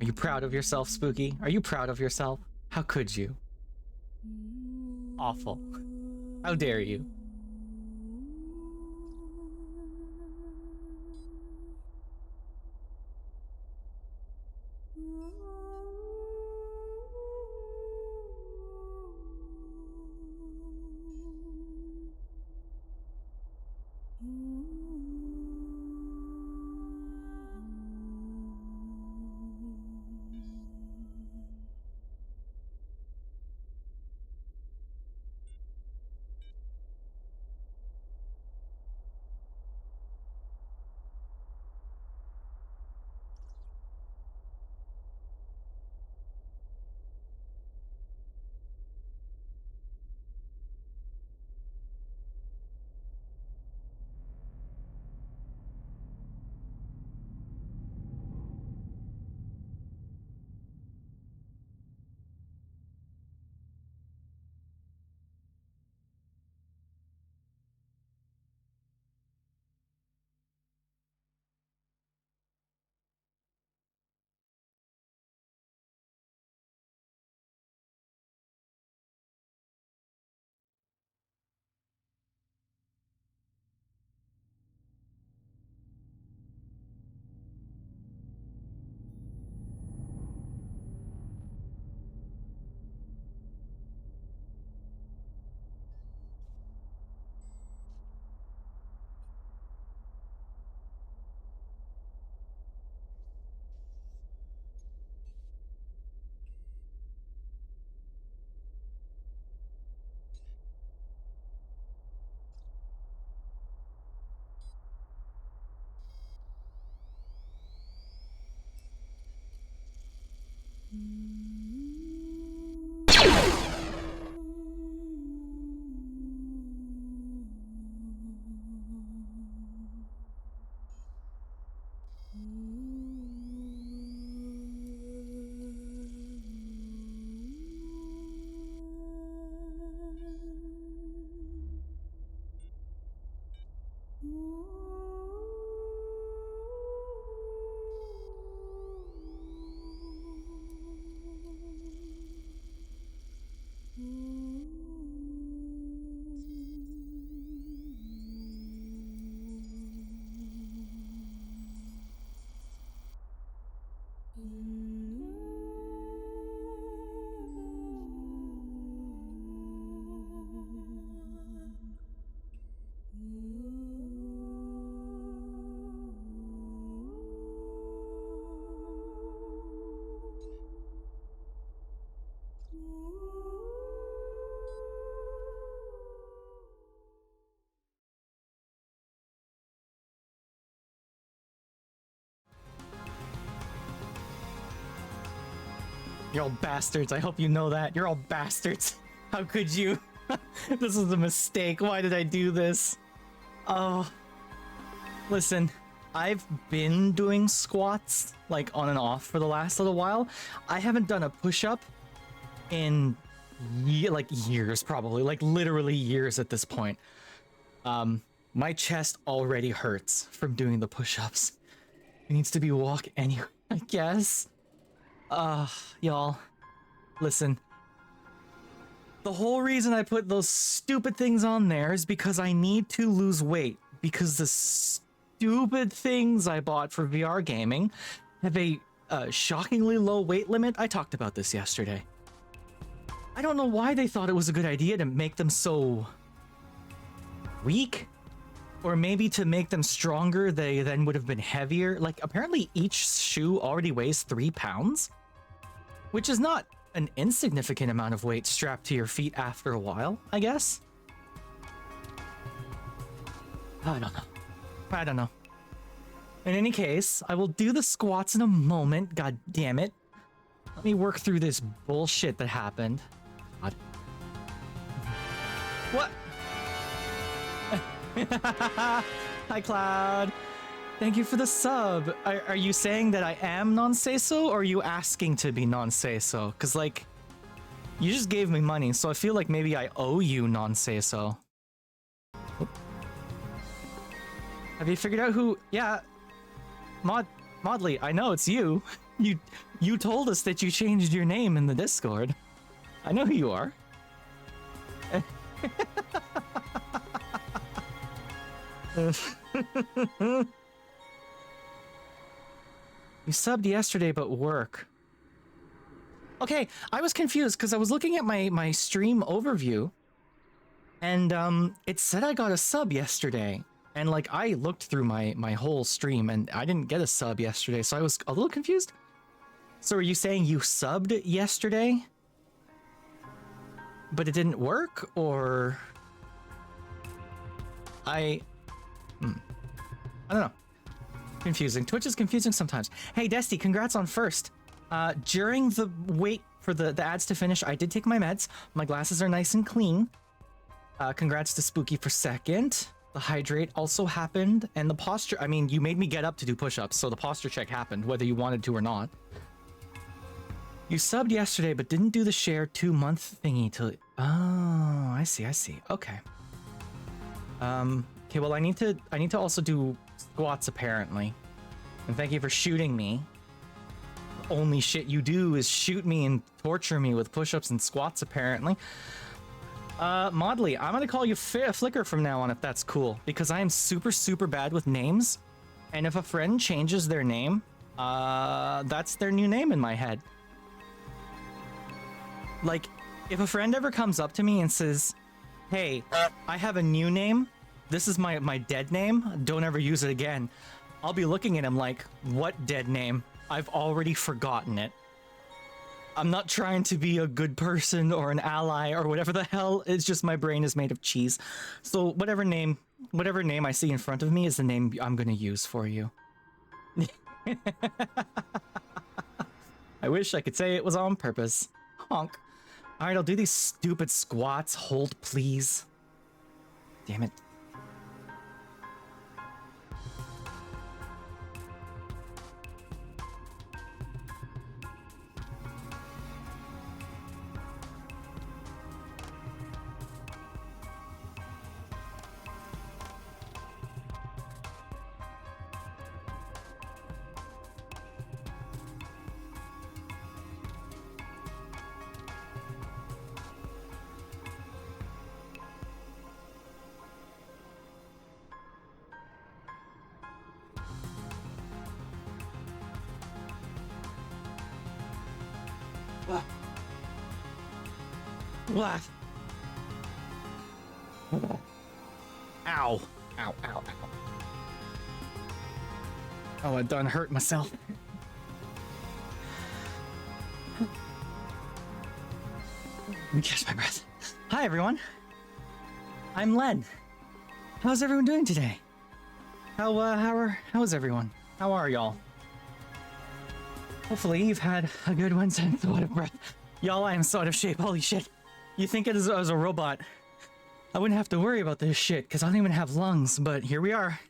Are you proud of yourself, Spooky? Are you proud of yourself? How could you? Awful. How dare you? You're all bastards. I hope you know that. You're all bastards. How could you? This is a mistake. Why did I do this? Oh. Listen, I've been doing squats, like, on and off for the last little while. I haven't done a push-up in, years, probably. Like, literally years at this point. My chest already hurts from doing the push-ups. It needs to be walk anyway, I guess. Y'all, listen. The whole reason I put those stupid things on there is because I need to lose weight. Because the stupid things I bought for VR gaming have a shockingly low weight limit. I talked about this yesterday. I don't know why they thought it was a good idea to make them so weak. Or maybe to make them stronger, they then would have been heavier. Like, apparently each shoe already weighs 3 pounds. Which is not an insignificant amount of weight strapped to your feet after a while, I guess. I don't know. In any case, I will do the squats in a moment. God damn it. Let me work through this bullshit that happened. God. What? Hi, Cloud. Thank you for the sub. Are you saying that I am non-say-so, or are you asking to be non-say-so? Because, like, you just gave me money, so I feel like maybe I owe you non-say-so. Have you figured out who... Yeah. Modley, I know it's you. You told us that you changed your name in the Discord. I know who you are. You subbed yesterday, but work. Okay, I was confused because I was looking at my stream overview, and it said I got a sub yesterday. And like, I looked through my whole stream and I didn't get a sub yesterday, so I was a little confused. So are you saying you subbed yesterday, but it didn't work, or... I don't know. Confusing. Twitch is confusing sometimes. Hey, Desty, congrats on first. During the wait for the ads to finish, I did take my meds. My glasses are nice and clean. Congrats to Spooky for second. The hydrate also happened, and the posture... I mean, you made me get up to do push-ups, so the posture check happened, whether you wanted to or not. You subbed yesterday, but didn't do the share 2-month thingy till... Oh, I see. Okay. Okay, well, I need to also do squats, apparently. And thank you for shooting me. The only shit you do is shoot me and torture me with push-ups and squats, apparently. Modley, I'm gonna call you Flicker from now on, if that's cool, because I am super bad with names, and if a friend changes their name, that's their new name in my head. Like, if a friend ever comes up to me and says, hey, I have a new name, this is my dead name, don't ever use it again, I'll be looking at him like, what dead name? I've already forgotten it. I'm not trying to be a good person or an ally or whatever the hell. It's just my brain is made of cheese. So whatever name I see in front of me is the name I'm gonna use for you. I wish I could say it was on purpose. Honk. Alright, I'll do these stupid squats. Hold, please. Damn it. What? Ow. Ow, ow, ow. Oh, I done hurt myself. Let me catch my breath. Hi, everyone. I'm Len. How's everyone doing today? How's everyone? How are y'all? Hopefully you've had a good one since what a breath. Y'all, I am so out of shape. Holy shit. You think it is as a robot, I wouldn't have to worry about this shit because I don't even have lungs, but here we are.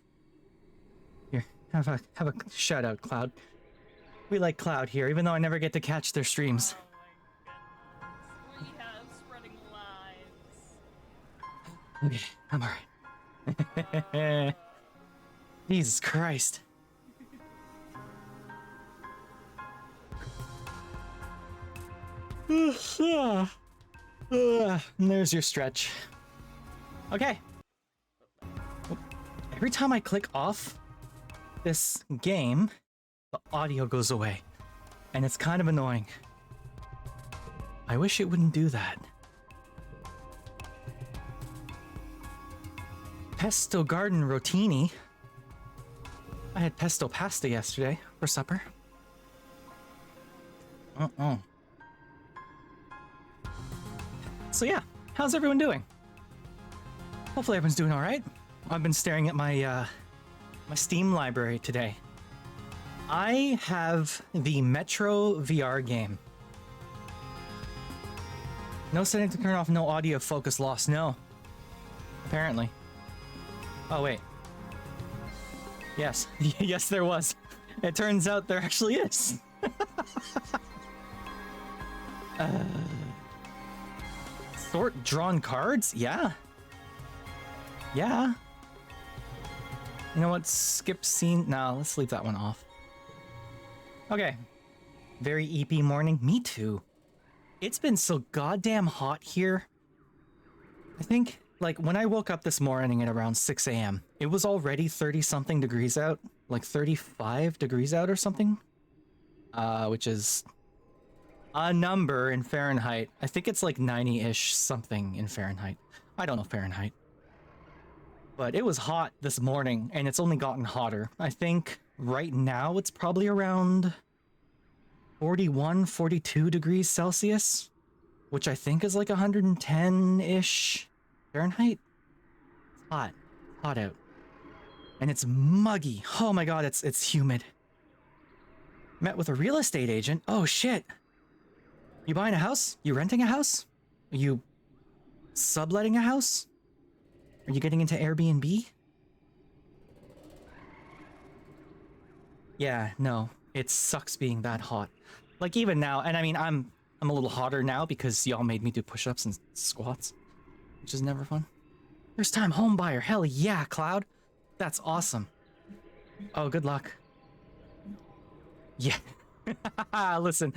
Here, have a shout out, Cloud. We like Cloud here, even though I never get to catch their streams. We have spreading lives. Okay, I'm alright. Jesus Christ. There's your stretch. Okay. Every time I click off this game, the audio goes away. And it's kind of annoying. I wish it wouldn't do that. Pesto garden rotini. I had pesto pasta yesterday for supper. So yeah, how's everyone doing? Hopefully everyone's doing all right. I've been staring at my my Steam library today. I have the Metro VR game. No setting to turn off, no audio focus loss, no. Apparently. Oh wait. Yes, yes there was. It turns out there actually is. Sort drawn cards? Yeah. Yeah. You know what? Skip scene. No, let's leave that one off. Okay. Very EP morning. Me too. It's been so goddamn hot here. I think, like, when I woke up this morning at around 6 a.m., it was already 30-something degrees out. Like 35 degrees out or something. Which is a number in Fahrenheit. I think it's like 90-ish something in Fahrenheit. I don't know Fahrenheit. But it was hot this morning, and it's only gotten hotter. I think right now it's probably around 41, 42 degrees Celsius, which I think is like 110-ish Fahrenheit. It's hot. Hot out. And it's muggy. Oh my god, it's humid. Met with a real estate agent. Oh shit. You buying a house? You renting a house? Are you subletting a house? Are you getting into Airbnb? Yeah, no. It sucks being that hot. Like even now, and I mean I'm a little hotter now because y'all made me do push-ups and squats, which is never fun. First time home buyer. Hell yeah, Cloud. That's awesome. Oh, good luck. Yeah. Listen.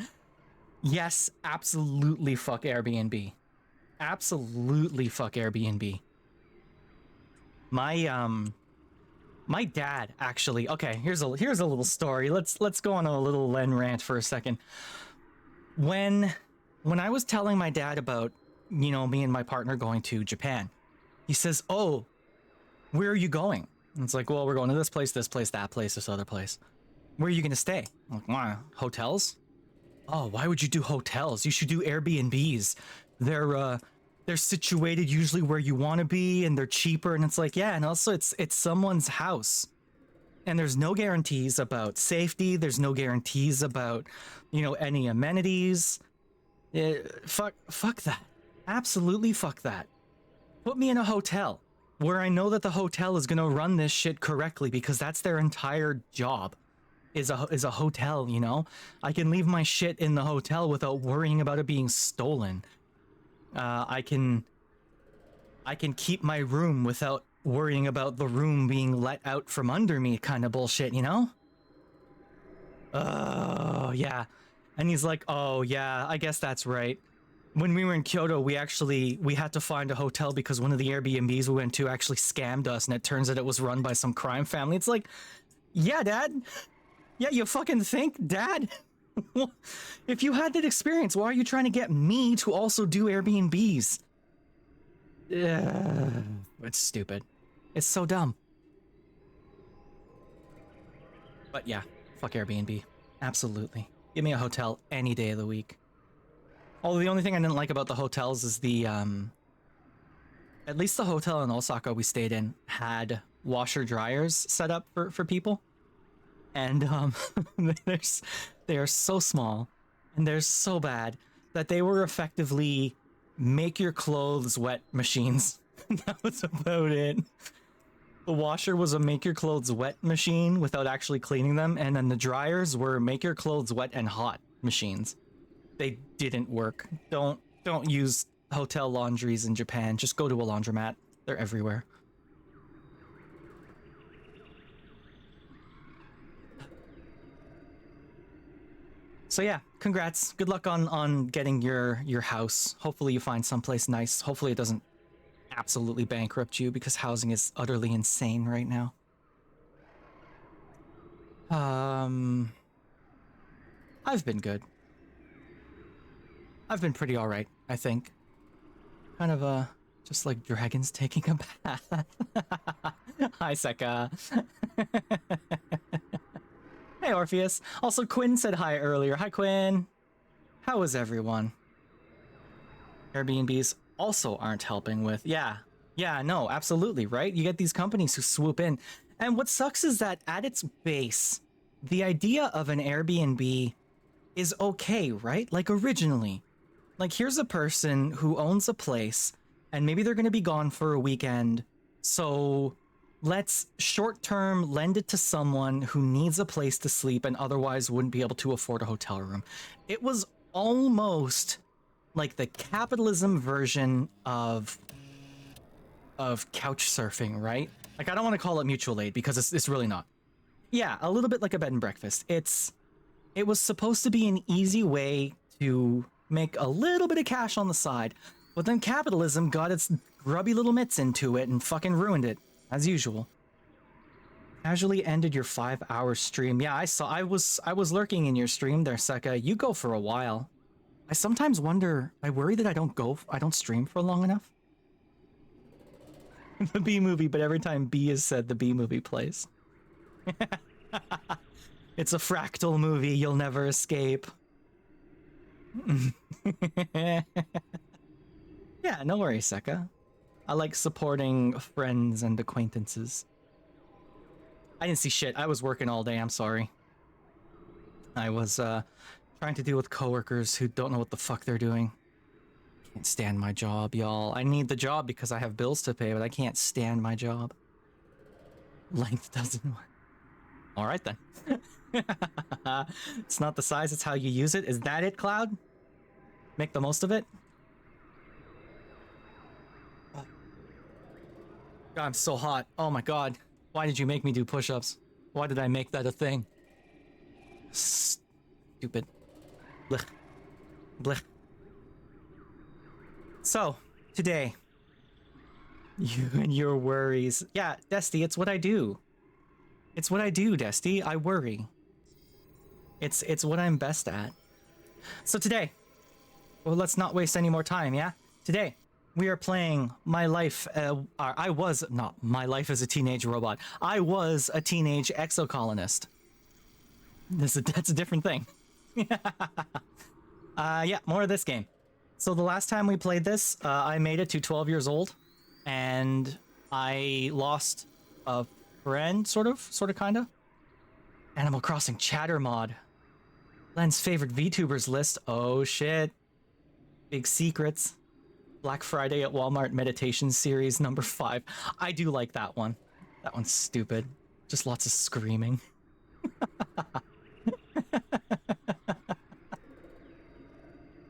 Yes, absolutely fuck Airbnb. Absolutely fuck Airbnb. My dad actually. Okay, here's a little story. Let's go on a little Len rant for a second. When I was telling my dad about, you know, me and my partner going to Japan, he says, "Oh, where are you going?" And it's like, "Well, we're going to this place, that place, this other place. Where are you gonna stay?" I'm like, "Wow, hotels?" "Oh, why would you do hotels? You should do Airbnbs. They're situated usually where you want to be, and they're cheaper." And it's like, yeah, and also it's someone's house, and there's no guarantees about safety. There's no guarantees about, you know, any amenities. Fuck that. Absolutely fuck that. Put me in a hotel where I know that the hotel is gonna run this shit correctly, because that's their entire job. Is a hotel, you know? I can leave my shit in the hotel without worrying about it being stolen. I can keep my room without worrying about the room being let out from under me, kind of bullshit, you know? Oh, yeah. And he's like, "Oh, yeah, I guess that's right. When we were in Kyoto, we had to find a hotel because one of the Airbnbs we went to actually scammed us, and it turns out it was run by some crime family." It's like, yeah, Dad. Yeah, you fucking think, Dad? If you had that experience, why are you trying to get me to also do Airbnbs? It's stupid. It's so dumb. But yeah, fuck Airbnb. Absolutely. Give me a hotel any day of the week. Although the only thing I didn't like about the hotels is the, at least the hotel in Osaka we stayed in had washer dryers set up for people. and there's they are so small and they're so bad that they were effectively make your clothes wet machines. That was about it. The washer was a make your clothes wet machine without actually cleaning them, and then the dryers were make your clothes wet and hot machines. They didn't work. Don't use hotel laundries in Japan. Just go to a laundromat. They're everywhere. So yeah, congrats. Good luck on getting your house. Hopefully you find someplace nice. Hopefully it doesn't absolutely bankrupt you because housing is utterly insane right now. I've been good. I've been pretty alright, I think. Kind of just like dragons taking a bath. Hi, Seka. Hey, Orpheus. Also, Quinn said hi earlier. Hi, Quinn. How is everyone? Airbnbs also aren't helping with... Yeah, no, absolutely, right? You get these companies who swoop in. And what sucks is that at its base, the idea of an Airbnb is okay, right? Like, originally. Like, here's a person who owns a place, and maybe they're going to be gone for a weekend, so let's short-term lend it to someone who needs a place to sleep and otherwise wouldn't be able to afford a hotel room. It was almost like the capitalism version of couch surfing, right? Like, I don't want to call it mutual aid because it's really not. Yeah, a little bit like a bed and breakfast. It was supposed to be an easy way to make a little bit of cash on the side, but then capitalism got its grubby little mitts into it and fucking ruined it, as usual. Casually ended your 5-hour stream. Yeah, I was lurking in your stream there, Seka. You go for a while. I sometimes wonder, I worry that I don't stream for long enough. The B movie, but every time B is said, the B movie plays. It's a fractal movie you'll never escape. Yeah, no worries, Seka. I like supporting friends and acquaintances. I didn't see shit. I was working all day, I'm sorry. I was trying to deal with coworkers who don't know what the fuck they're doing. Can't stand my job, y'all. I need the job because I have bills to pay, but I can't stand my job. Length doesn't work. Alright then. It's not the size, it's how you use it. Is that it, Cloud? Make the most of it? God, I'm so hot. Oh my god. Why did you make me do push-ups? Why did I make that a thing? Stupid. Blech. Blech. So, today, you and your worries. Yeah, Desty, it's what I do. It's what I do, Desty. I worry. It's what I'm best at. So today, well, let's not waste any more time, yeah? Today, we are playing My Life, I was, not My Life as a Teenage Robot. I was a Teenage Exocolonist. That's a different thing. Yeah, more of this game. So the last time we played this, I made it to 12 years old, and I lost a friend, sort of, kinda. Animal Crossing chatter mod. Len's favorite VTubers list. Oh shit. Big secrets. Black Friday at Walmart meditation series number 5. I do like that one. That one's stupid. Just lots of screaming.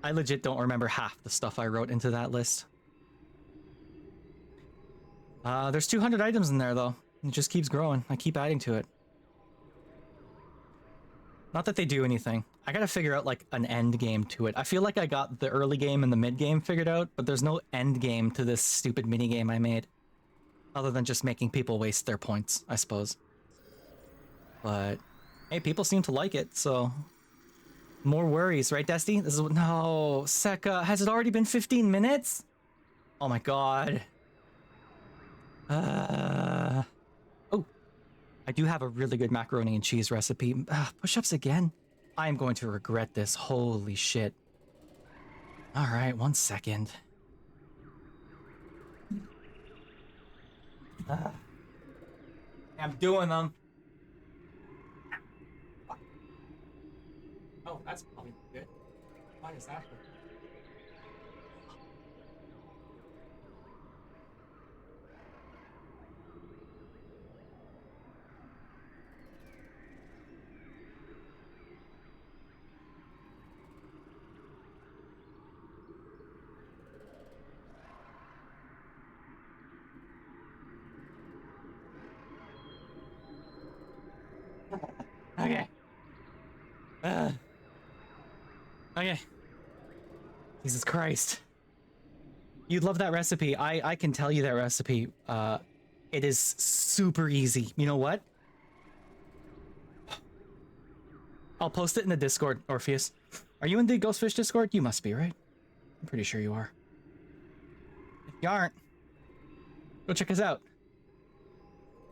I legit don't remember half the stuff I wrote into that list. There's 200 items in there though. It just keeps growing. I keep adding to it. Not that they do anything. I gotta figure out like an end game to it. I feel like I got the early game and the mid game figured out, but there's no end game to this stupid mini game I made. Other than just making people waste their points, I suppose. But hey, people seem to like it, so more worries, right, Desty? This is what... No, Seka, has it already been 15 minutes? Oh my god. Oh, I do have a really good macaroni and cheese recipe. Push-ups again? I am going to regret this. Holy shit. All right, 1 second. I'm doing them. That's probably good. Why is that? Okay. Okay. Jesus Christ. You'd love that recipe. I can tell you that recipe. It is super easy. You know what? I'll post it in the Discord, Orpheus. Are you in the Ghostfish Discord? You must be, right? I'm pretty sure you are. If you aren't, go check us out.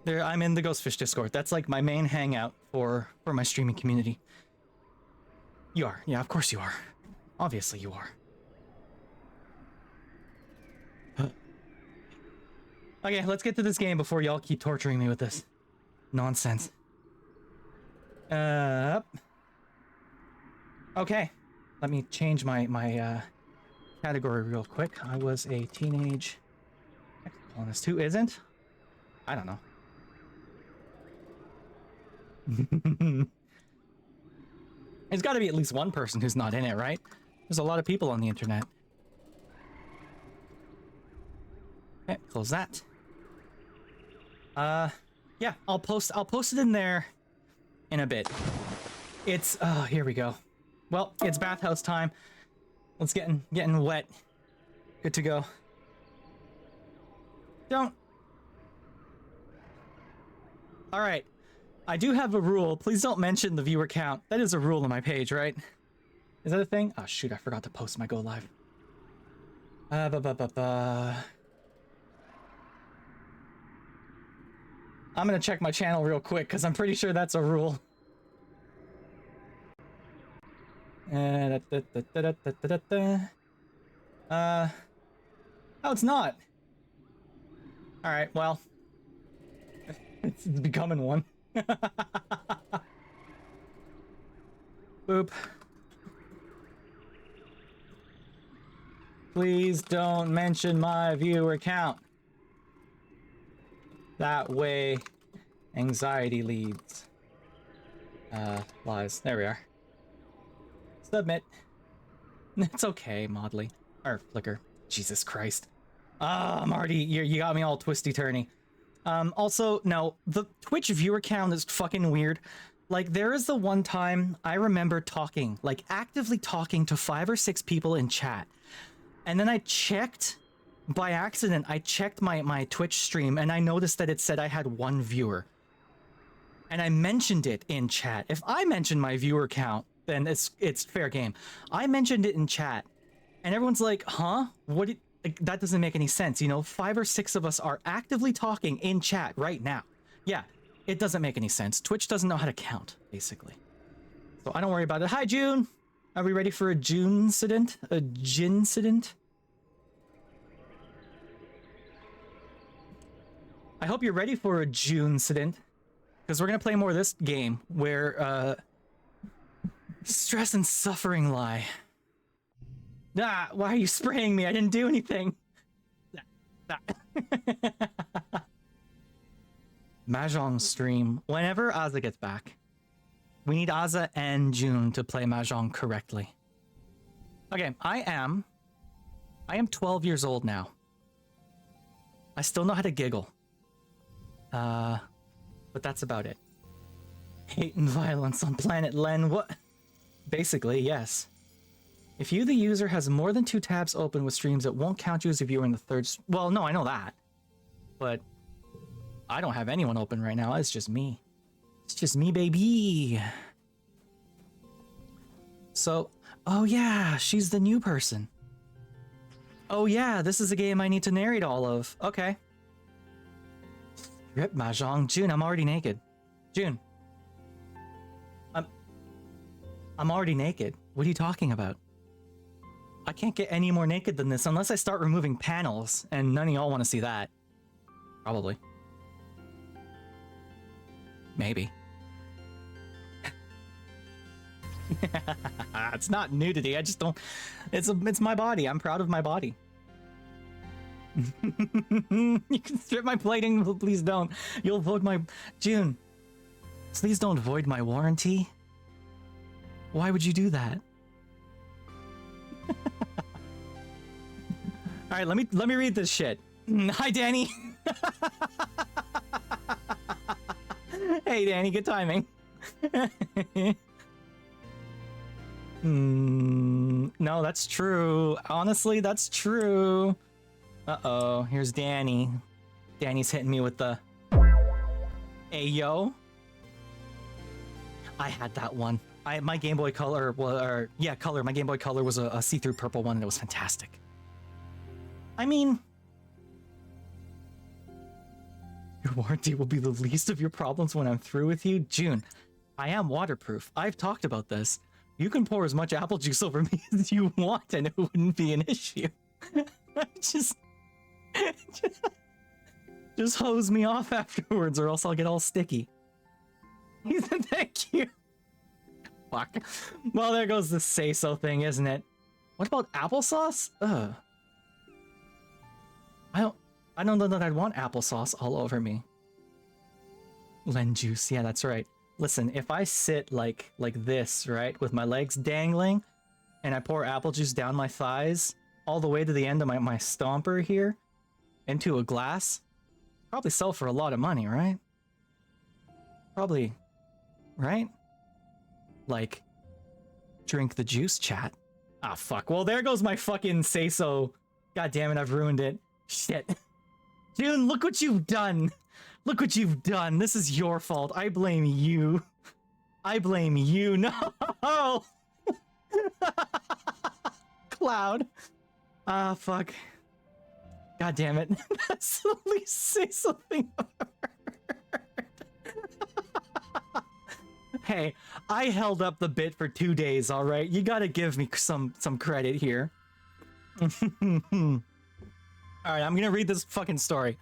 There, I'm in the Ghostfish Discord. That's like my main hangout for my streaming community. You are. Yeah, of course you are. Obviously you are. Okay, let's get to this game before y'all keep torturing me with this nonsense. Okay, let me change my category real quick. I was a teenage exocolonist. Who isn't? I don't know. There's got to be at least one person who's not in it, right? There's a lot of people on the internet. Okay, close that. Yeah, I'll post it in there in a bit. It's here we go. Well, it's bathhouse time. Let's getting wet. Good to go. Don't. All right. I do have a rule. Please don't mention the viewer count. That is a rule on my page, right? Is that a thing? Oh shoot, I forgot to post my go live. I'm gonna check my channel real quick because I'm pretty sure that's a rule. Oh, it's not. All right, well, it's becoming one. Boop. Please don't mention my viewer count. That way, anxiety leads. Lies. There we are. Submit. It's okay, Modly. Or Flicker. Jesus Christ. Ah, Marty, you got me all twisty-turny. Also, no, the Twitch viewer count is fucking weird. Like, there is the one time I remember talking, like, actively talking to 5 or 6 people in chat. And then I checked, by accident, I checked my Twitch stream, and I noticed that it said I had 1 viewer. And I mentioned it in chat. If I mention my viewer count, then it's fair game. I mentioned it in chat, and everyone's like, huh? What did... Like, that doesn't make any sense, you know? 5 or 6 of us are actively talking in chat right now. Yeah, it doesn't make any sense. Twitch doesn't know how to count, basically. So I don't worry about it. Hi, June! Are we ready for a June-cident? A Jin-cident? I hope you're ready for a June-cident, because we're gonna play more of this game, where, stress and suffering lie. Ah, why are you spraying me? I didn't do anything. Mahjong stream. Whenever Aza gets back. We need Aza and June to play Mahjong correctly. Okay, I am 12 years old now. I still know how to giggle. But that's about it. Hate and violence on Planet Len. What? Basically, yes. If you, the user, has more than 2 tabs open with streams, it won't count you as a viewer in the third... Well, no, I know that. But I don't have anyone open right now. It's just me. It's just me, baby. So, oh yeah, she's the new person. Oh yeah, this is a game I need to narrate all of. Okay. Rip Mahjong. June, I'm already naked. June. I'm already naked. What are you talking about? I can't get any more naked than this unless I start removing panels, and none of y'all want to see that. Probably. Maybe. It's not nudity. I just don't. It's my body. I'm proud of my body. You can strip my plating, but please don't. You'll void my June. Please don't void my warranty. Why would you do that? All right, let me read this shit. Hi, Danny. Hey, Danny. Good timing. No, that's true. Honestly, that's true. Uh-oh, here's Danny. Danny's hitting me with the... Ayo. I had that one. My Game Boy Color, my Game Boy Color was a see-through purple one, and it was fantastic. I mean... Your warranty will be the least of your problems when I'm through with you. June, I am waterproof. I've talked about this. You can pour as much apple juice over me as you want, and it wouldn't be an issue. Just hose me off afterwards, or else I'll get all sticky. Thank you. Fuck. Well, there goes the say-so thing, isn't it? What about applesauce? Ugh. I don't know that I'd want applesauce all over me. Len juice, yeah, that's right. Listen, if I sit like this, right, with my legs dangling, and I pour apple juice down my thighs, all the way to the end of my stomper here, into a glass, probably sell for a lot of money, right? Probably, right? Like, drink the juice, chat. Ah, fuck. Well, there goes my fucking say-so. God damn it, I've ruined it. Shit. June, look what you've done. Look what you've done. This is your fault. I blame you. I blame you. No! Cloud. Ah, fuck. God damn it. That's the least say-so thing I've ever heard. Hey, I held up the bit for 2 days, alright? You gotta give me some credit here. Alright, I'm gonna read this fucking story.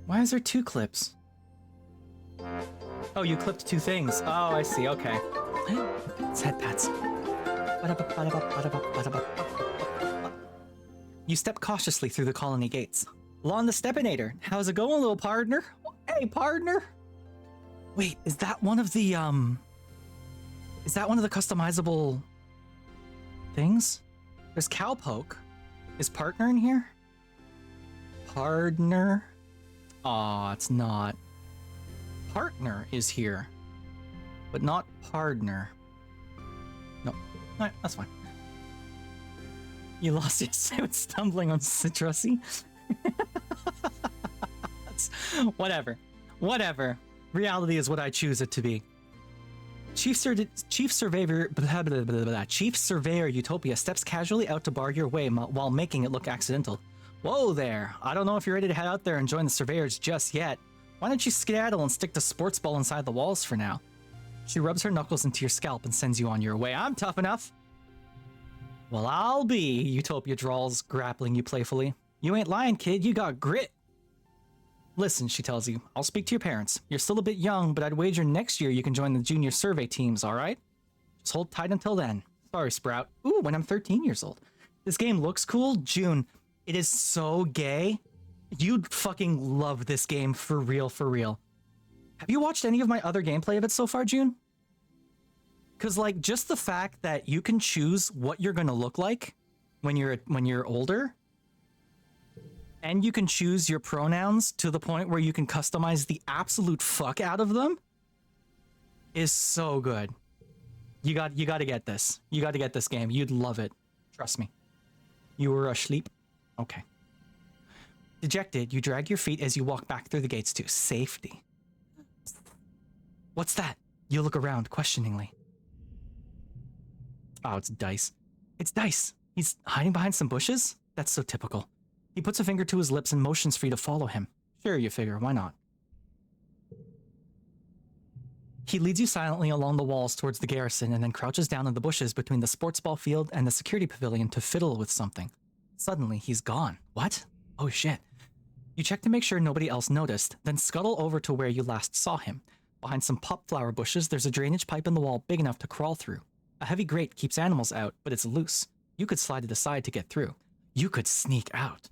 Why is there 2 clips? Oh, you clipped 2 things. Oh, I see, okay. It's head pats. You step cautiously through the colony gates. Along the Stepinator. How's it going, little partner? Hey, partner! Wait, is that one of the, is that one of the customizable things? There's Cowpoke. Is partner in here? Partner? Aw, it's not. Partner is here, but not partner. No, alright, that's fine. You lost yesterday with stumbling on Citrusy. That's whatever. Whatever. Reality is what I choose it to be. Chief Surveyor Utopia steps casually out to bar your way while making it look accidental. Whoa there! I don't know if you're ready to head out there and join the Surveyors just yet. Why don't you skedaddle and stick the sports ball inside the walls for now? She rubs her knuckles into your scalp and sends you on your way. I'm tough enough. Well, I'll be, Utopia drawls, grappling you playfully. You ain't lying, kid. You got grit. Listen, she tells you, I'll speak to your parents. You're still a bit young, but I'd wager next year you can join the junior survey teams, alright? Just hold tight until then. Sorry, Sprout. Ooh, when I'm 13 years old. This game looks cool. June, it is so gay. You'd fucking love this game for real, for real. Have you watched any of my other gameplay of it so far, June? Because, like, just the fact that you can choose what you're gonna look like when you're older, and you can choose your pronouns to the point where you can customize the absolute fuck out of them, is so good. You got to get this. You got to get this game. You'd love it. Trust me. You were asleep? Okay. Dejected, you drag your feet as you walk back through the gates to safety. What's that? You look around questioningly. Oh, it's Dice. It's Dice. He's hiding behind some bushes? That's so typical. He puts a finger to his lips and motions for you to follow him. Sure, you figure, why not? He leads you silently along the walls towards the garrison and then crouches down in the bushes between the sports ball field and the security pavilion to fiddle with something. Suddenly, he's gone. What? Oh shit. You check to make sure nobody else noticed, then scuttle over to where you last saw him. Behind some popflower bushes, there's a drainage pipe in the wall big enough to crawl through. A heavy grate keeps animals out, but it's loose. You could slide it aside to get through. You could sneak out.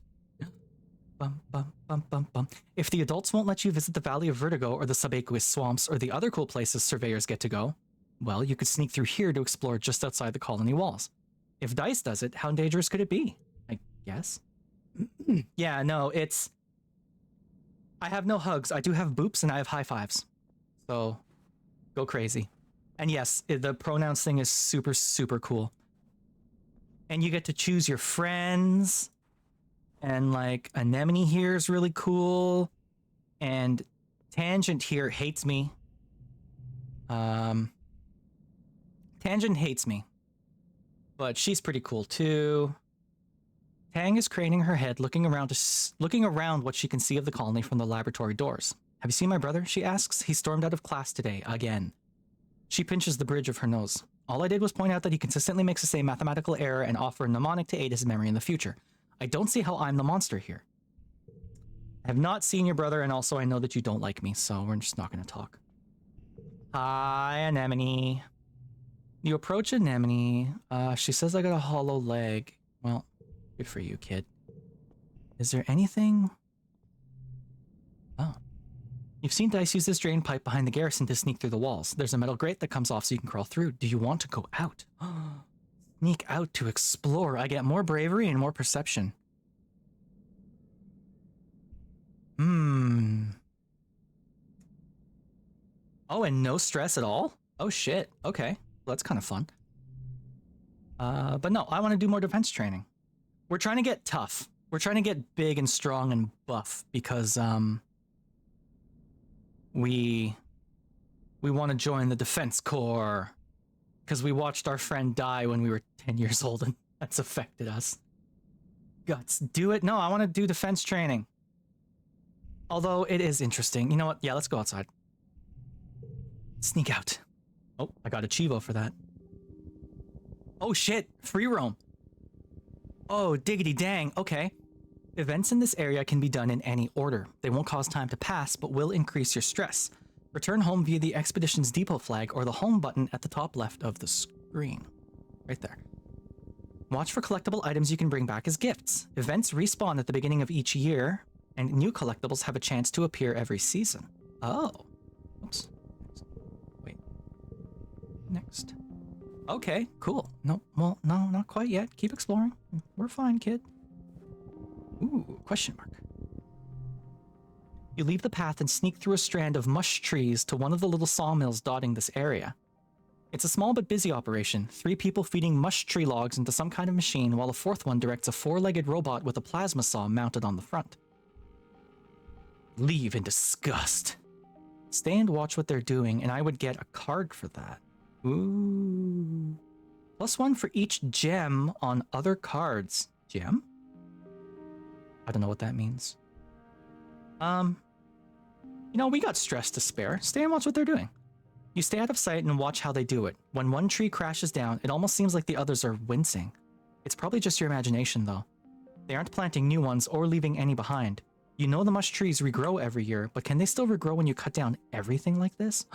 Bum, bum, bum, bum, bum. If the adults won't let you visit the Valley of Vertigo or the subaqueous swamps or the other cool places surveyors get to go, well, you could sneak through here to explore just outside the colony walls. If Dice does it, how dangerous could it be? I guess? Yeah, no, it's... I have no hugs. I do have boops and I have high fives. So, go crazy. And yes, the pronouns thing is super, super cool. And you get to choose your friends. And like, Anemone here is really cool. And Tangent here hates me. Tangent hates me. But she's pretty cool too. Tang is craning her head, looking around what she can see of the colony from the laboratory doors. Have you seen my brother? She asks. He stormed out of class today, again. She pinches the bridge of her nose. All I did was point out that he consistently makes the same mathematical error and offer a mnemonic to aid his memory in the future. I don't see how I'm the monster here. I have not seen your brother, and also I know that you don't like me, so we're just not going to talk. Hi, Anemone. You approach Anemone. She says I got a hollow leg. Well, good for you, kid. Is there anything? Oh. You've seen Dice use this drain pipe behind the garrison to sneak through the walls. There's a metal grate that comes off so you can crawl through. Do you want to go out? Sneak out to explore. I get more bravery and more perception. Oh, and no stress at all? Oh shit. Okay. Well, that's kind of fun. But no, I want to do more defense training. We're trying to get tough. We're trying to get big and strong and buff because, we want to join the Defense Corps because we watched our friend die when we were 10 years old and that's affected us. Guts, do it. No, I want to do defense training. Although it is interesting. You know what? Yeah, let's go outside. Sneak out. Oh, I got a Chivo for that. Oh shit, free roam. Oh, diggity dang, okay. Events in this area can be done in any order. They won't cause time to pass, but will increase your stress. Return home via the Expedition's depot flag or the home button at the top left of the screen. Right there. Watch for collectible items you can bring back as gifts. Events respawn at the beginning of each year, and new collectibles have a chance to appear every season. Oh. Oops. Wait. Next. Okay, cool. No, well, no, not quite yet. Keep exploring. We're fine, kid. Ooh, question mark. You leave the path and sneak through a strand of mush trees to one of the little sawmills dotting this area. It's a small but busy operation, 3 people feeding mush tree logs into some kind of machine while a 4th one directs a 4-legged robot with a plasma saw mounted on the front. Leave in disgust. Stay and watch what they're doing, and I would get a card for that. Ooh. +1 for each gem on other cards. Gem? I don't know what that means. You know, we got stress to spare. Stay and watch what they're doing. You stay out of sight and watch how they do it. When one tree crashes down, it almost seems like the others are wincing. It's probably just your imagination, though. They aren't planting new ones or leaving any behind. You know the mush trees regrow every year, but can they still regrow when you cut down everything like this?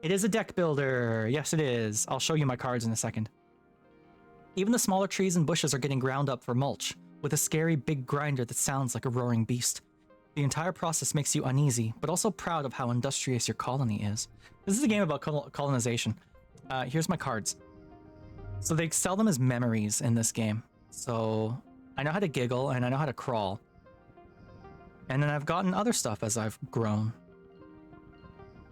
It is a deck builder. Yes, it is. I'll show you my cards in a second. Even the smaller trees and bushes are getting ground up for mulch, with a scary big grinder that sounds like a roaring beast. The entire process makes you uneasy, but also proud of how industrious your colony is. This is a game about colonization. Here's my cards. So they sell them as memories in this game. So I know how to giggle and I know how to crawl. And then I've gotten other stuff as I've grown.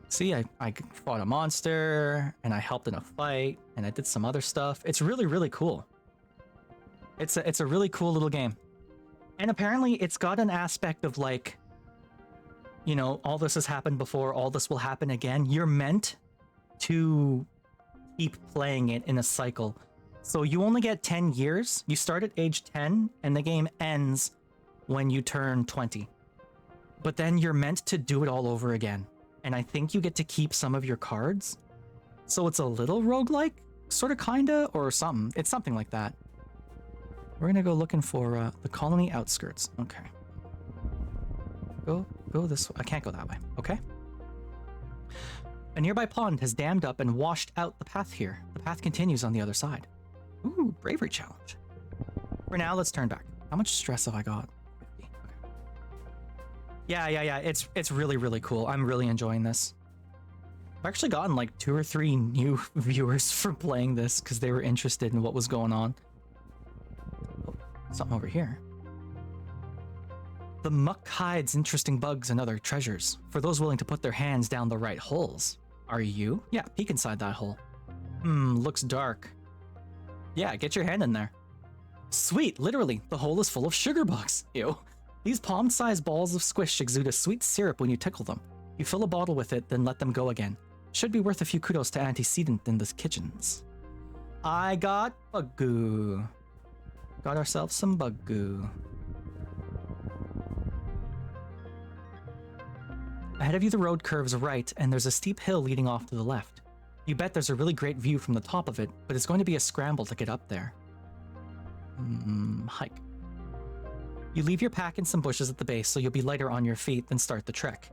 See, I fought a monster, and I helped in a fight, and I did some other stuff. It's really, really cool. It's a really cool little game. And apparently it's got an aspect of like, you know, all this has happened before, all this will happen again. You're meant to keep playing it in a cycle. So you only get 10 years. You start at age 10, and the game ends when you turn 20. But then you're meant to do it all over again. And I think you get to keep some of your cards. So it's a little roguelike, sort of, kinda, or something. It's something like that. We're gonna go looking for the colony outskirts. Okay. Go this way. I can't go that way. Okay. A nearby pond has dammed up and washed out the path here. The path continues on the other side. Ooh, bravery challenge. For now, let's turn back. How much stress have I got? 50. Okay. Yeah. It's really, really cool. I'm really enjoying this. I've actually gotten like 2 or 3 new viewers from playing this because they were interested in what was going on. Oh, something over here. The muck hides interesting bugs and other treasures for those willing to put their hands down the right holes. Are you? Yeah, peek inside that hole. Looks dark. Yeah, get your hand in there. Sweet, literally, the hole is full of sugar bugs. Ew. These palm-sized balls of squish exude a sweet syrup when you tickle them. You fill a bottle with it, then let them go again. Should be worth a few kudos to Antecedent in the kitchens. I got bug goo. Got ourselves some bug goo. Ahead of you, the road curves right, and there's a steep hill leading off to the left. You bet there's a really great view from the top of it, but it's going to be a scramble to get up there. Hike. You leave your pack in some bushes at the base so you'll be lighter on your feet, then start the trek.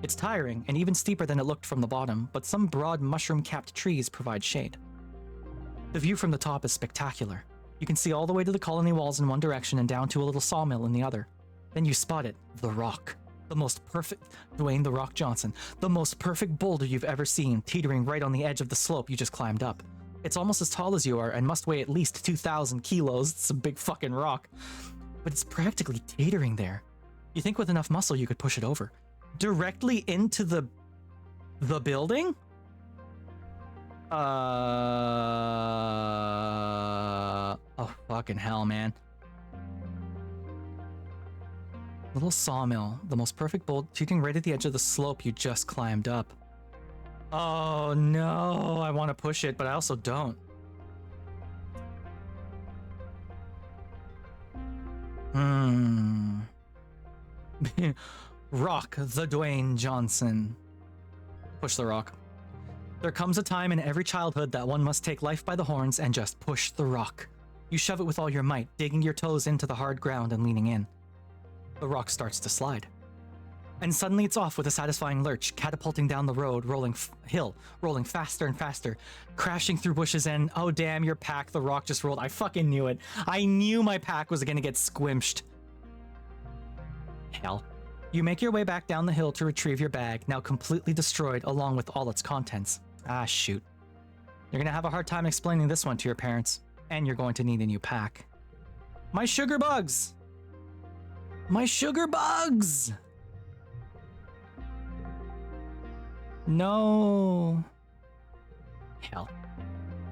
It's tiring, and even steeper than it looked from the bottom, but some broad mushroom-capped trees provide shade. The view from the top is spectacular. You can see all the way to the colony walls in one direction and down to a little sawmill in the other. Then you spot it, the rock. The most perfect, Dwayne "The Rock" Johnson, the most perfect boulder you've ever seen, teetering right on the edge of the slope you just climbed up. It's almost as tall as you are and must weigh at least 2,000 kilos. It's a big fucking rock. But it's practically teetering there. You think with enough muscle you could push it over. Directly into the building? Oh, fucking hell, man. Little sawmill, the most perfect boulder, teetering right at the edge of the slope you just climbed up. Oh no, I want to push it, but I also don't. Rock, the Dwayne Johnson. Push the rock. There comes a time in every childhood that one must take life by the horns and just push the rock. You shove it with all your might, digging your toes into the hard ground and leaning in. The rock starts to slide. And suddenly it's off with a satisfying lurch, catapulting down the road, rolling faster and faster, crashing through bushes and, oh damn, your pack, the rock just rolled. I fucking knew it. I knew my pack was gonna get squinched. Hell. You make your way back down the hill to retrieve your bag, now completely destroyed along with all its contents. Ah, shoot. You're gonna have a hard time explaining this one to your parents, and you're going to need a new pack. My sugar bugs! My sugar bugs! No. Hell.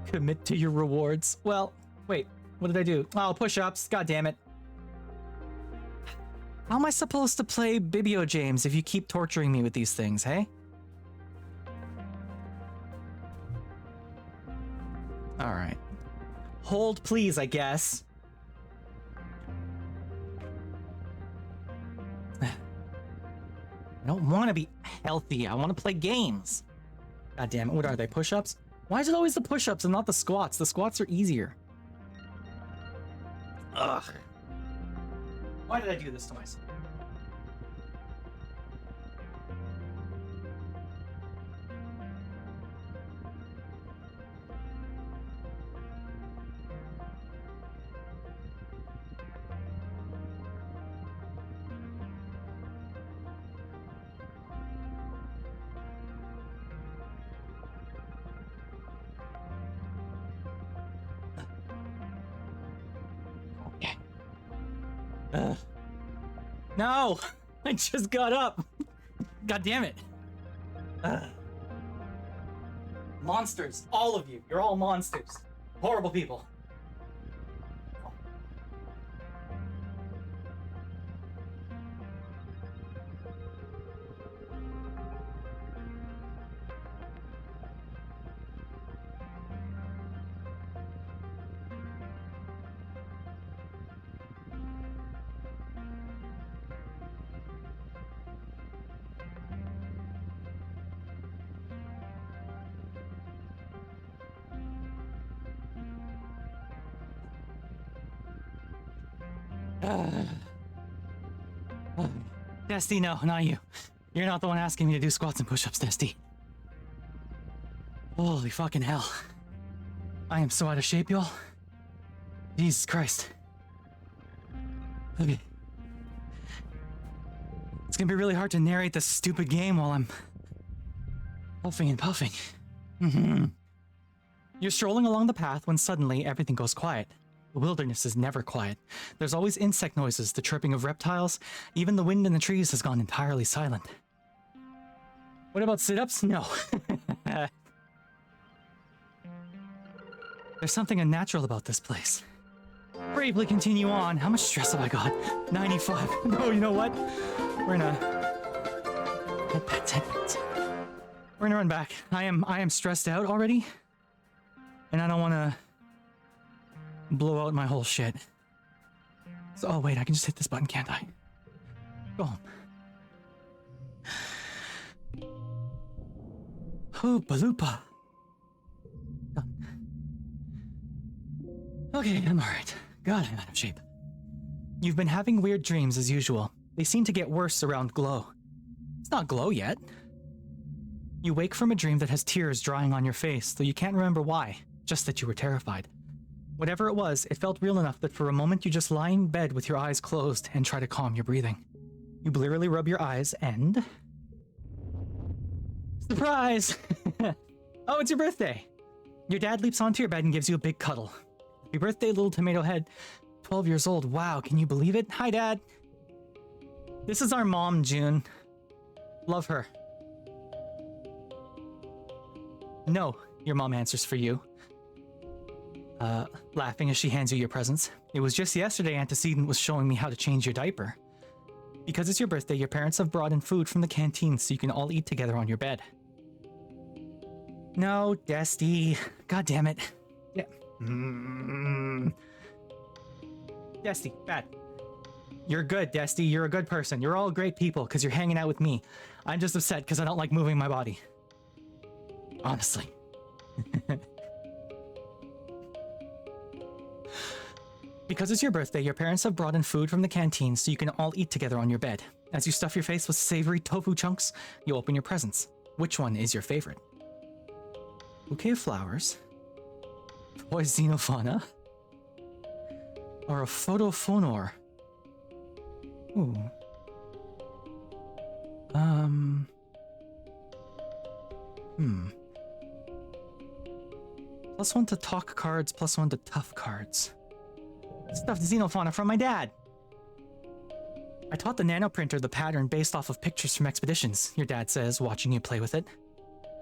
Commit to your rewards. Well, wait, what did I do? Oh, push-ups, god damn it. How am I supposed to play Bibio James if you keep torturing me with these things, hey? Alright. Hold please, I guess. I don't want to be healthy. I want to play games. God damn it. What are they? Push-ups? Why is it always the push-ups and not the squats? The squats are easier. Ugh. Why did I do this to myself? No! I just got up! God damn it. Monsters. All of you. You're all monsters. Horrible people. Desty, no, not you. You're not the one asking me to do squats and push-ups, Desty. Holy fucking hell. I am so out of shape, y'all. Jesus Christ. Okay. It's gonna be really hard to narrate this stupid game while I'm puffing and puffing. You're strolling along the path when suddenly everything goes quiet. The wilderness is never quiet. There's always insect noises, the chirping of reptiles. Even the wind in the trees has gone entirely silent. What about sit-ups? No. There's something unnatural about this place. Bravely continue on. How much stress have I got? 95. No, you know what? We're gonna... We're gonna run back. I am stressed out already. And I don't want to blow out my whole shit. So, oh wait, I can just hit this button, can't I? Go home. Hoopa loopa. Done. Okay, I'm alright. God, I'm out of shape. You've been having weird dreams as usual. They seem to get worse around glow. It's not glow yet. You wake from a dream that has tears drying on your face, though you can't remember why, just that you were terrified. Whatever it was, it felt real enough that for a moment you just lie in bed with your eyes closed and try to calm your breathing. You blearily rub your eyes and... Surprise! Oh, it's your birthday! Your dad leaps onto your bed and gives you a big cuddle. Happy birthday, little tomato head. 12 years old. Wow, can you believe it? Hi, Dad. This is our mom, June. Love her. No, your mom answers for you. Laughing as she hands you your presents. It was just yesterday Antecedent was showing me how to change your diaper. Because it's your birthday, your parents have brought in food from the canteen so you can all eat together on your bed. No, Desty. God damn it. Yeah. Desty, bad. You're good, Desty. You're a good person. You're all great people because you're hanging out with me. I'm just upset because I don't like moving my body. Honestly. Because it's your birthday, your parents have brought in food from the canteen so you can all eat together on your bed. As you stuff your face with savory tofu chunks, you open your presents. Which one is your favorite? Bouquet of flowers? Toy xenofauna? Or a photophonor? Ooh. +1 to talk cards, +1 to tough cards. Stuffed xenofauna from my dad. I taught the nanoprinter the pattern based off of pictures from expeditions, your dad says, watching you play with it.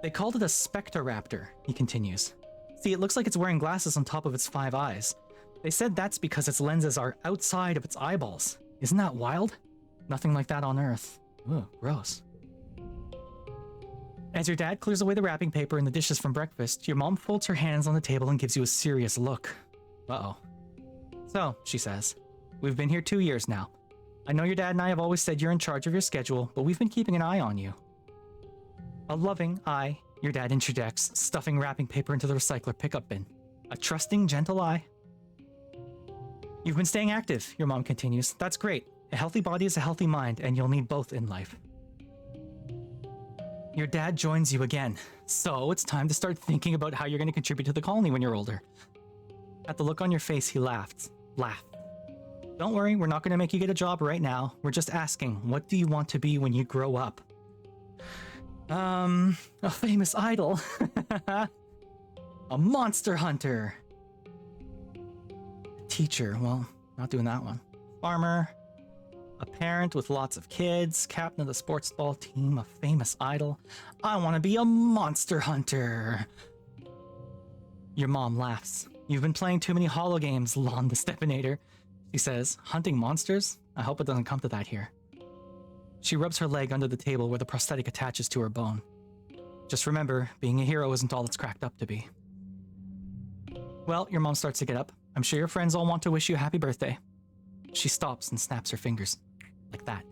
They called it a spectroraptor, he continues. See, it looks like it's wearing glasses on top of its 5 eyes. They said that's because its lenses are outside of its eyeballs. Isn't that wild? Nothing like that on Earth. Ugh, gross. As your dad clears away the wrapping paper and the dishes from breakfast, your mom folds her hands on the table and gives you a serious look. Uh-oh. So, she says, we've been here 2 years now. I know your dad and I have always said you're in charge of your schedule, but we've been keeping an eye on you. A loving eye, your dad interjects, stuffing wrapping paper into the recycler pickup bin. A trusting, gentle eye. You've been staying active, your mom continues. That's great. A healthy body is a healthy mind, and you'll need both in life. Your dad joins you again. So it's time to start thinking about how you're going to contribute to the colony when you're older. At the look on your face, he laughed. Don't worry, we're not going to make you get a job right now. We're just asking, what do you want to be when you grow up? A famous idol. A monster hunter. A teacher, well, not doing that one. Farmer. A parent with lots of kids. Captain of the sports ball team. A famous idol. I want to be a monster hunter. Your mom laughs. You've been playing too many holo games, Lon the Stepinator. She says, hunting monsters? I hope it doesn't come to that here. She rubs her leg under the table where the prosthetic attaches to her bone. Just remember, being a hero isn't all it's cracked up to be. Well, your mom starts to get up. I'm sure your friends all want to wish you a happy birthday. She stops and snaps her fingers. Like that.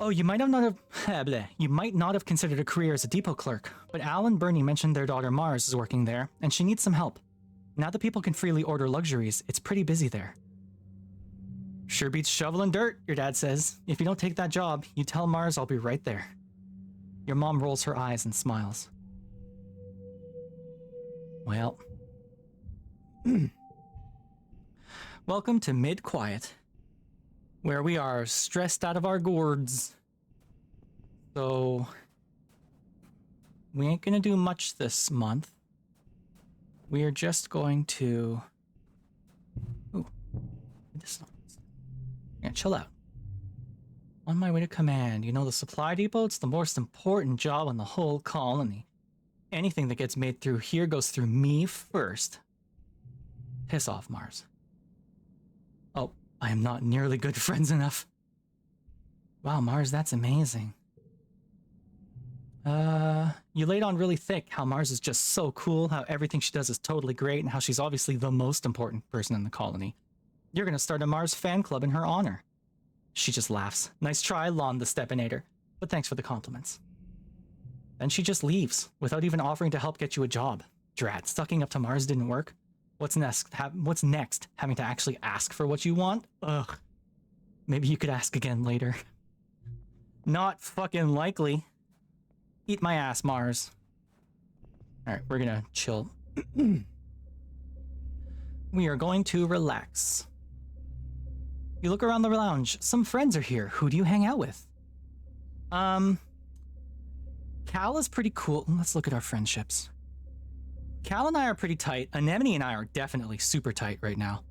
Oh, you might not have considered a career as a depot clerk, but Al and Bernie mentioned their daughter Mars is working there, and she needs some help. Now that people can freely order luxuries, it's pretty busy there. Sure beats shoveling dirt, your dad says. If you don't take that job, you tell Mars I'll be right there. Your mom rolls her eyes and smiles. Well. Welcome to Mid-Quiet, where we are stressed out of our gourds. So, we ain't gonna do much this month. We are just going to... Ooh. Yeah, chill out. On my way to command. You know, the supply depot, it's the most important job in the whole colony. Anything that gets made through here goes through me first. Piss off, Mars. Oh, I am not nearly good friends enough. Wow, Mars, that's amazing. You laid on really thick how Mars is just so cool, how everything she does is totally great, and how she's obviously the most important person in the colony. You're gonna start a Mars fan club in her honor. She just laughs. Nice try, Lon the Stepinator, but thanks for the compliments. Then she just leaves, without even offering to help get you a job. Drat, sucking up to Mars didn't work. What's next? What's next? Having to actually ask for what you want? Ugh. Maybe you could ask again later. Not fucking likely. Eat my ass, Mars. Alright, we're gonna chill. We are going to relax. You look around the lounge. Some friends are here. Who do you hang out with? Cal is pretty cool. Let's look at our friendships. Cal and I are pretty tight. Anemone and I are definitely super tight right now.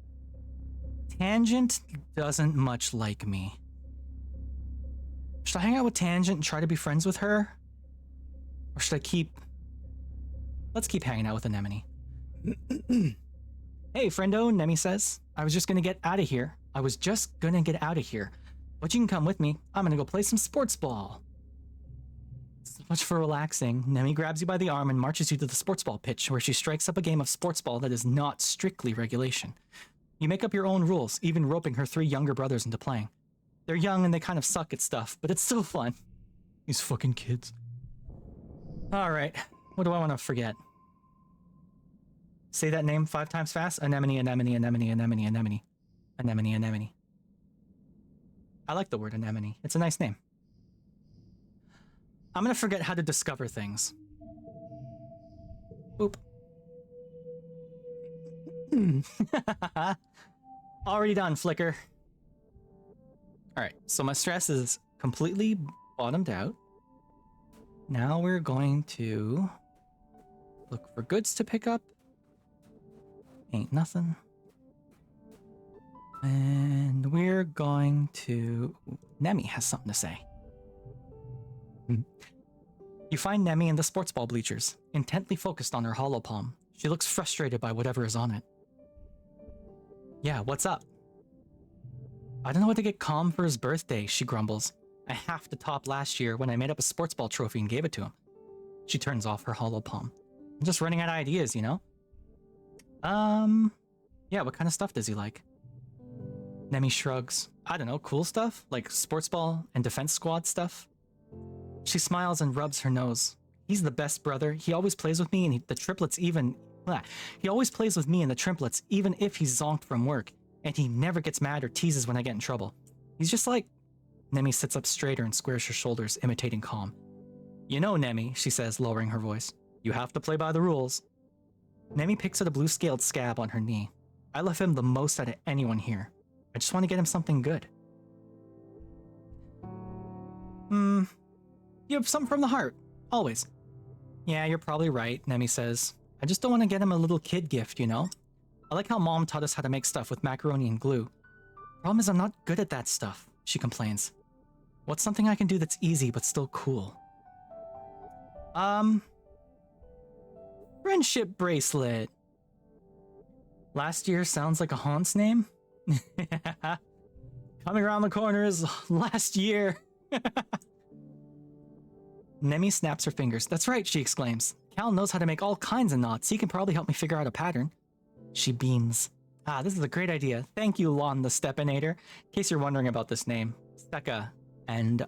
Tangent doesn't much like me. Should I hang out with Tangent and try to be friends with her? Or should I keep... Let's keep hanging out with Anemone. Hey, friendo, Nemi says. I was just gonna get out of here. But you can come with me. I'm gonna go play some sports ball. So much for relaxing. Nemi grabs you by the arm and marches you to the sports ball pitch, where she strikes up a game of sports ball that is not strictly regulation. You make up your own rules, even roping her 3 younger brothers into playing. They're young and they kind of suck at stuff, but it's still fun. These fucking kids. Alright, what do I want to forget? Say that name 5 times fast. Anemone, anemone, anemone, anemone, anemone. Anemone, anemone. I like the word anemone. It's a nice name. I'm gonna forget how to discover things. Boop. Already done, Flicker. Alright, so my stress is completely bottomed out. Now we're going to look for goods to pick up. Ain't nothing. And we're going to... Nemi has something to say. You find Nemi in the sports ball bleachers, intently focused on her hollow palm. She looks frustrated by whatever is on it. Yeah, what's up? I don't know what to get Calm for his birthday, she grumbles. I have to top last year when I made up a sports ball trophy and gave it to him. She turns off her hollow palm. I'm just running out of ideas, you know? Yeah, what kind of stuff does he like? Nemi shrugs. I don't know, cool stuff? Like sports ball and defense squad stuff? She smiles and rubs her nose. He's the best brother. He always plays with me and the triplets even... He always plays with me and the triplets even if he's zonked from work. And he never gets mad or teases when I get in trouble. He's just like... Nemi sits up straighter and squares her shoulders, imitating calm. You know, Nemi, she says, lowering her voice. You have to play by the rules. Nemi picks at a blue-scaled scab on her knee. I love him the most out of anyone here. I just want to get him something good. You have something from the heart. Always. Yeah, you're probably right, Nemi says. I just don't want to get him a little kid gift, you know? I like how Mom taught us how to make stuff with macaroni and glue. Problem is I'm not good at that stuff, she complains. What's something I can do that's easy but still cool? Friendship bracelet. Last year sounds like a haunt's name? Coming around the corner is last year. Nemi snaps her fingers. That's right, she exclaims. Cal knows how to make all kinds of knots. He can probably help me figure out a pattern. She beams. Ah, this is a great idea. Thank you, Lon the Stepinator. In case you're wondering about this name. Steka and,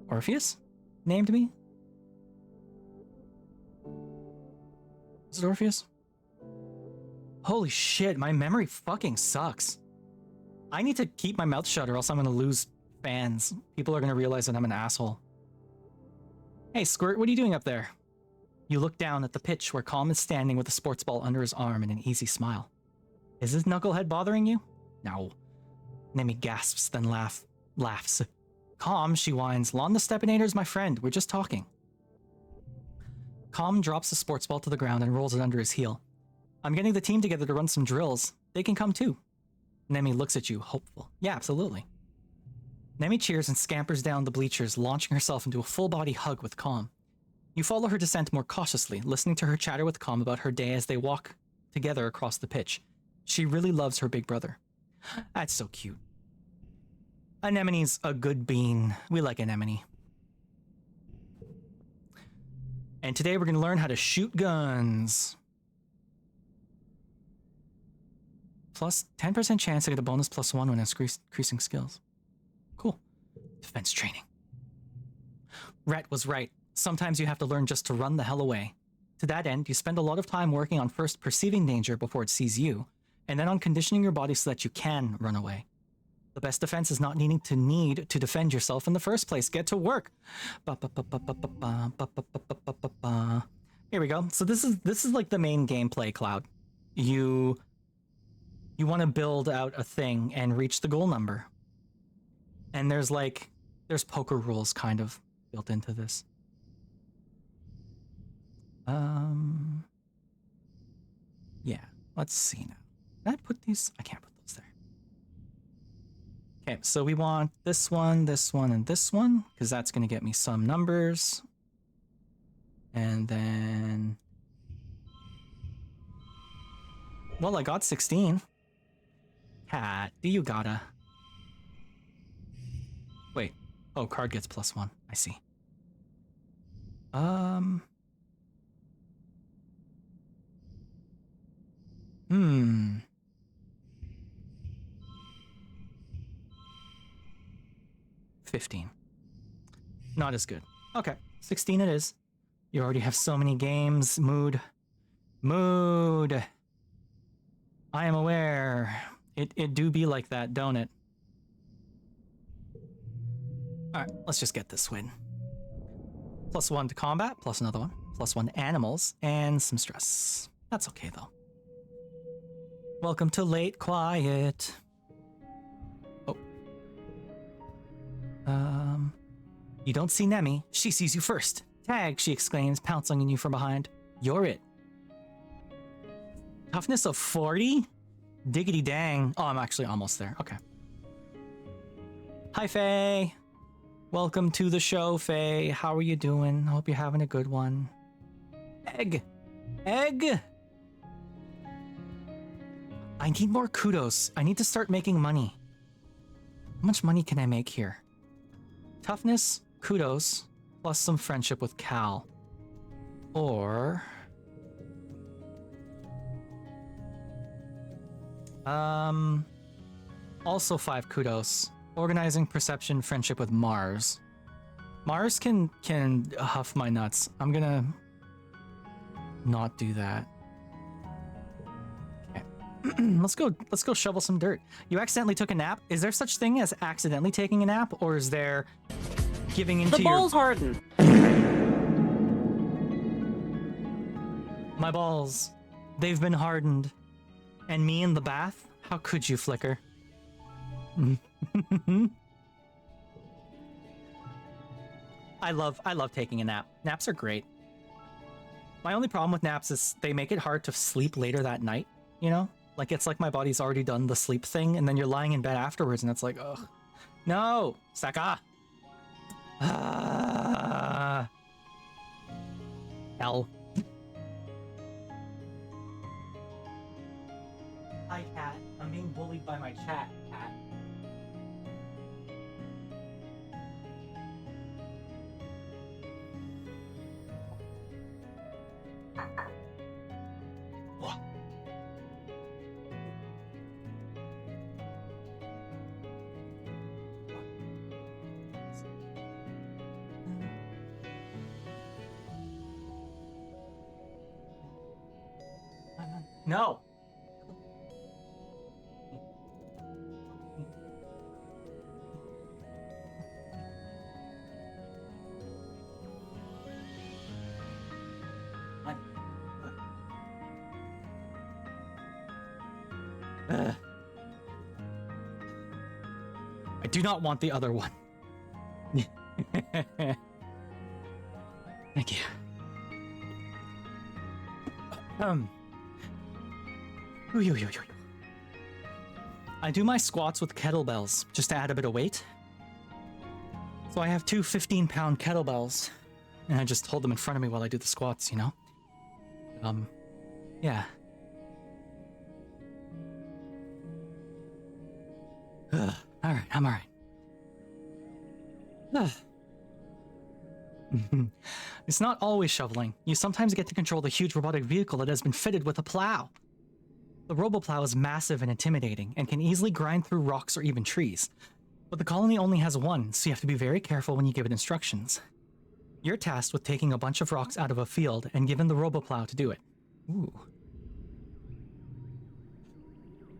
Orpheus named me? Is it Orpheus? Holy shit, my memory fucking sucks. I need to keep my mouth shut or else I'm gonna lose fans. People are gonna realize that I'm an asshole. Hey, Squirt, what are you doing up there? You look down at the pitch where Calm is standing with a sports ball under his arm and an easy smile. Is this knucklehead bothering you? No. Nemi gasps, then laughs. Calm, she whines. Lon the Stepinator's my friend. We're just talking. Calm drops the sports ball to the ground and rolls it under his heel. I'm getting the team together to run some drills. They can come too. Nemi looks at you, hopeful. Yeah, absolutely. Nemi cheers and scampers down the bleachers, launching herself into a full-body hug with Calm. You follow her descent more cautiously, listening to her chatter with Calm about her day as they walk together across the pitch. She really loves her big brother. That's so cute. Anemone's a good bean. We like Anemone. And today we're going to learn how to shoot guns. Plus 10% chance to get a bonus +1 when increasing skills. Cool. Defense training. Rhett was right. Sometimes you have to learn just to run the hell away. To that end, you spend a lot of time working on first perceiving danger before it sees you, and then on conditioning your body so that you can run away. The best defense is not needing to defend yourself in the first place. Get to work. Here we go. So this is like the main gameplay, Cloud. You want to build out a thing and reach the goal number. And there's poker rules kind of built into this. Yeah, let's see now. Can I put these? I can't put those there. Okay, so we want this one, and this one, because that's going to get me some numbers. And then... Well, I got 16. Cat, do you gotta... Wait. Oh, card gets +1. I see. 15. Not as good. Okay, 16 it is. You already have so many games. Mood. I am aware. It do be like that, don't it? Alright, let's just get this win. +1 to combat, plus another one. +1 animals, and some stress. That's okay, though. Welcome to Late Quiet. Oh. You don't see Nemi. She sees you first. Tag, she exclaims, pouncing on you from behind. You're it. Toughness of 40? Diggity dang. Oh, I'm actually almost there. Okay. Hi, Faye. Welcome to the show, Faye. How are you doing? Hope you're having a good one. Egg. I need more kudos. I need to start making money. How much money can I make here? Toughness, kudos, plus some friendship with Cal. Or... also 5 kudos. Organizing, perception, friendship with Mars. Mars can huff my nuts. I'm gonna not do that. Okay. Let's go shovel some dirt. You accidentally took a nap? Is there such thing as accidentally taking a nap, or is there giving into the balls harden? My balls, they've been hardened. And me in the bath? How could you, Flicker? I love taking a nap. Naps are great. My only problem with naps is they make it hard to sleep later that night, you know? Like, it's like my body's already done the sleep thing, and then you're lying in bed afterwards, and it's like, ugh. No! Saka! Hell. Hi, cat. I'm being bullied by my chat, cat. What? No! I do not want the other one. Thank you. Ooh, yo, yo, yo, yo. I do my squats with kettlebells just to add a bit of weight. So I have two 15-pound kettlebells, and I just hold them in front of me while I do the squats, you know? Yeah. Alright, I'm alright. It's not always shoveling. You sometimes get to control the huge robotic vehicle that has been fitted with a plow. The roboplow is massive and intimidating, and can easily grind through rocks or even trees. But the colony only has one, so you have to be very careful when you give it instructions. You're tasked with taking a bunch of rocks out of a field and given the roboplow to do it. Ooh.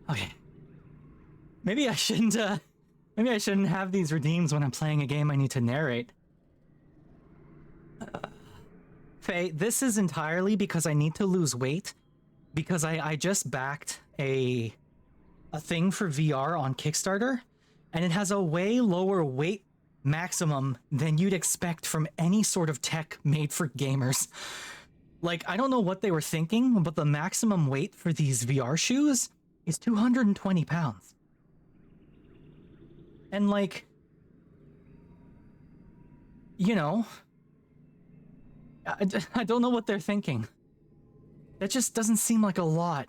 Okay. Maybe I shouldn't have these redeems when I'm playing a game I need to narrate. Faye, this is entirely because I need to lose weight, because I just backed a thing for VR on Kickstarter, and it has a way lower weight maximum than you'd expect from any sort of tech made for gamers. Like, I don't know what they were thinking, but the maximum weight for these VR shoes is 220 pounds. And like, you know, I don't know what they're thinking. That just doesn't seem like a lot.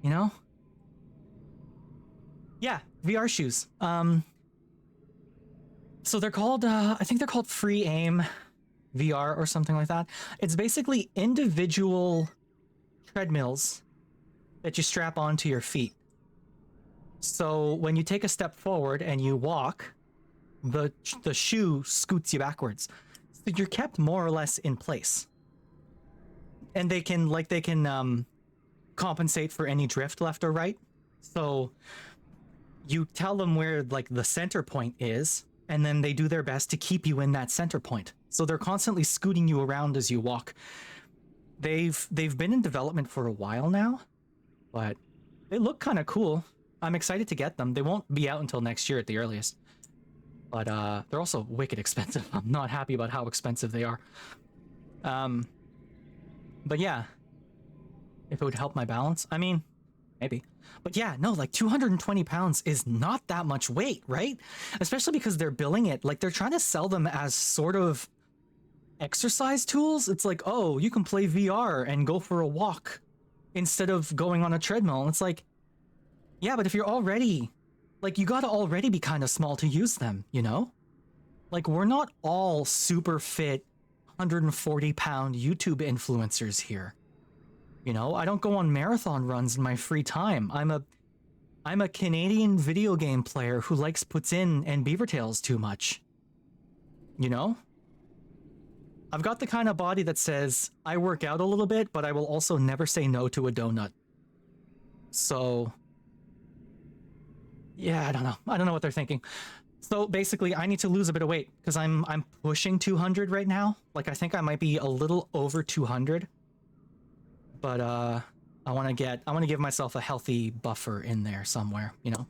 You know? Yeah, VR shoes. So they're called, I think they're called Free Aim VR or something like that. It's basically individual treadmills that you strap onto your feet. So when you take a step forward and you walk, the shoe scoots you backwards. So you're kept more or less in place. And they can compensate for any drift left or right. So you tell them where like the center point is, and then they do their best to keep you in that center point. So they're constantly scooting you around as you walk. They've been in development for a while now, but they look kind of cool. I'm excited to get them. They won't be out until next year at the earliest. But they're also wicked expensive. I'm not happy about how expensive they are. But yeah, if it would help my balance, I mean, maybe. But yeah, no, like 220 pounds is not that much weight, right? Especially because they're billing it, like they're trying to sell them as sort of exercise tools. It's like, oh, you can play VR and go for a walk instead of going on a treadmill. And it's like, yeah, but if you're already, like, you gotta already be kind of small to use them, you know? Like, we're not all super fit 140-pound YouTube influencers here. You know, I don't go on marathon runs in my free time. I'm a Canadian video game player who likes Putin and Beaver Tails too much. You know? I've got the kind of body that says, I work out a little bit, but I will also never say no to a donut. So, yeah, I don't know. I don't know what they're thinking. So basically, I need to lose a bit of weight because I'm pushing 200 right now. Like, I think I might be a little over 200. But I want to give myself a healthy buffer in there somewhere, you know.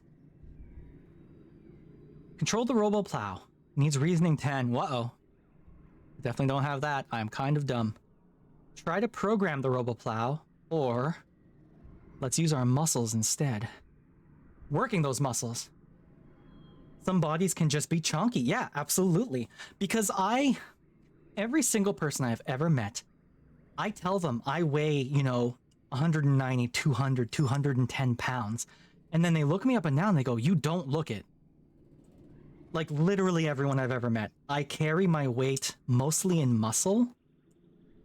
Control the roboplow. Needs reasoning 10. Whoa. Definitely don't have that. I'm kind of dumb. Try to program the roboplow, or let's use our muscles instead. Working those muscles. Some bodies can just be chunky. Yeah, absolutely. Because every single person I've ever met, I tell them I weigh, you know, 190, 200, 210 pounds. And then they look me up and down and they go, you don't look it. Like, literally everyone I've ever met. I carry my weight mostly in muscle.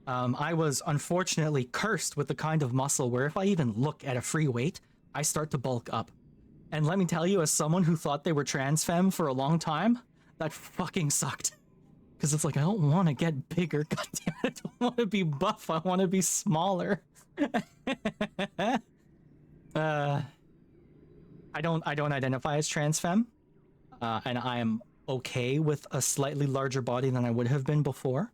I was unfortunately cursed with the kind of muscle where if I even look at a free weight, I start to bulk up. And let me tell you, as someone who thought they were trans femme for a long time, that fucking sucked. Because it's like, I don't want to get bigger. God damn it, I don't want to be buff. I want to be smaller. I don't identify as trans femme. And I am okay with a slightly larger body than I would have been before.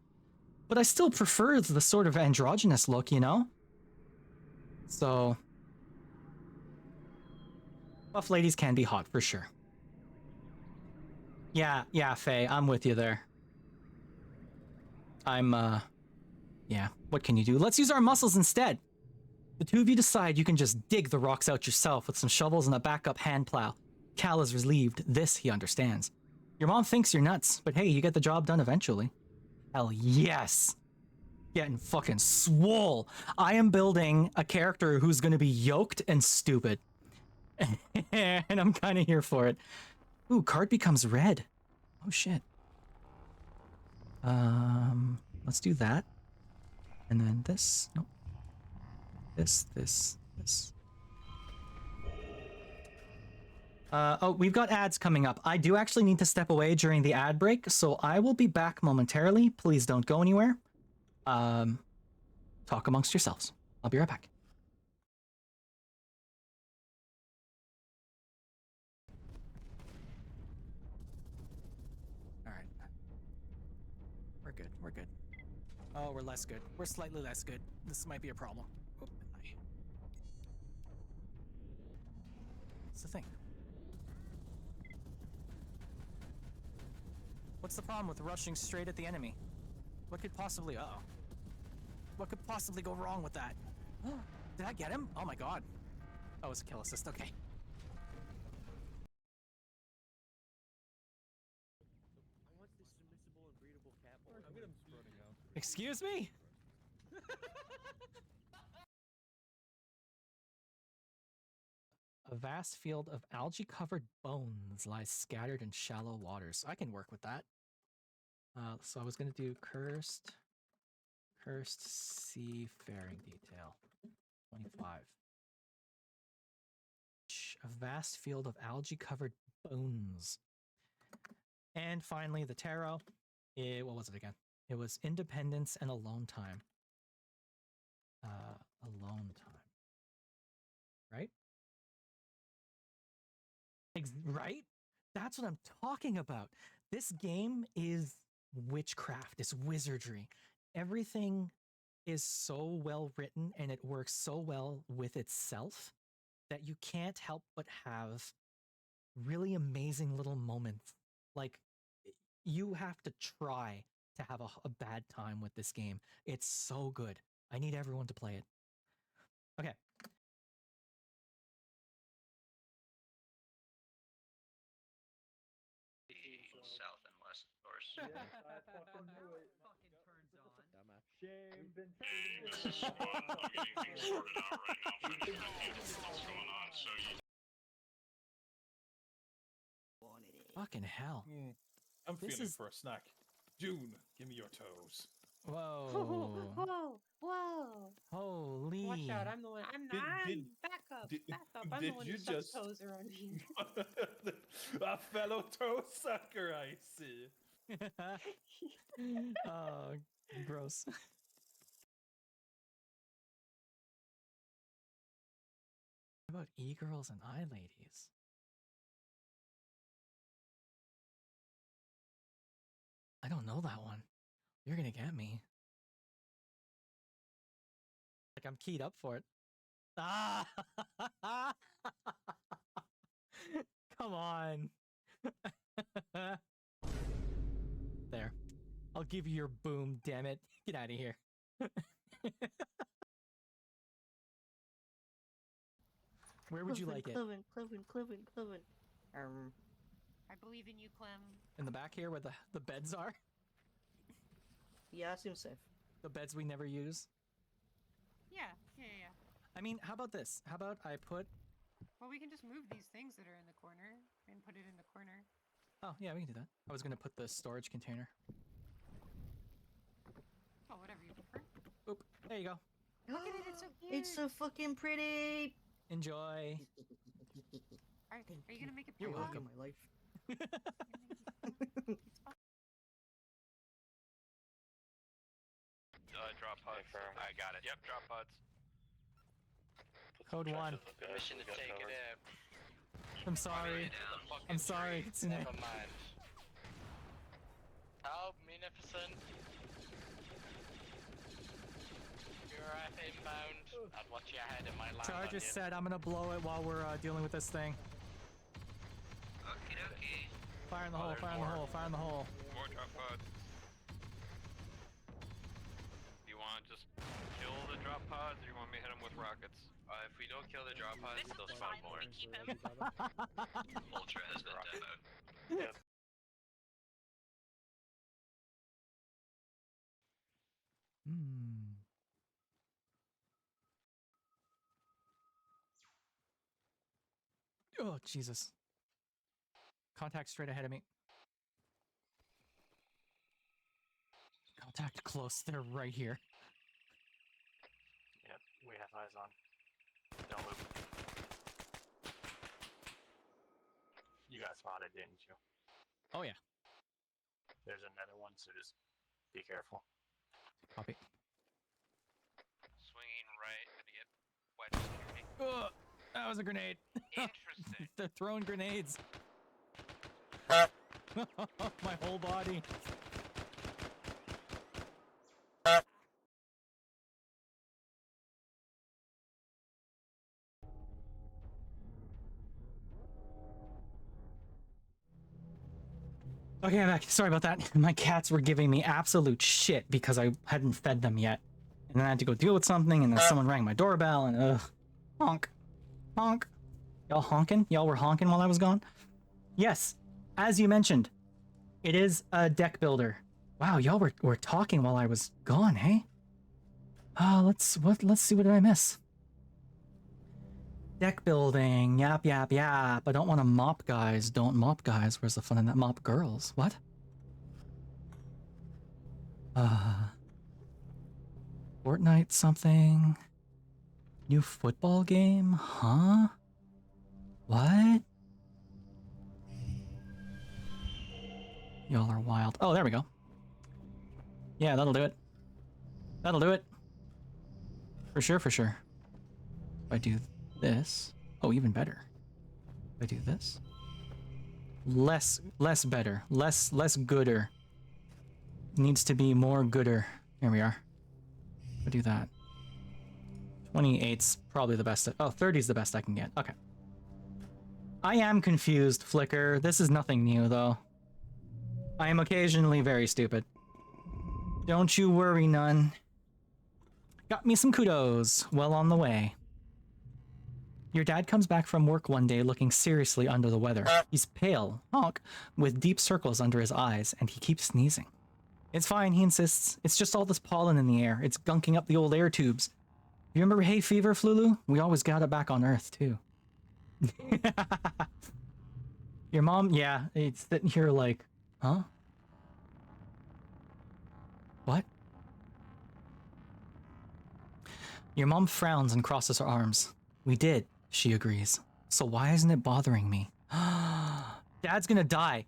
But I still prefer the sort of androgynous look, you know? So, buff ladies can be hot for sure. Yeah, Faye, I'm with you there. Yeah, what can you do? Let's use our muscles instead. The two of you decide you can just dig the rocks out yourself with some shovels and a backup hand plow. Cal is relieved. This he understands. Your mom thinks you're nuts, but hey, you get the job done eventually. Hell yes! Getting fucking swole. I am building a character who's gonna be yoked and stupid. And I'm kinda here for it. Ooh, card becomes red. Oh shit. Let's do that. And then this. Nope. This. Oh, we've got ads coming up. I do actually need to step away during the ad break, so I will be back momentarily. Please don't go anywhere. Talk amongst yourselves. I'll be right back. All right. We're good. Oh, we're less good. We're slightly less good. This might be a problem. Oh, what's the thing? What's the problem with rushing straight at the enemy? What could possibly... Uh-oh. What could possibly go wrong with that? Did I get him? Oh my god. Oh, it's a kill assist. Okay. Excuse me? A vast field of algae-covered bones lies scattered in shallow waters. I can work with that. So I was going to do cursed seafaring detail. 25. A vast field of algae-covered bones. And finally, the tarot. What was it again? It was independence and alone time. Alone time. Right? Right? That's what I'm talking about. This game is witchcraft, it's wizardry. Everything is so well written and it works so well with itself that you can't help but have really amazing little moments. Like, you have to try to have a bad time with this game. It's so good. I need everyone to play it. Okay. South and west, of course. I fucking knew it. Shame. This is fun. I'm getting things sorted out right now, trying to figure out what's going on. So you Fucking hell. I'm This feeling is- for a snack. June, give me your toes. Whoa. Whoa. Holy. Watch out, I'm the one. Back up. I'm the one who sucks toes around here. A fellow toe sucker, I see. Oh, gross. What about e-girls and eye-ladies? I don't know that one. You're gonna get me. Like, I'm keyed up for it. Ah! Come on. There. I'll give you your boom, damn it. Get out of here. Where would you like it? Clevin. I believe in you, Clem. In the back here where the beds are? Yeah, seems safe. The beds we never use? Yeah. I mean, how about this? How about I put... Well, we can just move these things that are in the corner and put it in the corner. Oh, yeah, we can do that. I was gonna put the storage container. Oh, whatever you prefer. Oop, there you go. Look at it, it's so cute. It's so fucking pretty. Enjoy. Are you gonna make it You're pretty? welcome. My life. Drop pods. I got it. Yep, drop pods. Code 1. Mission to take it out. I'm sorry. I'm sorry, Tsune. Never mind. Help, Munificent. You're inbound. I'd watch your head in my line. Charge is set. I'm gonna blow it while we're dealing with this thing. Okie dokie. Fire in the hole, there's fire in the more. hole, fire in the hole. More drop pods. Do you want to just kill the drop pods, or you want me to hit them with rockets? If we don't kill the drop pods, This is they'll the spawn time more. when we keep him. Ultra has been demoed. Yes. Hmm. Oh, Jesus. Contact straight ahead of me. Contact close. They're right here. Yep, we have eyes on. Don't move. You got spotted, didn't you? Oh, yeah. There's another one, so just be careful. Copy. Swinging right, gonna get wedged security. Ugh, that was a grenade. Interesting. They're throwing grenades. My whole body. Okay, I'm back. Sorry about that. My cats were giving me absolute shit because I hadn't fed them yet. And then I had to go deal with something, and then someone rang my doorbell, and honk. Honk. Y'all honking? Y'all were honking while I was gone? Yes, as you mentioned, it is a deck builder. Wow, y'all were talking while I was gone, hey? Let's see, what did I miss? Deck building, yap, yap, yap. I don't want to mop guys. Don't mop guys. Where's the fun in that? Mop girls. What? Fortnite something. New football game? Huh? What? Y'all are wild. Oh, there we go. Yeah, that'll do it. That'll do it. For sure, for sure. If I do this. Oh, even better. If I do this. Less better. Less gooder. Needs to be more gooder. Here we are. If I do that. 28's probably the best. Oh, 30's the best I can get. Okay. I am confused, Flicker. This is nothing new, though. I am occasionally very stupid. Don't you worry none. Got me some kudos. Well on the way. Your dad comes back from work one day looking seriously under the weather. He's pale, honk, with deep circles under his eyes, and he keeps sneezing. It's fine, he insists. It's just all this pollen in the air. It's gunking up the old air tubes. You remember hay fever, Flulu? We always got it back on Earth, too. Your mom, yeah, it's sitting here like, huh? What? Your mom frowns and crosses her arms. We did, she agrees. So why isn't it bothering me? Dad's gonna die.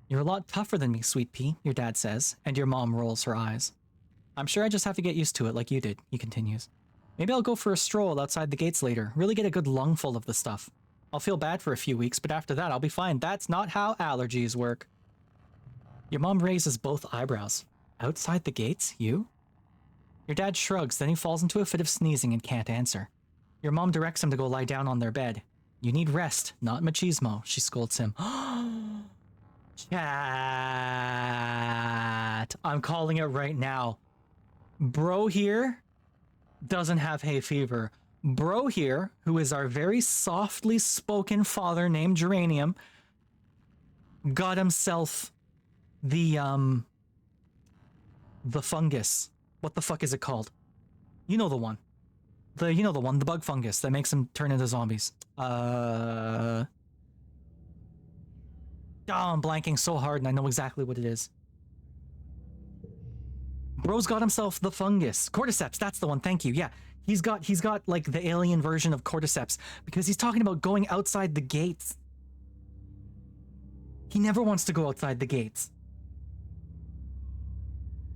You're a lot tougher than me, sweet pea, your dad says, and your mom rolls her eyes. I'm sure I just have to get used to it like you did, he continues. Maybe I'll go for a stroll outside the gates later, really get a good lungful of the stuff. I'll feel bad for a few weeks, but after that I'll be fine. That's not how allergies work. Your mom raises both eyebrows. Outside the gates, you? Your dad shrugs, then he falls into a fit of sneezing and can't answer. Your mom directs him to go lie down on their bed. You need rest, not machismo, she scolds him. Chat. I'm calling it right now. Bro here doesn't have hay fever. Bro here, who is our very softly spoken father named Geranium, got himself the fungus. What the fuck is it called? You know the one. The bug fungus that makes them turn into zombies. Oh, I'm blanking so hard and I know exactly what it is. Bro's got himself the fungus. Cordyceps, that's the one, thank you, yeah. He's got like the alien version of Cordyceps because he's talking about going outside the gates. He never wants to go outside the gates.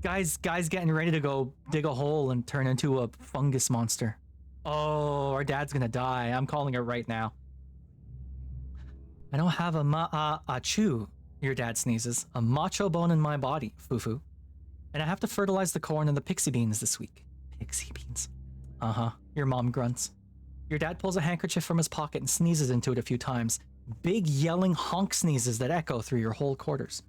Guy's getting ready to go dig a hole and turn into a fungus monster. Oh, our dad's gonna die. I'm calling it right now. I don't have a achoo, your dad sneezes. A macho bone in my body, foo-foo. And I have to fertilize the corn and the pixie beans this week. Pixie beans. Uh-huh, your mom grunts. Your dad pulls a handkerchief from his pocket and sneezes into it a few times. Big yelling honk sneezes that echo through your whole quarters.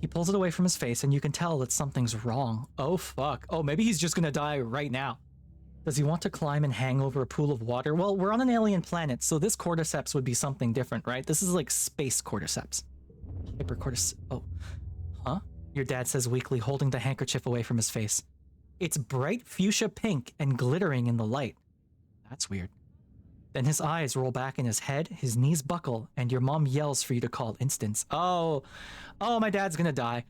He pulls it away from his face and you can tell that something's wrong. Oh fuck. Oh, maybe he's just gonna die right now. Does he want to climb and hang over a pool of water? Well, we're on an alien planet, so this cordyceps would be something different, right? This is like space cordyceps. Hypercordyceps. Oh. Huh? Your dad says weakly, holding the handkerchief away from his face. It's bright fuchsia pink and glittering in the light. That's weird. Then his eyes roll back in his head, his knees buckle, and your mom yells for you to call Instance. Oh, my dad's gonna die.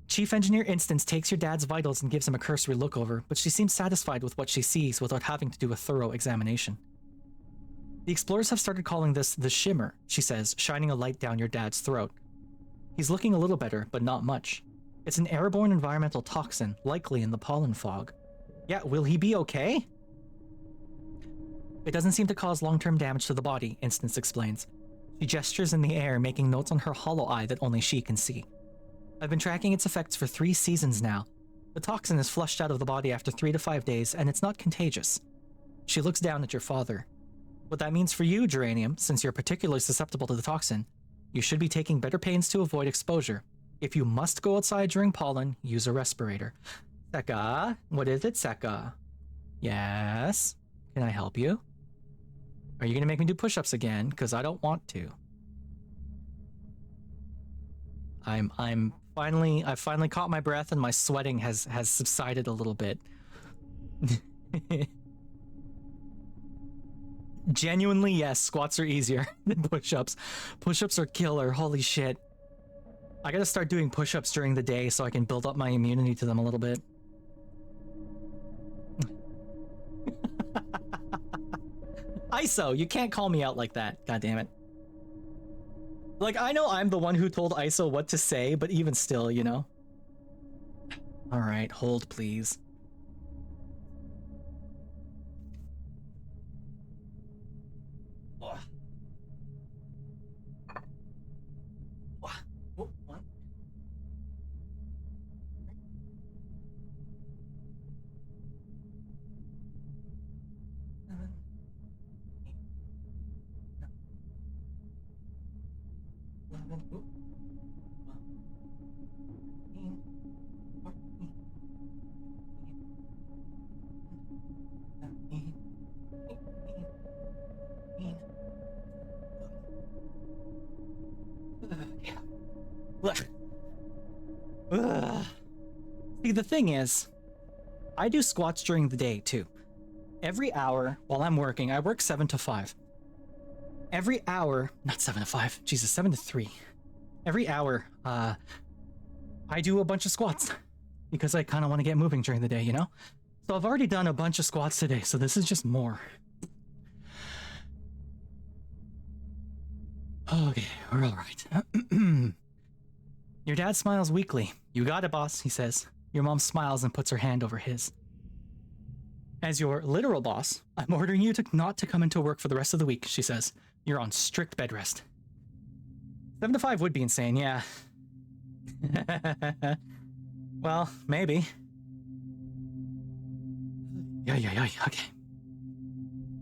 Chief Engineer Instance takes your dad's vitals and gives him a cursory look over, but she seems satisfied with what she sees without having to do a thorough examination. The explorers have started calling this the Shimmer, she says, shining a light down your dad's throat. He's looking a little better, but not much. It's an airborne environmental toxin, likely in the pollen fog. Yeah, will he be okay? It doesn't seem to cause long-term damage to the body, Instance explains. She gestures in the air, making notes on her hollow eye that only she can see. I've been tracking its effects for 3 seasons now. The toxin is flushed out of the body after 3 to 5 days, and it's not contagious. She looks down at your father. What that means for you, Geranium, since you're particularly susceptible to the toxin, you should be taking better pains to avoid exposure. If you must go outside during pollen, use a respirator. Seka? What is it, Seka? Yes? Can I help you? Are you gonna make me do push-ups again? Because I don't want to. I finally caught my breath and my sweating has subsided a little bit. Genuinely, yes, squats are easier than push-ups. Push-ups are killer, holy shit. I gotta start doing push-ups during the day so I can build up my immunity to them a little bit. ISO, you can't call me out like that, god damn it. Like, I know I'm the one who told ISO what to say, but even still, you know? Alright, hold please. What? Look. See, the thing is, I do squats during the day too. Every hour while I'm working, I work 7 to 5. Every hour, not 7 to 5, Jesus, 7 to 3. Every hour, I do a bunch of squats because I kind of want to get moving during the day, you know? So I've already done a bunch of squats today, so this is just more. Okay, we're all right. Your dad smiles weakly. You got it, boss, he says. Your mom smiles and puts her hand over his. As your literal boss, I'm ordering you not to come into work for the rest of the week, she says. You're on strict bed rest. 7 to 5 would be insane, yeah. Well, maybe. Yeah, okay.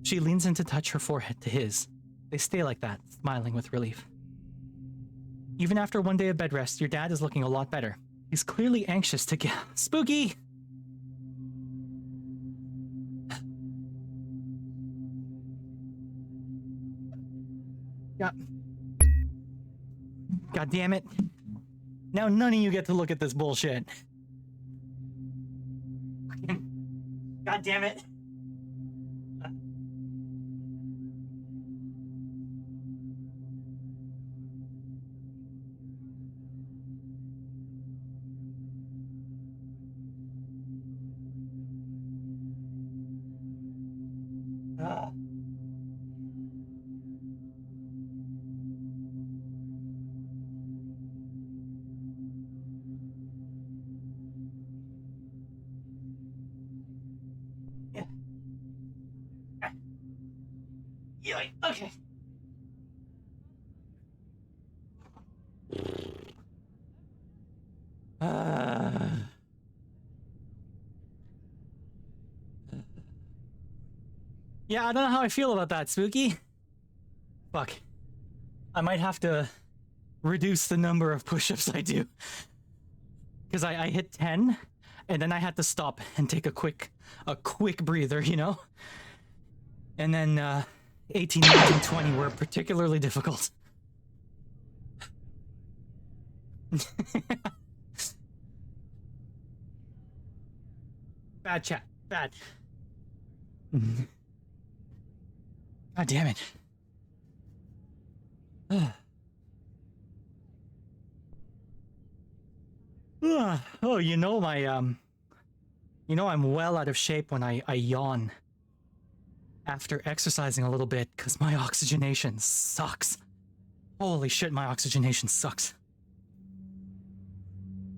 She leans in to touch her forehead to his. They stay like that, smiling with relief. Even after 1 day of bed rest, your dad is looking a lot better. He's clearly anxious to get... Spooky! God damn it. Now none of you get to look at this bullshit. God damn it. Okay. Yeah, I don't know how I feel about that, Spooky. Fuck. I might have to reduce the number of push-ups I do. Because I hit 10, and then I had to stop and take a quick breather, you know? And then 18, 19, 20 were particularly difficult. Bad chat. Bad. God damn it. Oh, you know my, you know I'm well out of shape when I yawn after exercising a little bit because my oxygenation sucks. Holy shit, my oxygenation sucks.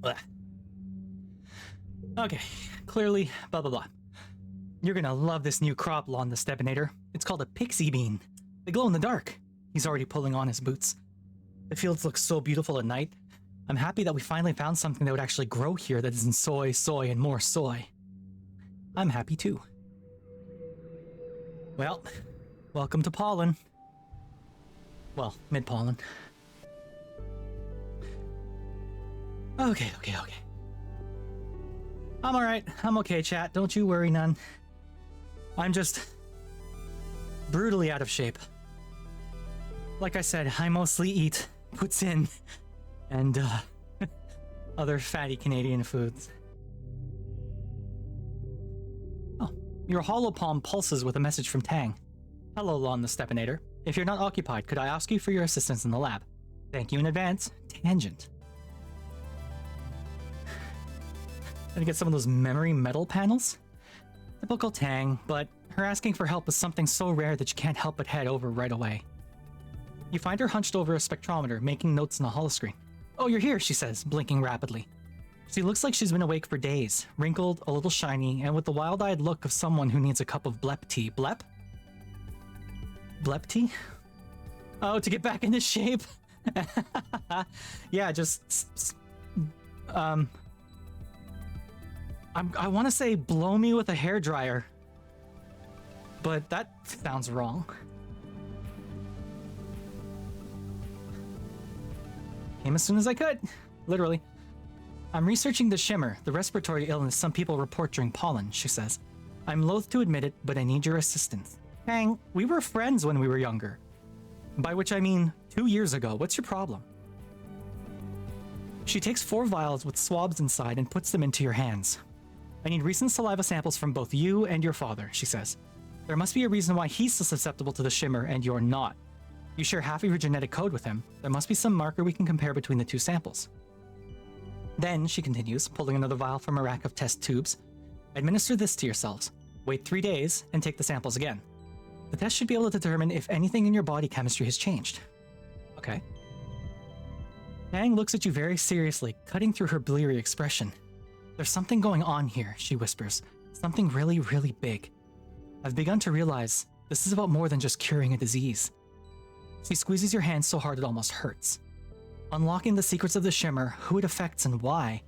Ugh. Okay, clearly, blah blah blah. You're gonna love this new crop, Lon the Stepinator. It's called a pixie bean. They glow in the dark. He's already pulling on his boots. The fields look so beautiful at night. I'm happy that we finally found something that would actually grow here that isn't soy, and more soy. I'm happy too. Well, welcome to pollen. Well, mid-pollen. Okay. I'm alright. I'm okay, chat. Don't you worry none. I'm just brutally out of shape. Like I said, I mostly eat poutine and other fatty Canadian foods. Oh, your hollow palm pulses with a message from Tang. Hello, Lon the Stepinator. If you're not occupied, could I ask you for your assistance in the lab? Thank you in advance. Tangent. Gonna get some of those memory metal panels? Typical Tang, but her asking for help is something so rare that you can't help but head over right away. You find her hunched over a spectrometer, making notes in a holoscreen. Oh, you're here, she says, blinking rapidly. She looks like she's been awake for days, wrinkled, a little shiny, and with the wild-eyed look of someone who needs a cup of blep tea. Blep? Blep tea? Oh, to get back into shape? Yeah, just... I want to say blow me with a hairdryer, but that sounds wrong. Came as soon as I could, literally. I'm researching the shimmer, the respiratory illness some people report during pollen, she says. I'm loath to admit it, but I need your assistance. Tang, we were friends when we were younger. By which I mean 2 years ago. What's your problem? She takes 4 vials with swabs inside and puts them into your hands. I need recent saliva samples from both you and your father, she says. There must be a reason why he's so susceptible to the shimmer and you're not. You share half of your genetic code with him. There must be some marker we can compare between the 2 samples. Then, she continues, pulling another vial from a rack of test tubes. Administer this to yourselves. Wait 3 days and take the samples again. The test should be able to determine if anything in your body chemistry has changed. Okay. Tang looks at you very seriously, cutting through her bleary expression. There's something going on here, she whispers. Something really, really big. I've begun to realize this is about more than just curing a disease. She squeezes your hand so hard it almost hurts. Unlocking the secrets of the shimmer, who it affects and why,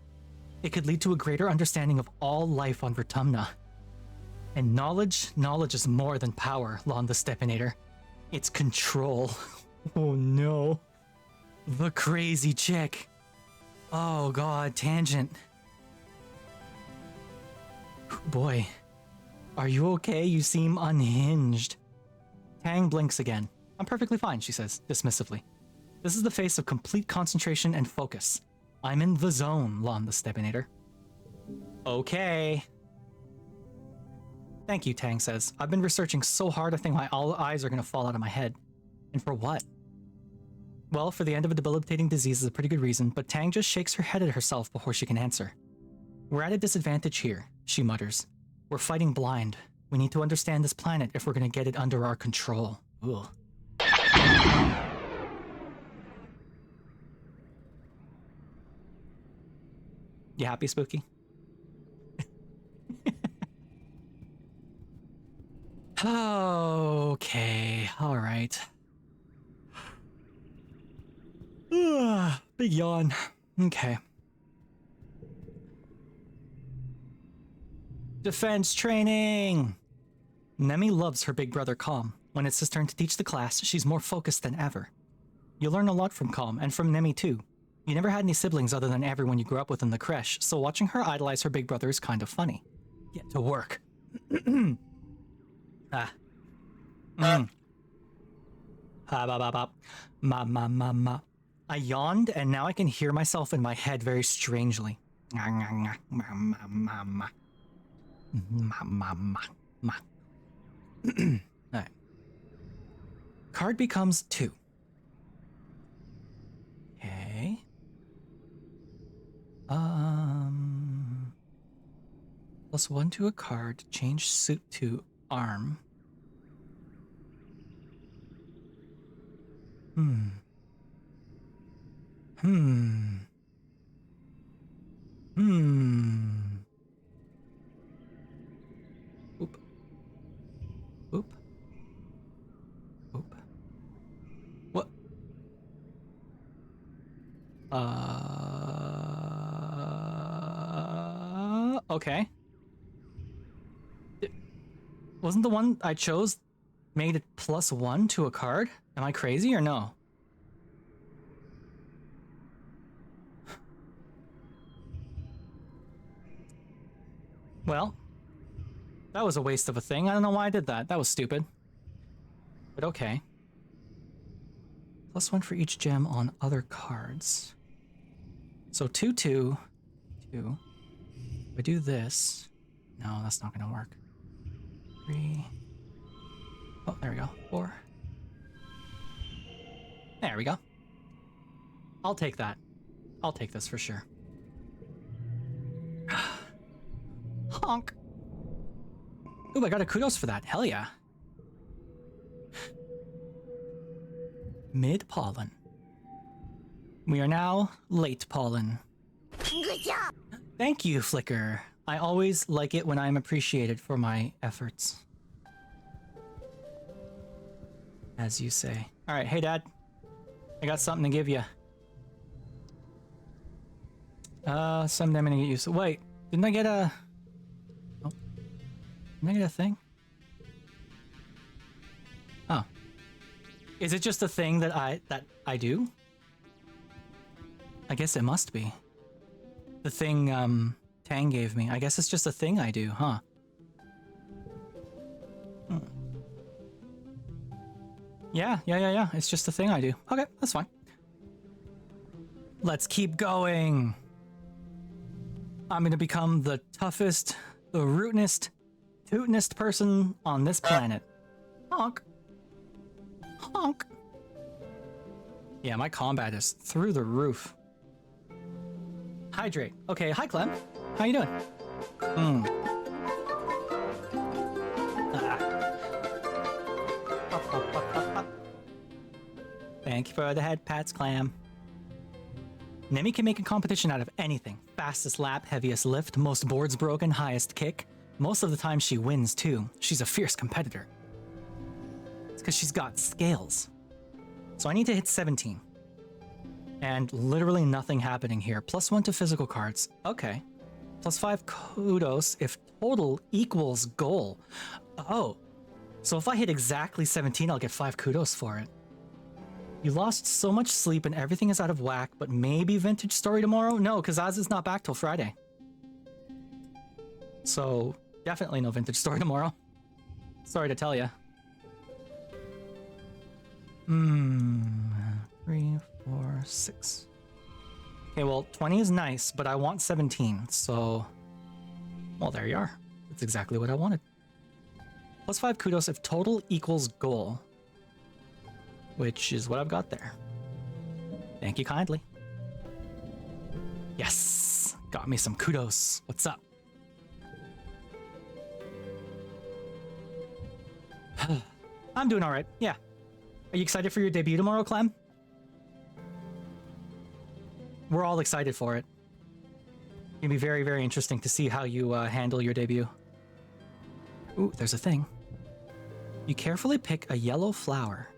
it could lead to a greater understanding of all life on Vertumna. And knowledge is more than power, Lon the Stepinator. It's control. Oh no. The crazy chick. Oh god, Tangent. Boy, are you okay? You seem unhinged. Tang blinks again. I'm perfectly fine, she says, dismissively. This is the face of complete concentration and focus. I'm in the zone, Lon the Stepinator. Okay. Thank you, Tang says. I've been researching so hard I think my eyes are gonna fall out of my head. And for what? Well, for the end of a debilitating disease is a pretty good reason, but Tang just shakes her head at herself before she can answer. We're at a disadvantage here, she mutters. We're fighting blind. We need to understand this planet if we're gonna get it under our control. Ugh. You happy, Spooky? Okay, alright. Big yawn. Okay. Defense training! Nemi loves her big brother Calm. When it's his turn to teach the class, she's more focused than ever. You learn a lot from Calm, and from Nemi too. You never had any siblings other than everyone you grew up with in the creche, so watching her idolize her big brother is kind of funny. Get to work. Ah. Ha ba ba ba. Ma ma ma ma. I yawned, and now I can hear myself in my head very strangely. Ma ma ma ma ma. Ma ma ma ma. Alright. Card becomes 2. Okay. +1 to a card. Change suit to arm. Oop. Oop. Oop. What? Okay. Wasn't the one I chose made it +1 to a card? Am I crazy or no? Well, that was a waste of a thing. I don't know why I did that. That was stupid. But okay. +1 for each gem on other cards. So 2, 2, 2. If I do this... No, that's not gonna work. 3... Oh, there we go. 4. There we go. I'll take that. I'll take this for sure. Honk. Ooh, I got a kudos for that. Hell yeah. Mid pollen. We are now late pollen. Good job! Thank you, Flicker. I always like it when I'm appreciated for my efforts. As you say. Alright, hey Dad. I got something to give you. Something I'm gonna get used to. Wait, didn't I get a... Oh. Didn't I get a thing? Oh. Is it just a thing that I do? I guess it must be. The thing, Tang gave me. I guess it's just a thing I do, huh? Yeah. It's just a thing I do. Okay, that's fine. Let's keep going. I'm gonna become the toughest, the rootinest, tootinest person on this planet. Honk. Honk. Yeah, my combat is through the roof. Hydrate. Okay, hi Clem. How you doing? Thank you for the head pats, Clam. Nemi can make a competition out of anything. Fastest lap, heaviest lift, most boards broken, highest kick. Most of the time she wins too. She's a fierce competitor. It's because she's got scales. So I need to hit 17. And literally nothing happening here. +1 to physical cards. Okay. +5 kudos if total equals goal. Oh. So if I hit exactly 17, I'll get 5 kudos for it. You lost so much sleep and everything is out of whack, but maybe vintage story tomorrow? No, because Oz is not back till Friday. So definitely no vintage story tomorrow. Sorry to tell you. 3, 4, 6. Okay, well, 20 is nice, but I want 17, so... Well, there you are. That's exactly what I wanted. +5 kudos if total equals goal. Which is what I've got there. Thank you kindly. Yes! Got me some kudos. What's up? I'm doing alright, yeah. Are you excited for your debut tomorrow, Clem? We're all excited for it. It's gonna be very, very interesting to see how you handle your debut. Ooh, there's a thing. You carefully pick a yellow flower.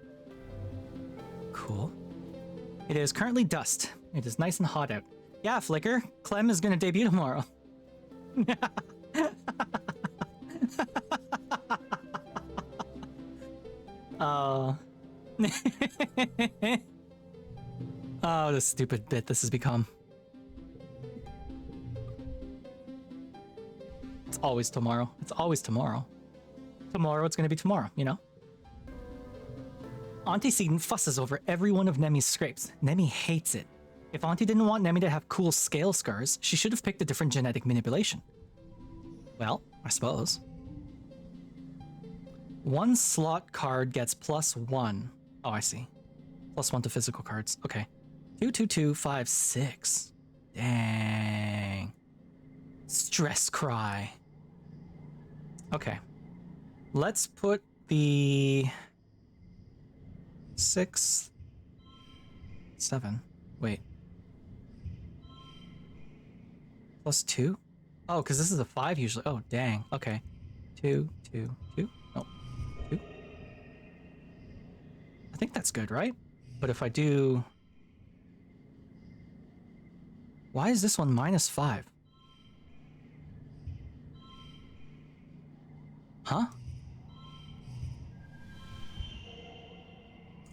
Cool. It is currently dusk. It is nice and hot out. Yeah, Flicker. Clem is gonna debut tomorrow. Oh. Oh, this stupid bit this has become. It's always tomorrow. It's always tomorrow. Tomorrow it's gonna be tomorrow, you know? Auntie Seaton fusses over every one of Nemi's scrapes. Nemi hates it. If Auntie didn't want Nemi to have cool scale scars, she should have picked a different genetic manipulation. Well, I suppose. One slot card gets +1. Oh, I see. +1 to physical cards. Okay. 2, 2, 2, 5, 6. Dang. Stress cry. Okay. Let's put the 6, 7. Wait. +2? Oh, because this is a 5 usually. Oh, dang. Okay. 2, 2, 2. No. 2. I think that's good, right? But if I do... Why is this one -5? Huh?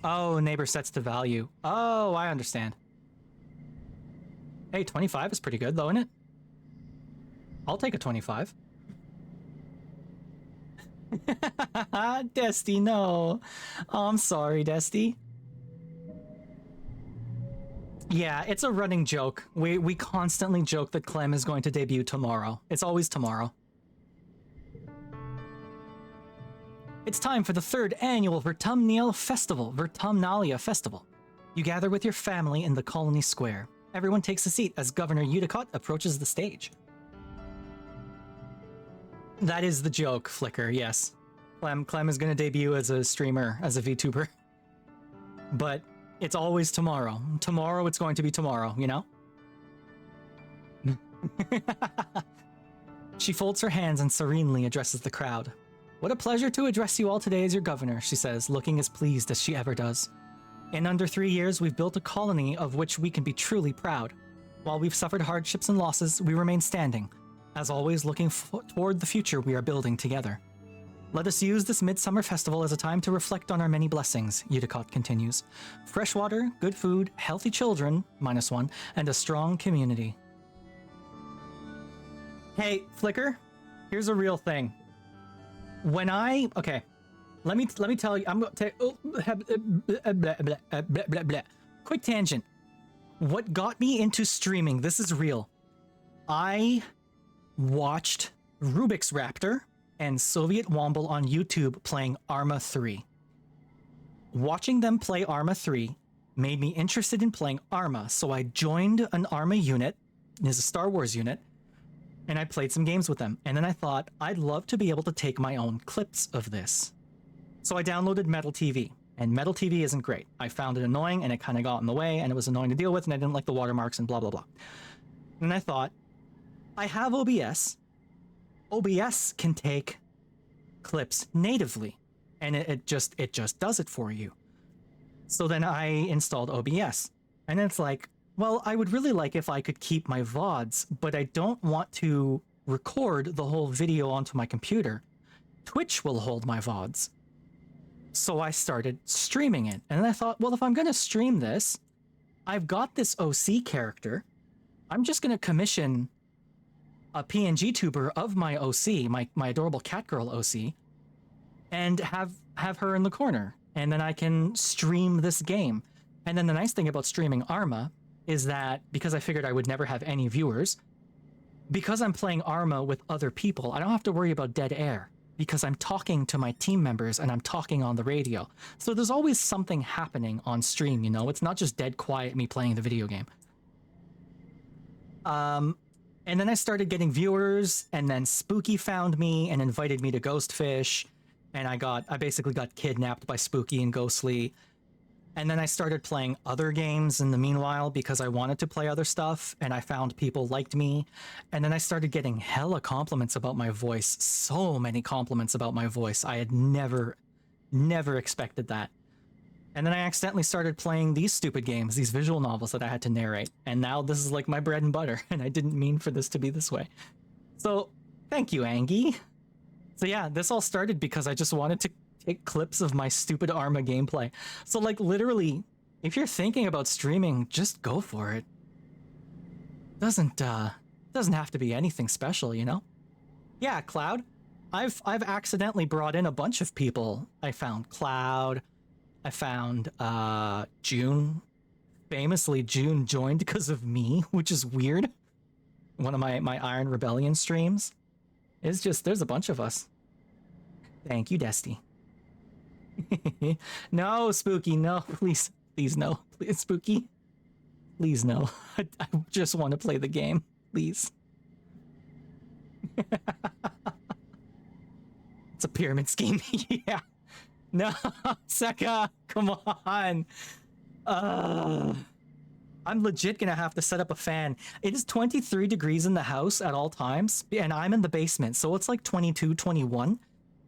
Oh, neighbor sets the value. Oh, I understand. Hey, 25 is pretty good though, isn't it? I'll take a 25. Desty, no. Oh, I'm sorry, Desty. Yeah, it's a running joke. We constantly joke that Clem is going to debut tomorrow. It's always tomorrow. It's time for the 3rd annual Vertumnalia Festival. You gather with your family in the colony square. Everyone takes a seat as Governor Udicott approaches the stage. That is the joke, Flicker, yes. Clem is going to debut as a streamer, as a VTuber. But it's always tomorrow. Tomorrow it's going to be tomorrow, you know? She folds her hands and serenely addresses the crowd. What a pleasure to address you all today as your governor, she says, looking as pleased as she ever does. In under 3 years, we've built a colony of which we can be truly proud. While we've suffered hardships and losses, we remain standing. As always, looking toward the future we are building together. Let us use this midsummer festival as a time to reflect on our many blessings, Udicott continues. Fresh water, good food, healthy children, -1, and a strong community. Hey, Flicker, here's a real thing. When okay, let me tell you, I'm going to take, quick tangent. What got me into streaming, this is real. I watched Rubik's Raptor and Soviet Womble on YouTube playing Arma 3. Watching them play Arma 3 made me interested in playing Arma, so I joined an Arma unit, it's a Star Wars unit, and I played some games with them. And then I thought, I'd love to be able to take my own clips of this. So I downloaded Metal TV, and Metal TV isn't great. I found it annoying, and it kind of got in the way, and it was annoying to deal with, and I didn't like the watermarks and blah, blah, blah. And I thought, I have OBS. OBS can take clips natively, and it just does it for you. So then I installed OBS, and it's like, well, I would really like if I could keep my VODs, but I don't want to record the whole video onto my computer. Twitch will hold my VODs. So I started streaming it, and I thought, well, if I'm going to stream this, I've got this OC character. I'm just going to commission a PNG tuber of my OC, my adorable cat girl OC, and have her in the corner, and then I can stream this game. And then the nice thing about streaming Arma is that because I figured I would never have any viewers, because I'm playing Arma with other people, I don't have to worry about dead air because I'm talking to my team members and I'm talking on the radio. So there's always something happening on stream, you know? It's not just dead quiet me playing the video game. And then I started getting viewers, and then Spooky found me and invited me to Ghostfish, and I basically got kidnapped by Spooky and Ghostly. And then I started playing other games in the meanwhile because I wanted to play other stuff, and I found people liked me. And then I started getting hella compliments about my voice. So many compliments about my voice. I had never expected that. And then I accidentally started playing these stupid games, these visual novels that I had to narrate. And now this is like my bread and butter, and I didn't mean for this to be this way. So, thank you, Angie. So yeah, this all started because I just wanted to take clips of my stupid Arma gameplay. So like literally if you're thinking about streaming, just go for it. Doesn't have to be anything special, you know? Yeah, Cloud. I've accidentally brought in a bunch of people. I found Cloud. I found June. Famously, June joined because of me, which is weird. One of my Iron Rebellion streams. It's just, there's a bunch of us. Thank you, Desty. No, Spooky, no, please, please no. Please, Spooky. Please no. I just want to play the game, please. It's a pyramid scheme. Yeah. No, Seka, come on. I'm legit gonna have to set up a fan. It is 23 degrees in the house at all times, and I'm in the basement, so it's like 22, 21,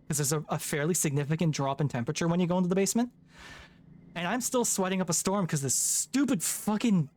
because there's a fairly significant drop in temperature when you go into the basement. And I'm still sweating up a storm because this stupid fucking...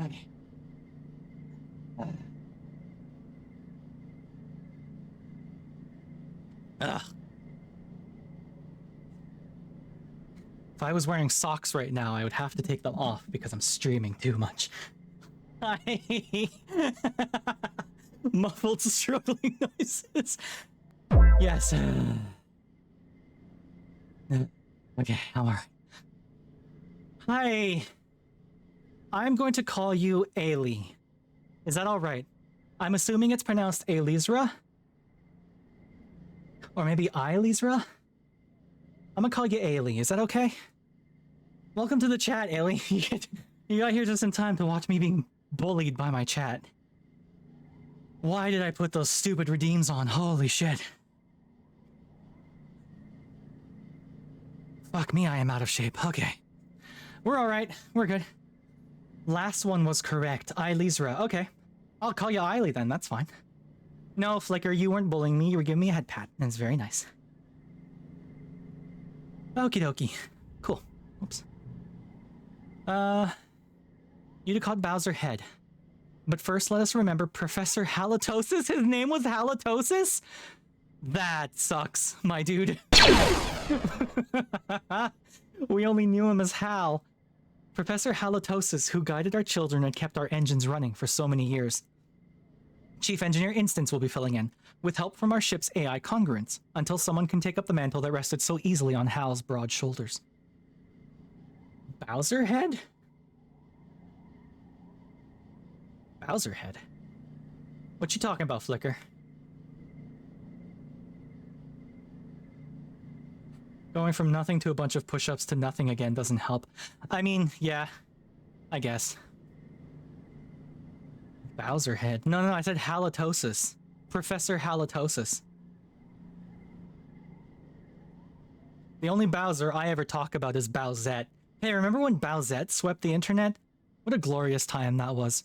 Okay. Ugh. If I was wearing socks right now, I would have to take them off because I'm streaming too much. Hi. Muffled struggling noises. Yes. Okay, I'm alright. Hi. I'm going to call you Ailey. Is that alright? I'm assuming it's pronounced Ailizra? Or maybe Ailizra? I'm gonna call you Ailey, is that okay? Welcome to the chat, Ailey. You got here just in time to watch me being bullied by my chat. Why did I put those stupid redeems on? Holy shit. Fuck me, I am out of shape. Okay. We're alright. We're good. Last one was correct. Ailizra. Okay. I'll call you Ailey then, that's fine. No, Flicker, you weren't bullying me. You were giving me a head pat. That's very nice. Okie dokie. Cool. Oops. Unicod Bowser Head. But first, let us remember Professor Halitosis. His name was Halitosis? That sucks, my dude. We only knew him as Hal. Professor Halitosis, who guided our children and kept our engines running for so many years. Chief Engineer Instance will be filling in, with help from our ship's AI congruence, until someone can take up the mantle that rested so easily on Hal's broad shoulders. Bowser Head? Bowser Head? What you talking about, Flicker? Going from nothing to a bunch of push-ups to nothing again doesn't help. I mean, yeah, I guess. Bowser Head. No, I said halitosis. Professor Halitosis. The only Bowser I ever talk about is Bowsette. Hey, remember when Bowsette swept the internet? What a glorious time that was.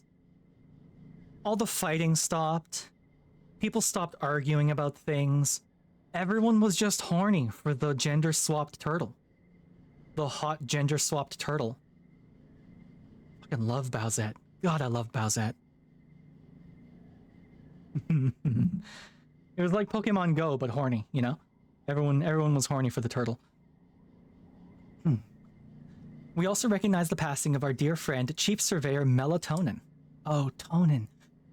All the fighting stopped. People stopped arguing about things. Everyone was just horny for the gender-swapped turtle. The hot gender-swapped turtle. Fucking love Bowsette. God, I love Bowsette. It was like Pokemon Go, but horny, you know? Everyone was horny for the turtle. We also recognize the passing of our dear friend, Chief Surveyor Melatonin. Oh, Tonin.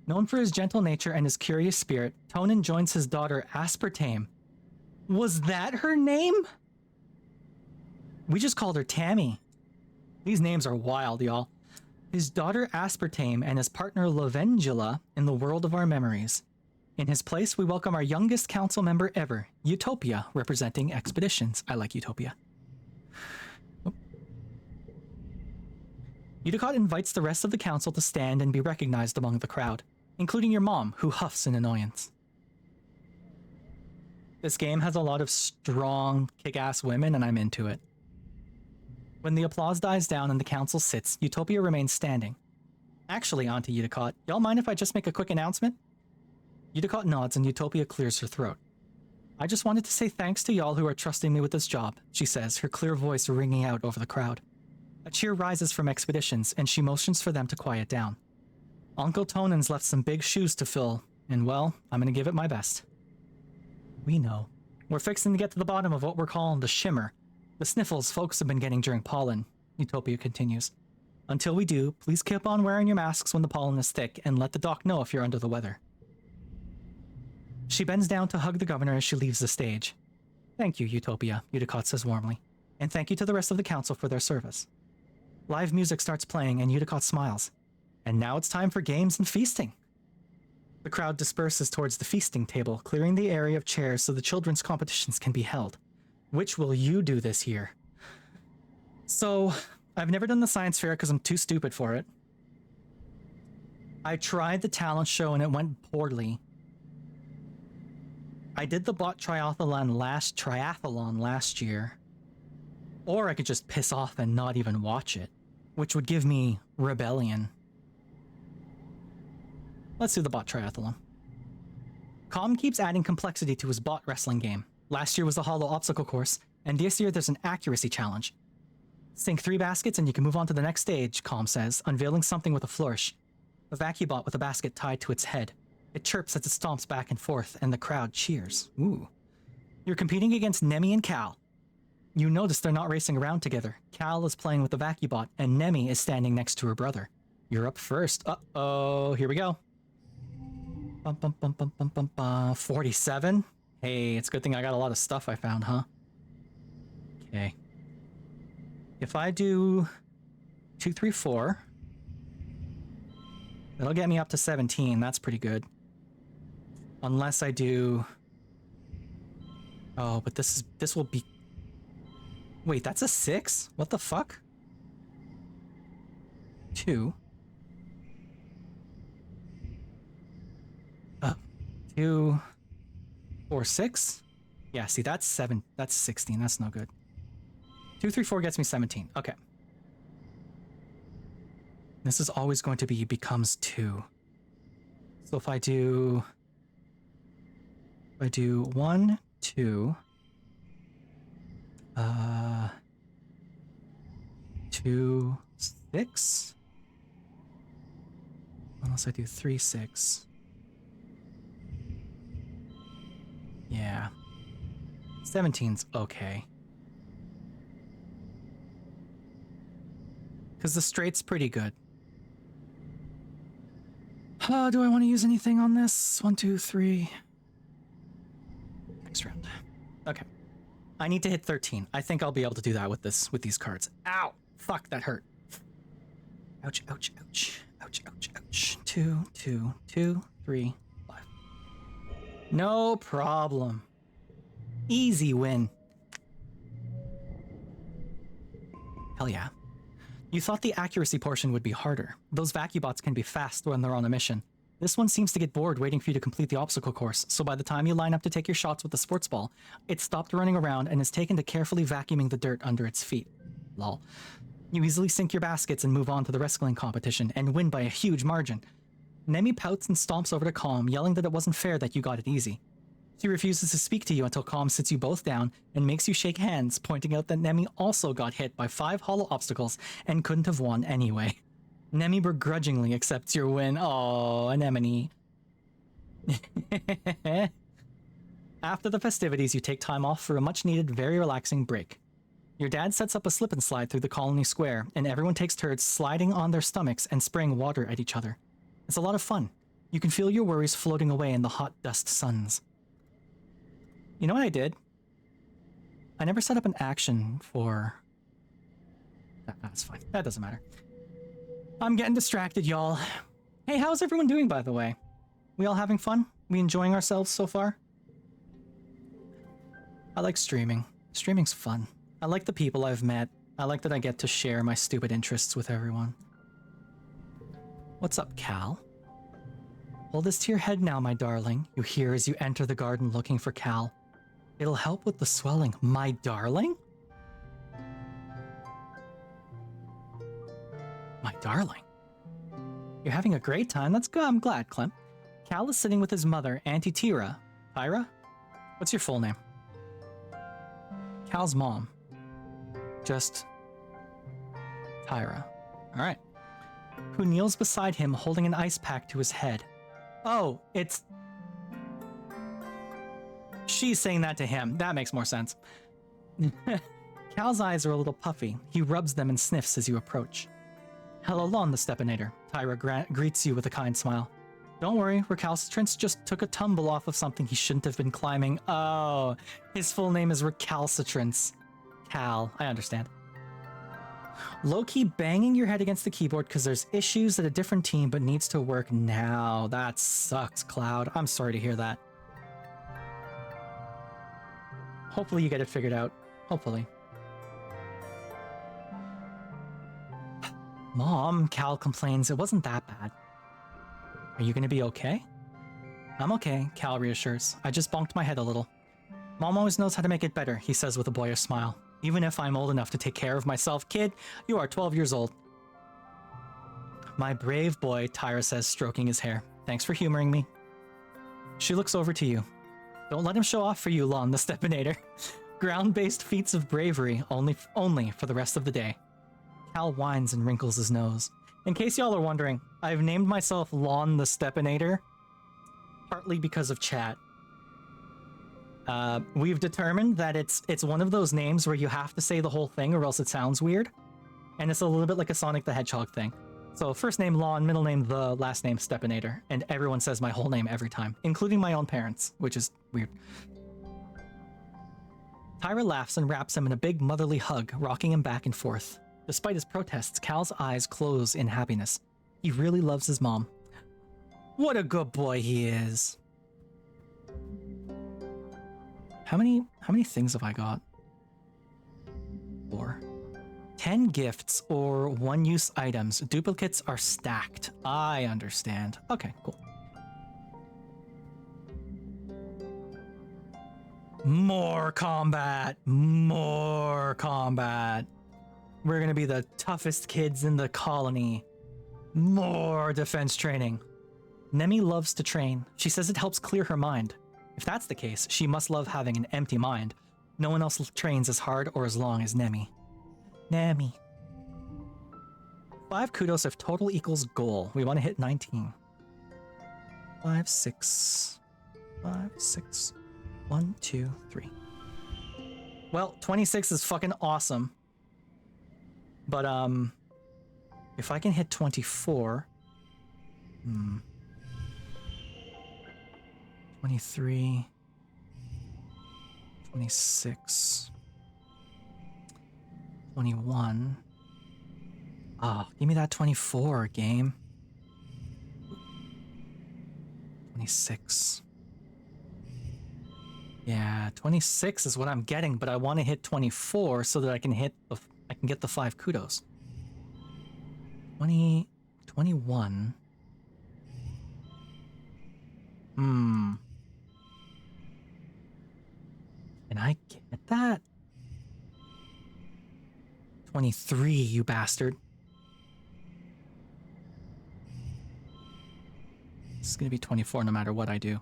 Known for his gentle nature and his curious spirit, Tonin joins his daughter Aspartame. Was that her name? We just called her Tammy. These names are wild, y'all. His daughter Aspartame and his partner Lavengula in the world of our memories. In his place, we welcome our youngest council member ever, Utopia, representing Expeditions. I like Utopia. Udicott invites the rest of the council to stand and be recognized among the crowd, including your mom, who huffs in annoyance. This game has a lot of strong, kick-ass women, and I'm into it. When the applause dies down and the council sits, Utopia remains standing. Actually, Auntie Udicott, y'all mind if I just make a quick announcement? Udicott nods and Utopia clears her throat. I just wanted to say thanks to y'all who are trusting me with this job, she says, her clear voice ringing out over the crowd. A cheer rises from Expeditions, and she motions for them to quiet down. Uncle Tonan's left some big shoes to fill, and well, I'm gonna give it my best. We know. We're fixing to get to the bottom of what we're calling the shimmer. The sniffles folks have been getting during pollen, Utopia continues. Until we do, please keep on wearing your masks when the pollen is thick, and let the doc know if you're under the weather. She bends down to hug the governor as she leaves the stage. Thank you, Utopia, Udicott says warmly. And thank you to the rest of the council for their service. Live music starts playing and Udicott smiles. And now it's time for games and feasting. The crowd disperses towards the feasting table, clearing the area of chairs so the children's competitions can be held. Which will you do this year? So, I've never done the science fair because I'm too stupid for it. I tried the talent show and it went poorly. I did the bot triathlon last year. Or I could just piss off and not even watch it, which would give me rebellion. Let's do the bot triathlon. Com keeps adding complexity to his bot wrestling game. Last year was the hollow obstacle course, and this year there's an accuracy challenge. Sink 3 baskets and you can move on to the next stage, Com says, unveiling something with a flourish. A vacuum-bot with a basket tied to its head. It chirps as it stomps back and forth, and the crowd cheers. Ooh. You're competing against Nemi and Cal. You notice they're not racing around together. Cal is playing with the vacuum-bot, and Nemi is standing next to her brother. You're up first. Uh-oh, here we go. 47? Hey, it's a good thing I got a lot of stuff I found, huh? Okay. If I do 2, 3, 4, that'll get me up to 17. That's pretty good. Unless I do... Oh, but this will be... Wait, that's a 6? What the fuck? 2. 2, 4, 6? Yeah, see, that's 7. That's 16. That's no good. 2, 3, 4 gets me 17. Okay. This is always going to be becomes 2. So if I do 1, 2, 2, 6. Unless I do 3, 6. Yeah. 17's okay. Because the straight's pretty good. Do I want to use anything on this? 1, 2, 3. Next round. Okay. I need to hit 13. I think I'll be able to do that with these cards. Ow! Fuck, that hurt. Ouch, ouch, ouch. Ouch, ouch, ouch. 2, 2, 2, 3, 5. No problem. Easy win. Hell yeah. You thought the accuracy portion would be harder. Those vacuum-bots can be fast when they're on a mission. This one seems to get bored waiting for you to complete the obstacle course, so by the time you line up to take your shots with the sports ball, it stopped running around and is taken to carefully vacuuming the dirt under its feet. Lol. You easily sink your baskets and move on to the wrestling competition, and win by a huge margin. Nemi pouts and stomps over to Calm, yelling that it wasn't fair that you got it easy. She refuses to speak to you until Calm sits you both down and makes you shake hands, pointing out that Nemi also got hit by 5 hollow obstacles and couldn't have won anyway. Nemi begrudgingly accepts your win. Aww, anemone. After the festivities, you take time off for a much-needed, very relaxing break. Your dad sets up a slip and slide through the colony square, and everyone takes turns sliding on their stomachs and spraying water at each other. It's a lot of fun. You can feel your worries floating away in the hot dust suns. You know what I did? I never set up an action for... That's fine. That doesn't matter. I'm getting distracted, y'all. Hey, how's everyone doing, by the way? We all having fun? We enjoying ourselves so far? I like streaming. Streaming's fun. I like the people I've met. I like that I get to share my stupid interests with everyone. What's up, Cal? Hold this to your head now, my darling, you hear as you enter the garden looking for Cal. It'll help with the swelling. My darling? My darling. You're having a great time. That's good. I'm glad, Clem. Cal is sitting with his mother, Auntie Tyra. Tyra? What's your full name? Cal's mom. Just Tyra. Alright. Who kneels beside him holding an ice pack to his head. Oh, it's... She's saying that to him. That makes more sense. Cal's eyes are a little puffy. He rubs them and sniffs as you approach. Hello, Lon the Stepinator. Tyra greets you with a kind smile. Don't worry, Recalcitrance just took a tumble off of something he shouldn't have been climbing. Oh, his full name is Recalcitrance. Cal, I understand. Low-key banging your head against the keyboard because there's issues at a different team but needs to work now. That sucks, Cloud. I'm sorry to hear that. Hopefully you get it figured out. Hopefully. Mom, Cal complains, it wasn't that bad. Are you gonna be okay? I'm okay, Cal reassures. I just bonked my head a little. Mom always knows how to make it better, he says with a boyish smile. Even if I'm old enough to take care of myself, kid, you are 12 years old. My brave boy, Tyra says, stroking his hair. Thanks for humoring me. She looks over to you. Don't let him show off for you, Lon the Stepinator. Ground-based feats of bravery, only for the rest of the day. Cal whines and wrinkles his nose. In case y'all are wondering, I've named myself Lon the Stepinator, partly because of chat. We've determined that it's one of those names where you have to say the whole thing or else it sounds weird. And it's a little bit like a Sonic the Hedgehog thing. So first name Lon, middle name the, last name Stepinator. And everyone says my whole name every time, including my own parents, which is weird. Tyra laughs and wraps him in a big motherly hug, rocking him back and forth. Despite his protests, Cal's eyes close in happiness. He really loves his mom. What a good boy he is. How many things have I got? 4. 10 gifts or one-use items. Duplicates are stacked. I understand. Okay, cool. More combat. More combat. We're gonna be the toughest kids in the colony. More defense training. Nemi loves to train. She says it helps clear her mind. If that's the case, she must love having an empty mind. No one else trains as hard or as long as Nemi. Nemi. 5 kudos if total equals goal. We want to hit 19. 5, 6. 5, 6. 1, 2, 3. Well, 26 is fucking awesome. But, if I can hit 24... 23... 26... 21... Oh, give me that 24, game. 26... Yeah, 26 is what I'm getting, but I want to hit 24 so that I can get the 5 kudos. 20... 21... Can I get that? 23, you bastard. This is gonna be 24 no matter what I do.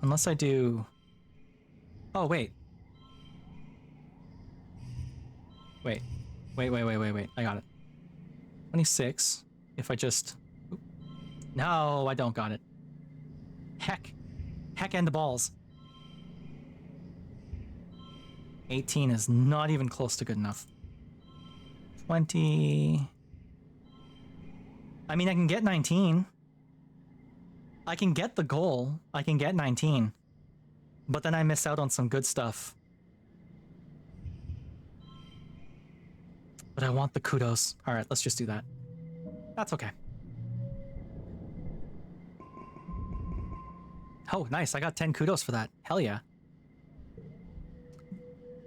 Unless I do... Oh, wait. Wait. I got it. 26. If I just... No, I don't got it. Heck and the balls. 18 is not even close to good enough. 20... I mean, I can get 19. I can get the goal. I can get 19. But then I miss out on some good stuff. But I want the kudos. Alright, let's just do that. That's okay. Oh, nice. I got 10 kudos for that. Hell yeah.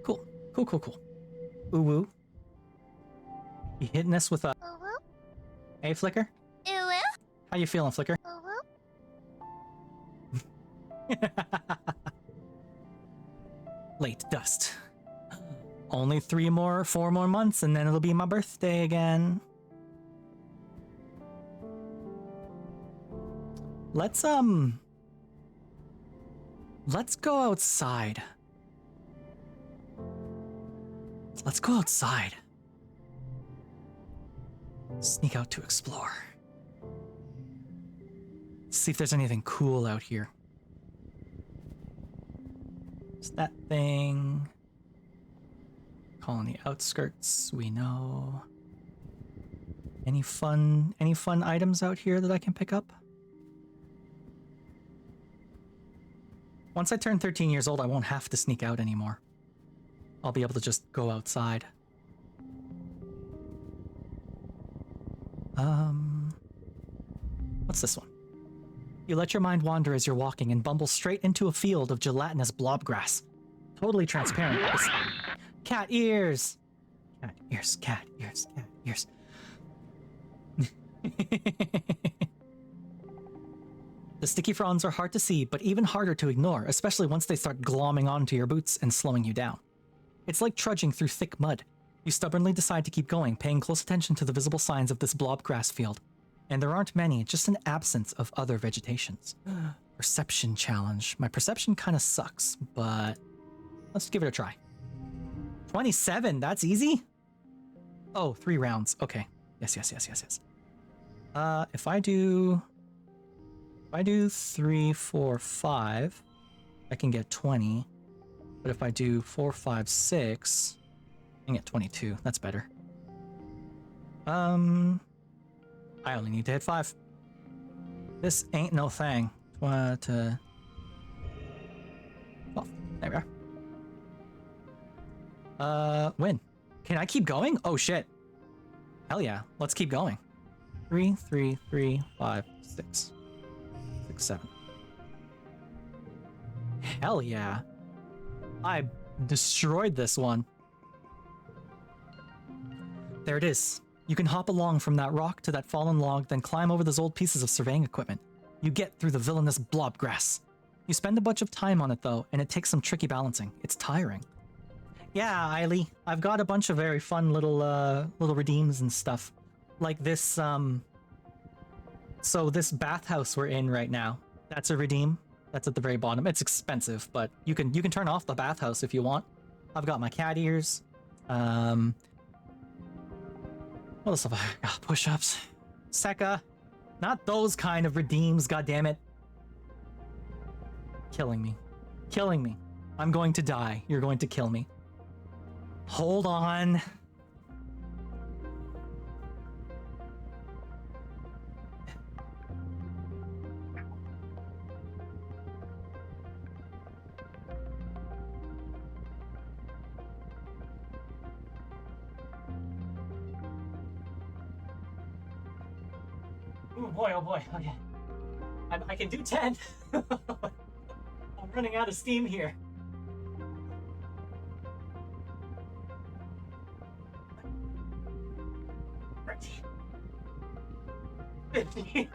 Cool. Cool. Ooh woo. You hitting us with a... Woo woo. Hey, Flicker? How you feeling, Flicker? Late dust. Only 4 more months, and then it'll be my birthday again. Let's go outside. Let's go outside. Sneak out to explore. See if there's anything cool out here. It's that thing. Colony outskirts, we know. Any fun items out here that I can pick up? Once I turn 13 years old, I won't have to sneak out anymore. I'll be able to just go outside. What's this one? You let your mind wander as you're walking and bumble straight into a field of gelatinous blobgrass. Totally transparent. Cat ears! Cat ears, cat ears, cat ears. The sticky fronds are hard to see, but even harder to ignore, especially once they start glomming onto your boots and slowing you down. It's like trudging through thick mud. You stubbornly decide to keep going, paying close attention to the visible signs of this blobgrass field. And there aren't many, just an absence of other vegetations. Perception challenge. My perception kind of sucks, but let's give it a try. 27, that's easy? Oh, 3 rounds. Okay. Yes. If I do 3, 4, 5, I can get 20. But if I do 4, 5, 6, I can get 22. That's better. I only need to hit 5. This ain't no thing. Well, there we are. Win. Can I keep going? Oh shit. Hell yeah. Let's keep going. 3, 3, 3, 5, 6. 6, 7. Hell yeah. I destroyed this one. There it is. You can hop along from that rock to that fallen log, then climb over those old pieces of surveying equipment. You get through the villainous blobgrass. You spend a bunch of time on it though, and it takes some tricky balancing. It's tiring. Yeah, Eiley, I've got a bunch of very fun little redeems and stuff. Like this, so this bathhouse we're in right now, that's a redeem. That's at the very bottom. It's expensive, but you can turn off the bathhouse if you want. I've got my cat ears. What else have I got? Push-ups. Sekka. Not those kind of redeems, goddammit. Killing me. Killing me. I'm going to die. You're going to kill me. Hold on. Oh boy, okay. I can do 10. I'm running out of steam here. Right. 15.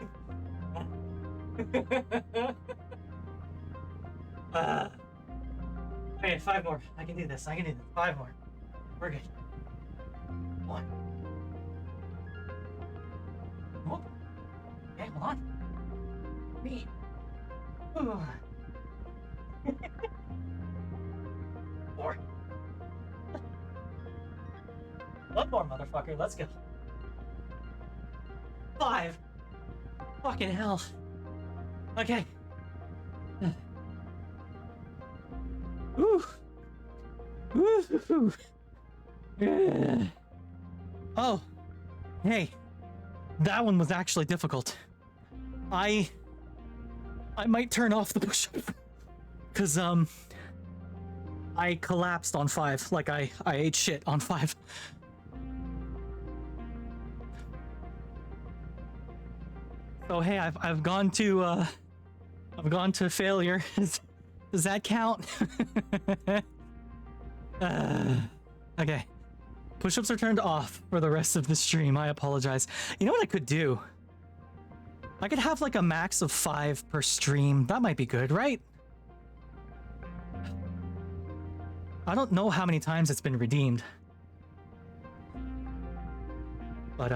Okay, 5 more. I can do this. 5 more. We're good. 1. Oh. Okay, hold on. 3. Ooh. 4. 1 more, motherfucker. Let's go. 5. Fucking hell. Okay. Ooh. Ooh. Yeah. Oh. Hey. That one was actually difficult. I might turn off the push-up. Cause I collapsed on 5. Like I ate shit on 5. So hey, I've gone to failure. Does that count? Okay. Push-ups are turned off for the rest of the stream. I apologize. You know what I could do? I could have like a max of 5 per stream. That might be good, right? I don't know how many times it's been redeemed. But,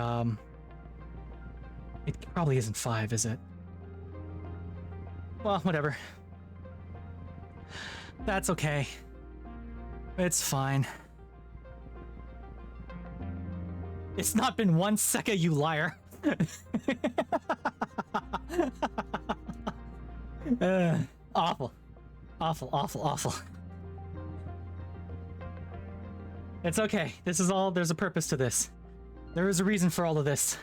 it probably isn't 5, is it? Well, whatever. That's okay. It's fine. It's not been 1 second, you liar. Awful. Awful, awful, awful. It's okay. This is all, there's a purpose to this. There is a reason for all of this.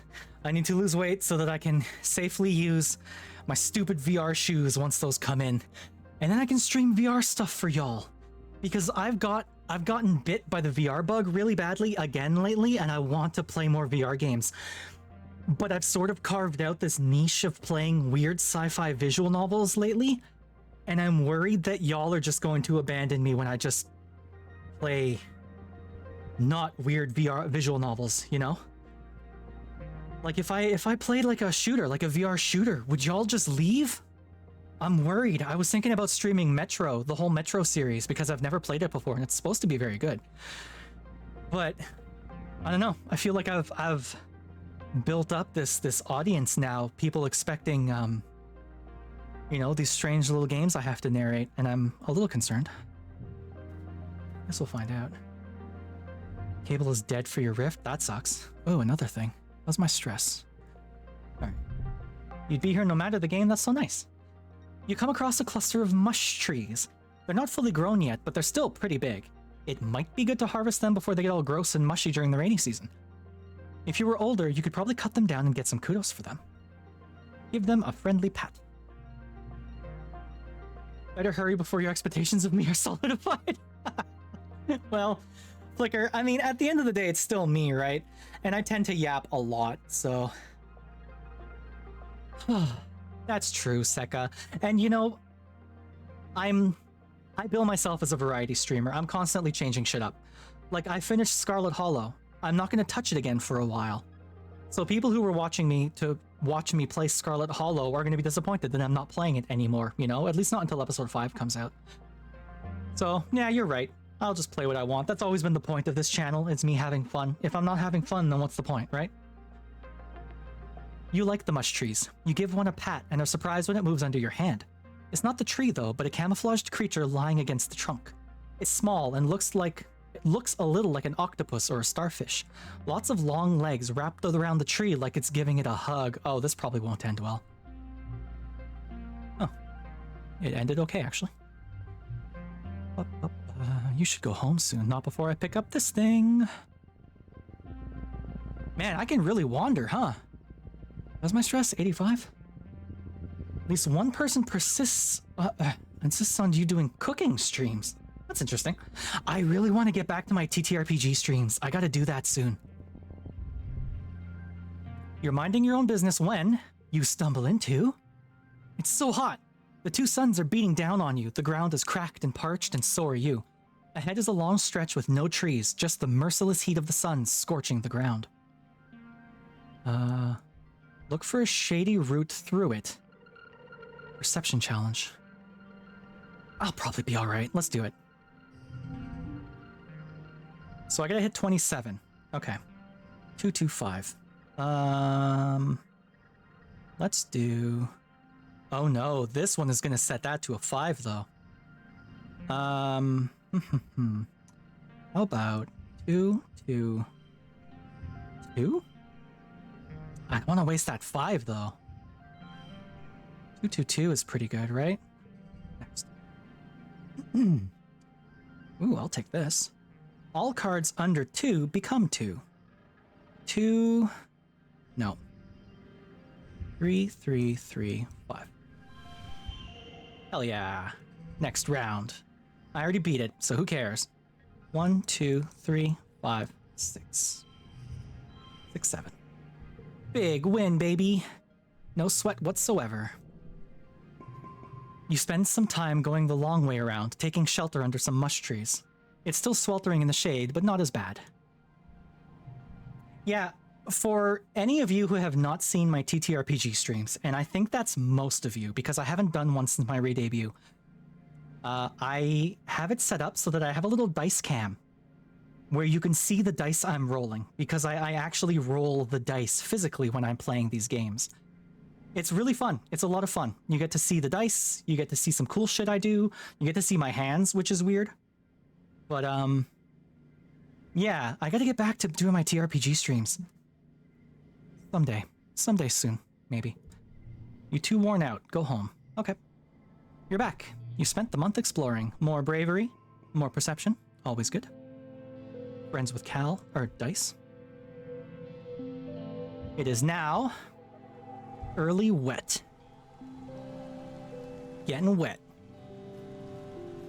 I need to lose weight so that I can safely use my stupid VR shoes once those come in. And then I can stream VR stuff for y'all. Because I've gotten bit by the VR bug really badly again lately, and I want to play more VR games. But I've sort of carved out this niche of playing weird sci-fi visual novels lately, and I'm worried that y'all are just going to abandon me when I just play not weird VR visual novels, you know? Like if I played like a shooter, like a VR shooter, would y'all just leave? I'm worried. I was thinking about streaming Metro, the whole Metro series, because I've never played it before and it's supposed to be very good. But I don't know. I feel like I've built up this audience now, people expecting you know, these strange little games I have to narrate, and I'm a little concerned. Guess we'll find out. Cable is dead for your Rift? That sucks. Oh, another thing. How's my stress? Alright. You'd be here no matter the game, that's so nice. You come across a cluster of mush trees. They're not fully grown yet, but they're still pretty big. It might be good to harvest them before they get all gross and mushy during the rainy season. If you were older, you could probably cut them down and get some kudos for them. Give them a friendly pat. Better hurry before your expectations of me are solidified. Well, Flicker, I mean, at the end of the day, it's still me, right? And I tend to yap a lot, so... That's true, Sekka. And you know, I bill myself as a variety streamer. I'm constantly changing shit up. Like, I finished Scarlet Hollow. I'm not going to touch it again for a while. So people who were watching me to watch me play Scarlet Hollow are going to be disappointed that I'm not playing it anymore, you know? At least not until episode 5 comes out. So, yeah, you're right. I'll just play what I want. That's always been the point of this channel. It's me having fun. If I'm not having fun, then what's the point, right? You like the mush trees. You give one a pat and are surprised when it moves under your hand. It's not the tree though, but a camouflaged creature lying against the trunk. It's small and looks a little like an octopus or a starfish. Lots of long legs wrapped around the tree like it's giving it a hug. Oh, this probably won't end well. Oh, it ended okay actually. You should go home soon, not before I pick up this thing. Man, I can really wander, huh? How's my stress? 85? At least one person insists on you doing cooking streams. That's interesting. I really want to get back to my TTRPG streams. I gotta do that soon. You're minding your own business when you stumble into... It's so hot. The two suns are beating down on you. The ground is cracked and parched, and so are you. Ahead is a long stretch with no trees, just the merciless heat of the sun scorching the ground. Look for a shady route through it. Perception challenge. I'll probably be alright. Let's do it. So I gotta hit 27. Okay. 225. Let's do... Oh no, this one is gonna set that to a 5 though. How about 2, 2, 2? I don't want to waste that 5 though. 222 is pretty good, right? Next. Ooh, I'll take this. All cards under 2 become 2. 2... No. 3, 3, 3, 5. Hell yeah. Next round. I already beat it, so who cares? 1, 2, 3, 5, 6. 6, 7. Big win, baby. No sweat whatsoever. You spend some time going the long way around, taking shelter under some mush trees. It's still sweltering in the shade, but not as bad. Yeah, for any of you who have not seen my TTRPG streams, and I think that's most of you because I haven't done one since my re-debut, I have it set up so that I have a little dice cam where you can see the dice I'm rolling, because I actually roll the dice physically when I'm playing these games. It's really fun. It's a lot of fun. You get to see the dice, you get to see some cool shit I do, you get to see my hands, which is weird. But, yeah, I gotta get back to doing my TRPG streams. Someday. Someday soon, maybe. You too worn out. Go home. Okay. You're back. You spent the month exploring. More bravery, more perception. Always good. Friends with Cal, or Dice. It is now early wet. Getting wet.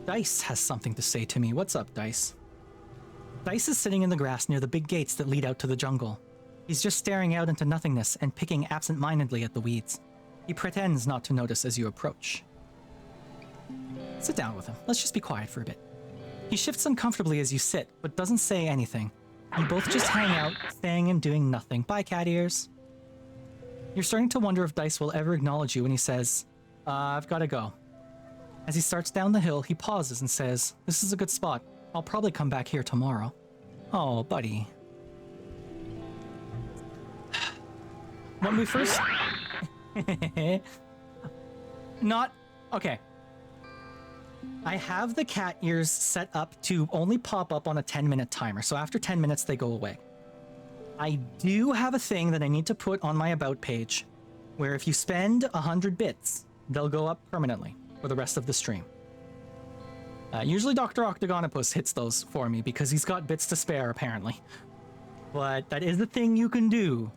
Dice has something to say to me. What's up, Dice? Dice is sitting in the grass near the big gates that lead out to the jungle. He's just staring out into nothingness and picking absent-mindedly at the weeds. He pretends not to notice as you approach. Sit down with him. Let's just be quiet for a bit. He shifts uncomfortably as you sit, but doesn't say anything. You both just hang out, staying and doing nothing. Bye, cat ears. You're starting to wonder if Dice will ever acknowledge you when he says, I've gotta go. As he starts down the hill, he pauses and says, this is a good spot. I'll probably come back here tomorrow. Oh, buddy. When we first... Not... Okay. I have the cat ears set up to only pop up on a 10-minute timer, so after 10 minutes they go away. I do have a thing that I need to put on my About page, where if you spend 100 bits, they'll go up permanently for the rest of the stream. Usually Dr. Octagonopus hits those for me because he's got bits to spare, apparently. But that is the thing you can do.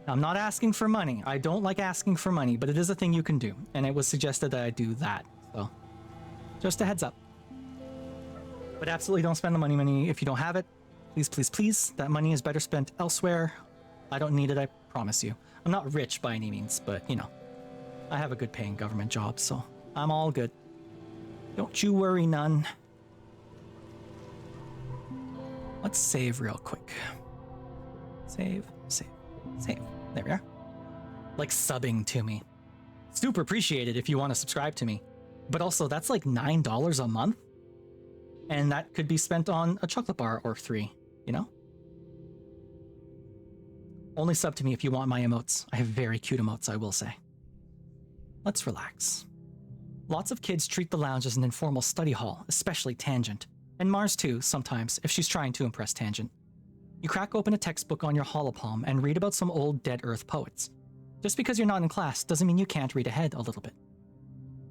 I'm not asking for money. I don't like asking for money, but it is a thing you can do, and it was suggested that I do that, so... Just a heads up. But absolutely don't spend the money if you don't have it. Please, please, please. That money is better spent elsewhere. I don't need it, I promise you. I'm not rich by any means, but, you know. I have a good paying government job, so I'm all good. Don't you worry none. Let's save real quick. Save, save, save. There we are. Like subbing to me. Super appreciated if you want to subscribe to me. But also, that's like $9 a month. And that could be spent on a chocolate bar or 3, you know? Only sub to me if you want my emotes. I have very cute emotes, I will say. Let's relax. Lots of kids treat the lounge as an informal study hall, especially Tangent. And Mars too, sometimes, if she's trying to impress Tangent. You crack open a textbook on your holopalm and read about some old Dead Earth poets. Just because you're not in class doesn't mean you can't read ahead a little bit.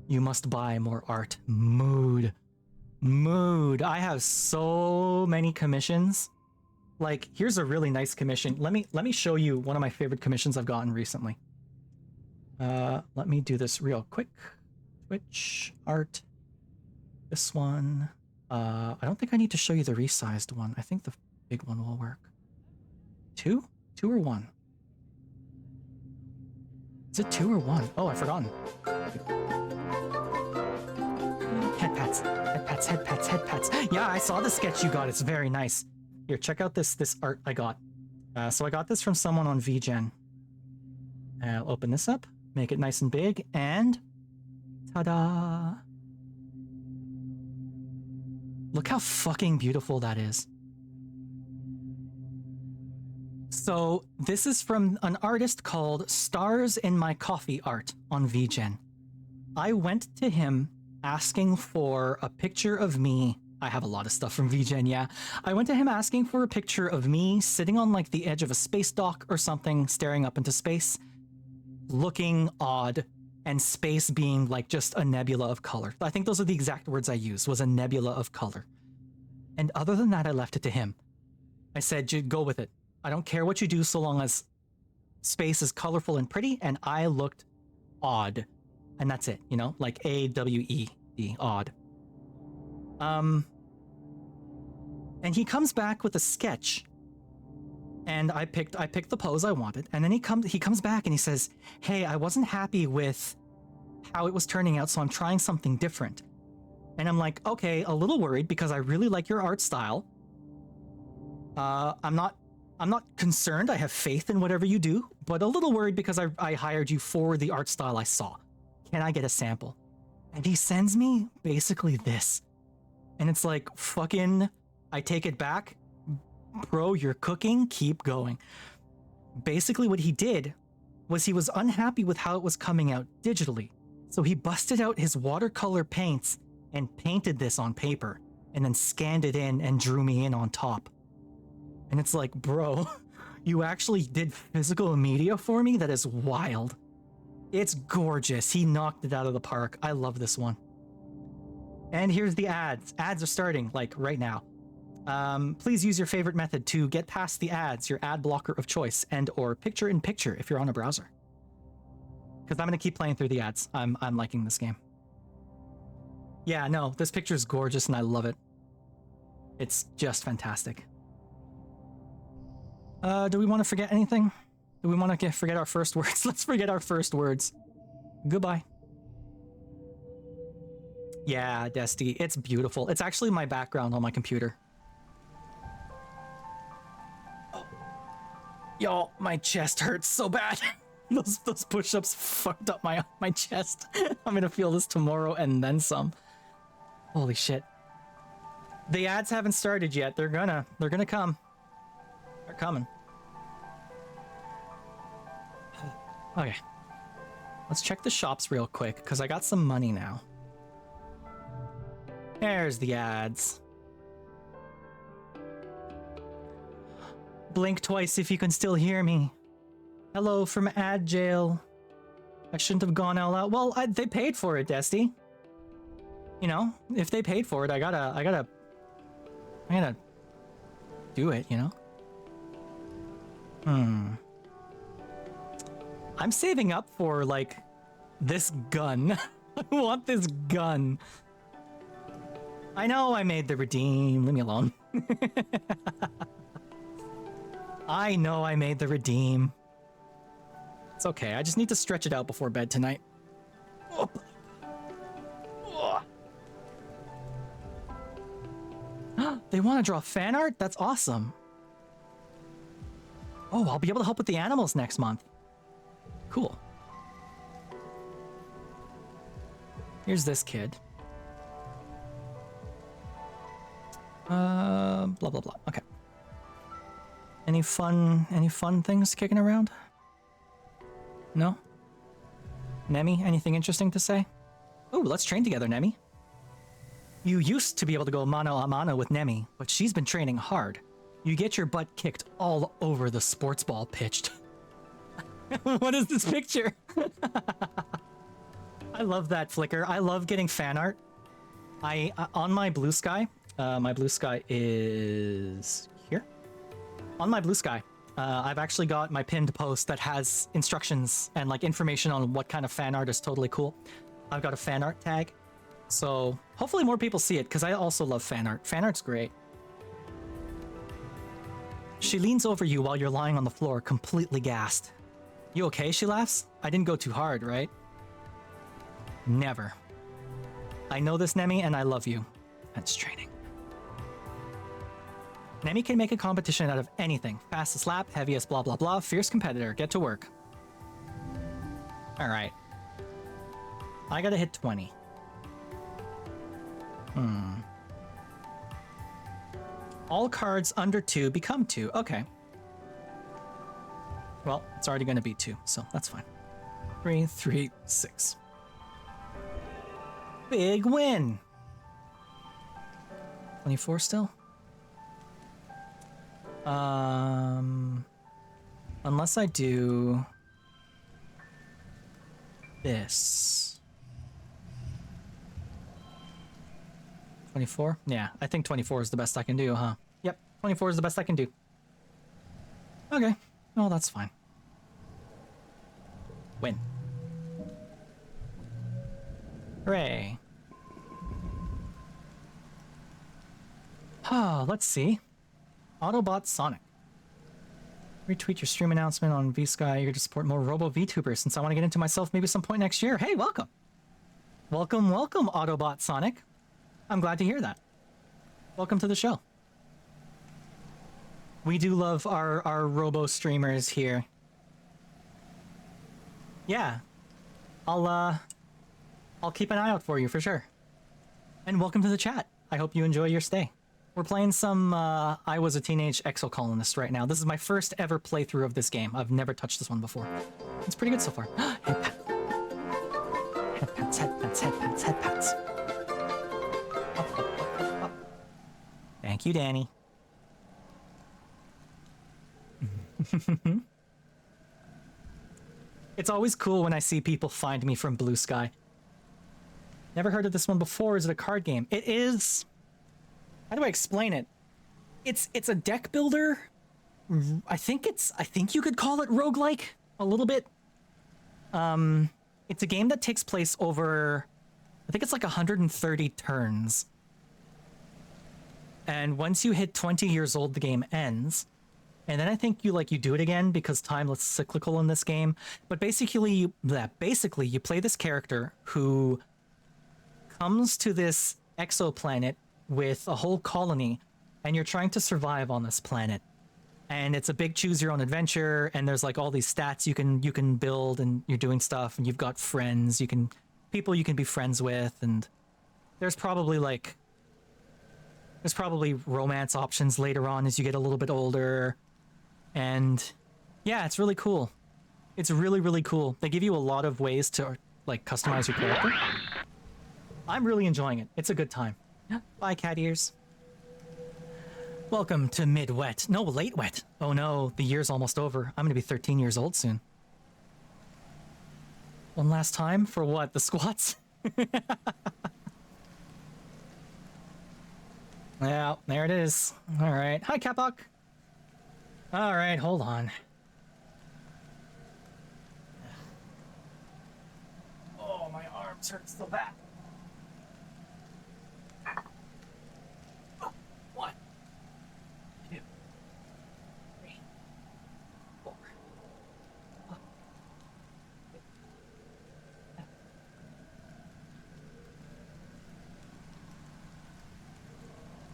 You must buy more art. Mood. Mood. I have so many commissions. Like, here's a really nice commission. Let me show you one of my favorite commissions I've gotten recently. Let me do this real quick. Twitch, art. This one. I don't think I need to show you the resized one. I think the big one will work. 2? 2 or 1? Is it 2 or 1? Oh, I've forgotten. Head pats, head pats, head pats, head pats. Yeah, I saw the sketch you got. It's very nice. Here, check out this art I got. So I got this from someone on VGen. I'll open this up, make it nice and big, and ta-da! Look how fucking beautiful that is. So this is from an artist called Stars in My Coffee Art on VGen. I went to him asking for a picture of me. I have a lot of stuff from VGen, yeah. I went to him asking for a picture of me sitting on like the edge of a space dock or something, staring up into space, looking odd, and space being like just a nebula of color. I think those are the exact words I used, was a nebula of color. And other than that, I left it to him. I said, go with it. I don't care what you do so long as space is colorful and pretty, and I looked odd. And that's it, you know? Like A-W-E-D, odd. And he comes back with a sketch. And I picked the pose I wanted. And then he comes back and he says, hey, I wasn't happy with how it was turning out, so I'm trying something different. And I'm like, okay, a little worried because I really like your art style. I'm I'm not concerned. I have faith in whatever you do, but a little worried because I hired you for the art style I saw. Can I get a sample? And he sends me basically this. And it's like, fucking, I take it back. Bro, you're cooking, keep going. Basically what he did was he was unhappy with how it was coming out digitally. So he busted out his watercolor paints and painted this on paper and then scanned it in and drew me in on top. And it's like, bro, you actually did physical media for me? That is wild. It's gorgeous. He knocked it out of the park. I love this one. And here's the ads. Ads are starting, like, right now. Please use your favorite method to get past the ads, your ad blocker of choice, and or picture-in-picture if you're on a browser. Because I'm going to keep playing through the ads. I'm liking this game. Yeah, no, this picture is gorgeous and I love it. It's just fantastic. Do we want to forget anything? Do we want to forget our first words? Let's forget our first words. Goodbye. Yeah, Desti, it's beautiful. It's actually my background on my computer. Oh. Y'all, my chest hurts so bad. those push-ups fucked up my chest. I'm gonna feel this tomorrow and then some. Holy shit. The ads haven't started yet. They're gonna come. They're coming. Okay. Let's check the shops real quick, because I got some money now. There's the ads. Blink twice if you can still hear me. Hello from ad jail. I shouldn't have gone all out. Well, they paid for it, Desti. You know, if they paid for it, I gotta do it, you know? I'm saving up for, like, this gun. I want this gun. I know I made the redeem. Leave me alone. I know I made the redeem. It's okay. I just need to stretch it out before bed tonight. Oh. Oh. They want to draw fan art? That's awesome. Oh, I'll be able to help with the animals next month. Cool. Here's this kid. Blah, blah, blah. Okay. Any fun things kicking around? No? Nemi, anything interesting to say? Oh, let's train together, Nemi. You used to be able to go mano a mano with Nemi, but she's been training hard. You get your butt kicked all over the sports ball pitched. What is this picture? I love that flicker. I love getting fan art. On my Blue Sky, my Blue Sky is here. On my Blue Sky, I've actually got my pinned post that has instructions and like information on what kind of fan art is totally cool. I've got a fan art tag. So hopefully more people see it because I also love fan art. Fan art's great. She leans over you while you're lying on the floor, completely gassed. You okay? She laughs. I didn't go too hard, right? Never. I know this, Nemi, and I love you. That's training. Nemi can make a competition out of anything. Fastest lap, heaviest blah blah blah, fierce competitor. Get to work. Alright. I gotta hit 20. All cards under 2 become 2. Okay. Well, it's already gonna be 2, so that's fine. 3, 3, 6. Big win! 24 still? Unless I do this. 24? Yeah, I think 24 is the best I can do, huh? Yep, 24 is the best I can do. Okay, well, that's fine. Win. Hooray. Oh, let's see. Autobot Sonic. Retweet your stream announcement on VSky. You're to support more Robo VTubers since I want to get into myself maybe some point next year. Hey, welcome. Welcome, welcome, Autobot Sonic. I'm glad to hear that. Welcome to the show. We do love our robo streamers here. Yeah. I'll keep an eye out for you for sure. And welcome to the chat. I hope you enjoy your stay. We're playing some I Was a Teenage Exocolonist right now. This is my first ever playthrough of this game. I've never touched this one before. It's pretty good so far. Head pat. Head pats, head pats, head pats, head pats. Up, up, up, up, up. Thank you, Danny. It's always cool when I see people find me from Blue Sky. Never heard of this one before. Is it a card game? It is. How do I explain it? It's a deck builder. I think you could call it roguelike a little bit. It's a game that takes place over, I think it's like 130 turns. And once you hit 20 years old, the game ends. And then I think you do it again because time is cyclical in this game. But basically you play this character who comes to this exoplanet with a whole colony, and you're trying to survive on this planet. And it's a big choose your own adventure, and there's like all these stats you can build, and you're doing stuff, and you've got friends, people you can be friends with, and there's probably romance options later on as you get a little bit older. And yeah, it's really cool. It's really, really cool. They give you a lot of ways to like customize your character. I'm really enjoying it. It's a good time. Bye, cat ears. Welcome to mid-wet. No, late wet. Oh no, the year's almost over. I'm gonna be 13 years old soon. One last time for what? The squats? Yeah, there it is. All right. Hi, Kapok. All right, hold on. Oh, my arms hurt so bad. Oh, 1, 2, 3, 4.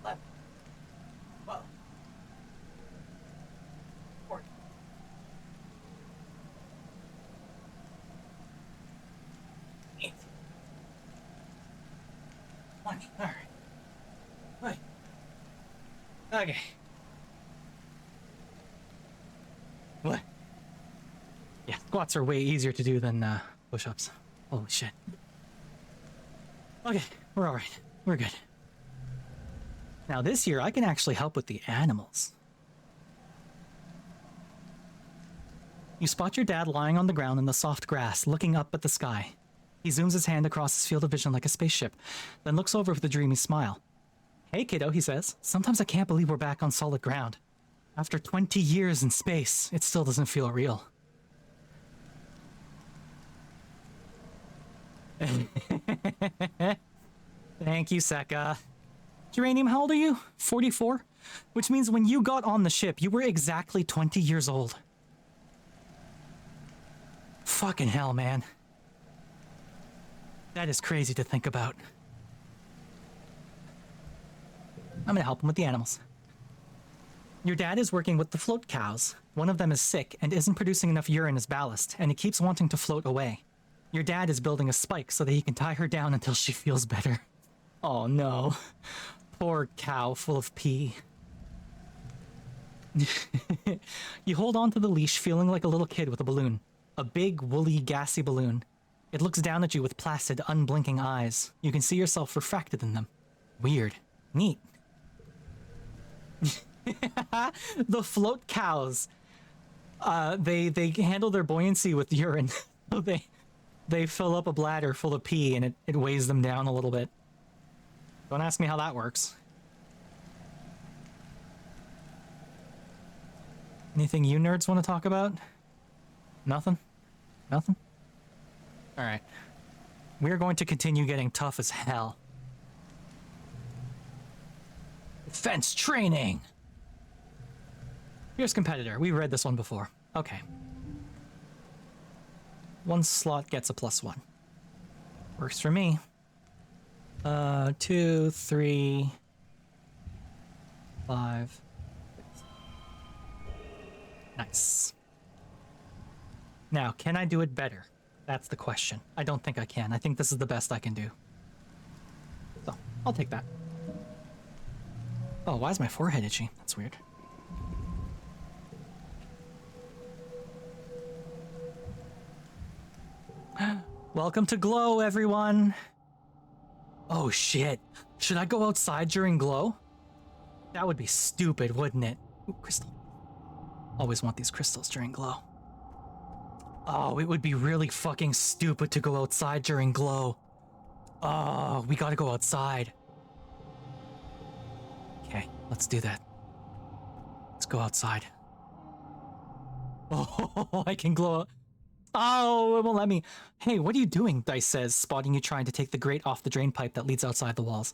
11, 12, 14. 8. 20. All right. Right. Okay. What? Yeah, squats are way easier to do than push-ups. Holy shit. Okay, we're all right. We're good. Now this year, I can actually help with the animals. You spot your dad lying on the ground in the soft grass, looking up at the sky. He zooms his hand across his field of vision like a spaceship, then looks over with a dreamy smile. Hey kiddo, he says. Sometimes I can't believe we're back on solid ground. After 20 years in space, it still doesn't feel real. Thank you, Seka. Geranium, how old are you? 44? Which means when you got on the ship, you were exactly 20 years old. Fucking hell, man. That is crazy to think about. I'm gonna help him with the animals. Your dad is working with the float cows. One of them is sick and isn't producing enough urine as ballast, and it keeps wanting to float away. Your dad is building a spike so that he can tie her down until she feels better. Oh no. Poor cow full of pee. You hold on to the leash feeling like a little kid with a balloon. A big, woolly, gassy balloon. It looks down at you with placid, unblinking eyes. You can see yourself refracted in them. Weird. Neat. The float cows. They handle their buoyancy with urine. They fill up a bladder full of pee and it weighs them down a little bit. Don't ask me how that works. Anything you nerds want to talk about? Nothing? Nothing? Alright. We're going to continue getting tough as hell. Defense training! Here's competitor. We read this one before. Okay. One slot gets a +1. Works for me. 2, 3, 5. Nice. Now, can I do it better? That's the question. I don't think I can. I think this is the best I can do. So, I'll take that. Oh, why is my forehead itchy? That's weird. Welcome to Glow, everyone! Oh shit. Should I go outside during Glow? That would be stupid, wouldn't it? Ooh, crystal. Always want these crystals during Glow. Oh, it would be really fucking stupid to go outside during Glow. Oh, we gotta go outside. Okay, let's do that. Let's go outside. Oh, I can glow. Oh, it won't let me. Hey, what are you doing? Dice says, spotting you trying to take the grate off the drain pipe that leads outside the walls.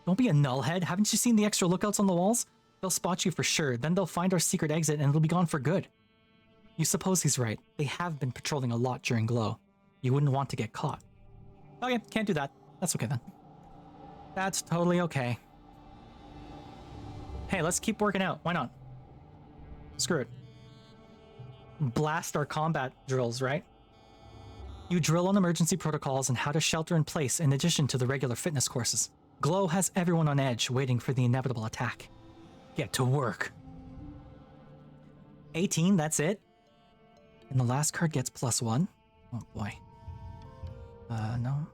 Don't be a nullhead. Haven't you seen the extra lookouts on the walls? They'll spot you for sure. Then they'll find our secret exit and it'll be gone for good. You suppose he's right. They have been patrolling a lot during Glow. You wouldn't want to get caught. Okay, can't do that. That's okay then. That's totally okay. Hey, let's keep working out. Why not? Screw it. Blast our combat drills, right? You drill on emergency protocols and how to shelter in place in addition to the regular fitness courses. Glow has everyone on edge waiting for the inevitable attack. Get to work. 18, that's it? And the last card gets +1? Oh boy. No.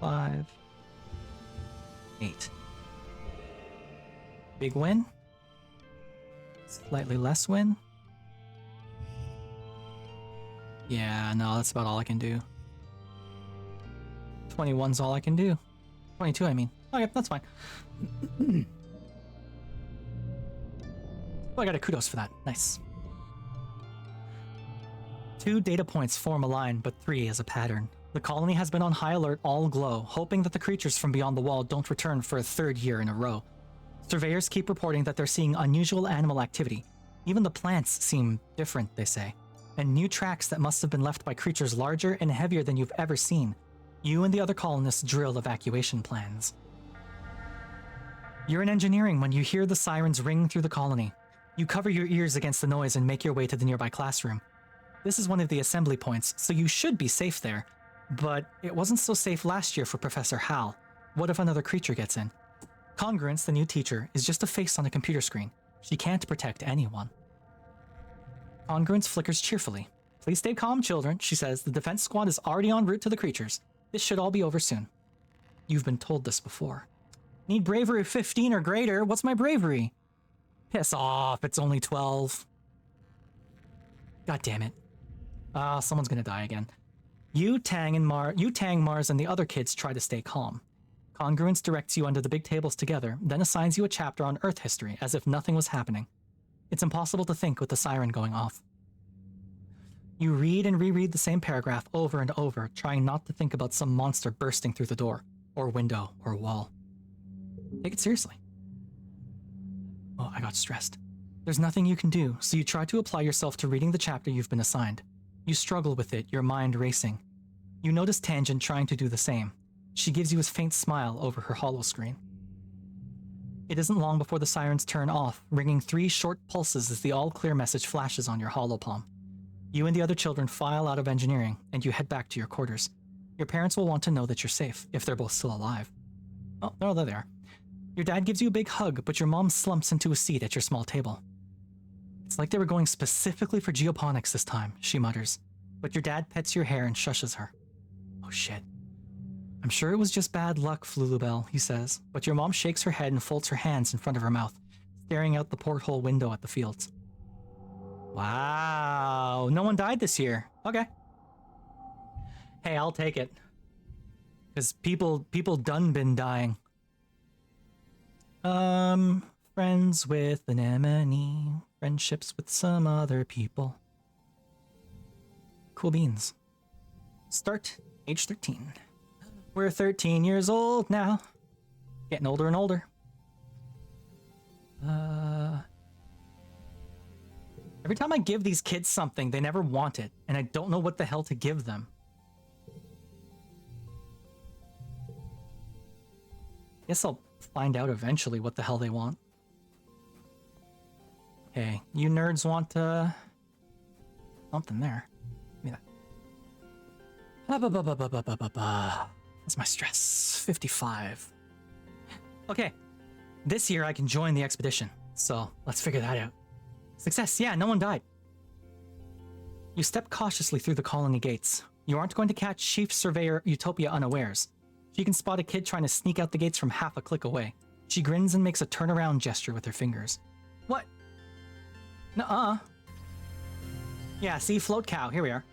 5. 8. Big win? Slightly less win? Yeah, no, that's about all I can do. 21's all I can do. 22, I mean. Okay, that's fine. Oh, I got a kudos for that. Nice. 2 data points form a line, but 3 is a pattern. The colony has been on high alert all Glow, hoping that the creatures from beyond the wall don't return for a 3rd year in a row. Surveyors keep reporting that they're seeing unusual animal activity. Even the plants seem different, they say. And new tracks that must have been left by creatures larger and heavier than you've ever seen. You and the other colonists drill evacuation plans. You're in engineering when you hear the sirens ring through the colony. You cover your ears against the noise and make your way to the nearby classroom. This is one of the assembly points, so you should be safe there. But it wasn't so safe last year for Professor Hal. What if another creature gets in? Congruence, the new teacher, is just a face on a computer screen. She can't protect anyone. Congruence flickers cheerfully. Please stay calm, children, she says. The defense squad is already en route to the creatures. This should all be over soon. You've been told this before. Need bravery 15 or greater. What's my bravery? Piss off, it's only 12. God damn it. Someone's gonna die again. You, Tang, Mars, and the other kids try to stay calm. Congruence directs you under the big tables together, then assigns you a chapter on Earth history, as if nothing was happening. It's impossible to think with the siren going off. You read and reread the same paragraph over and over, trying not to think about some monster bursting through the door, or window, or wall. Take it seriously. Oh, I got stressed. There's nothing you can do, so you try to apply yourself to reading the chapter you've been assigned. You struggle with it, your mind racing. You notice Tangent trying to do the same. She gives you a faint smile over her holo screen. It isn't long before the sirens turn off, ringing 3 short pulses as the all-clear message flashes on your holopalm. You and the other children file out of engineering, and you head back to your quarters. Your parents will want to know that you're safe, if they're both still alive. Oh, no, there they are. Your dad gives you a big hug, but your mom slumps into a seat at your small table. It's like they were going specifically for geoponics this time, she mutters. But your dad pets your hair and shushes her. Oh shit. I'm sure it was just bad luck, Flulubel, he says, but your mom shakes her head and folds her hands in front of her mouth, staring out the porthole window at the fields. Wow, no one died this year. Okay. Hey, I'll take it. Because people done been dying. Friends with anemone, friendships with some other people. Cool beans. Start age 13. We're 13 years old now. Getting older and older. Every time I give these kids something, they never want it, and I don't know what the hell to give them. Guess I'll find out eventually what the hell they want. Okay, you nerds want something there. Give me that. That's my stress. 55. Okay, this year I can join the expedition, so let's figure that out. Success, yeah, no one died. You step cautiously through the colony gates. You aren't going to catch Chief Surveyor Utopia unawares. She can spot a kid trying to sneak out the gates from half a click away. She grins and makes a turnaround gesture with her fingers. What? Nuh-uh. Yeah, see, float cow, here we are.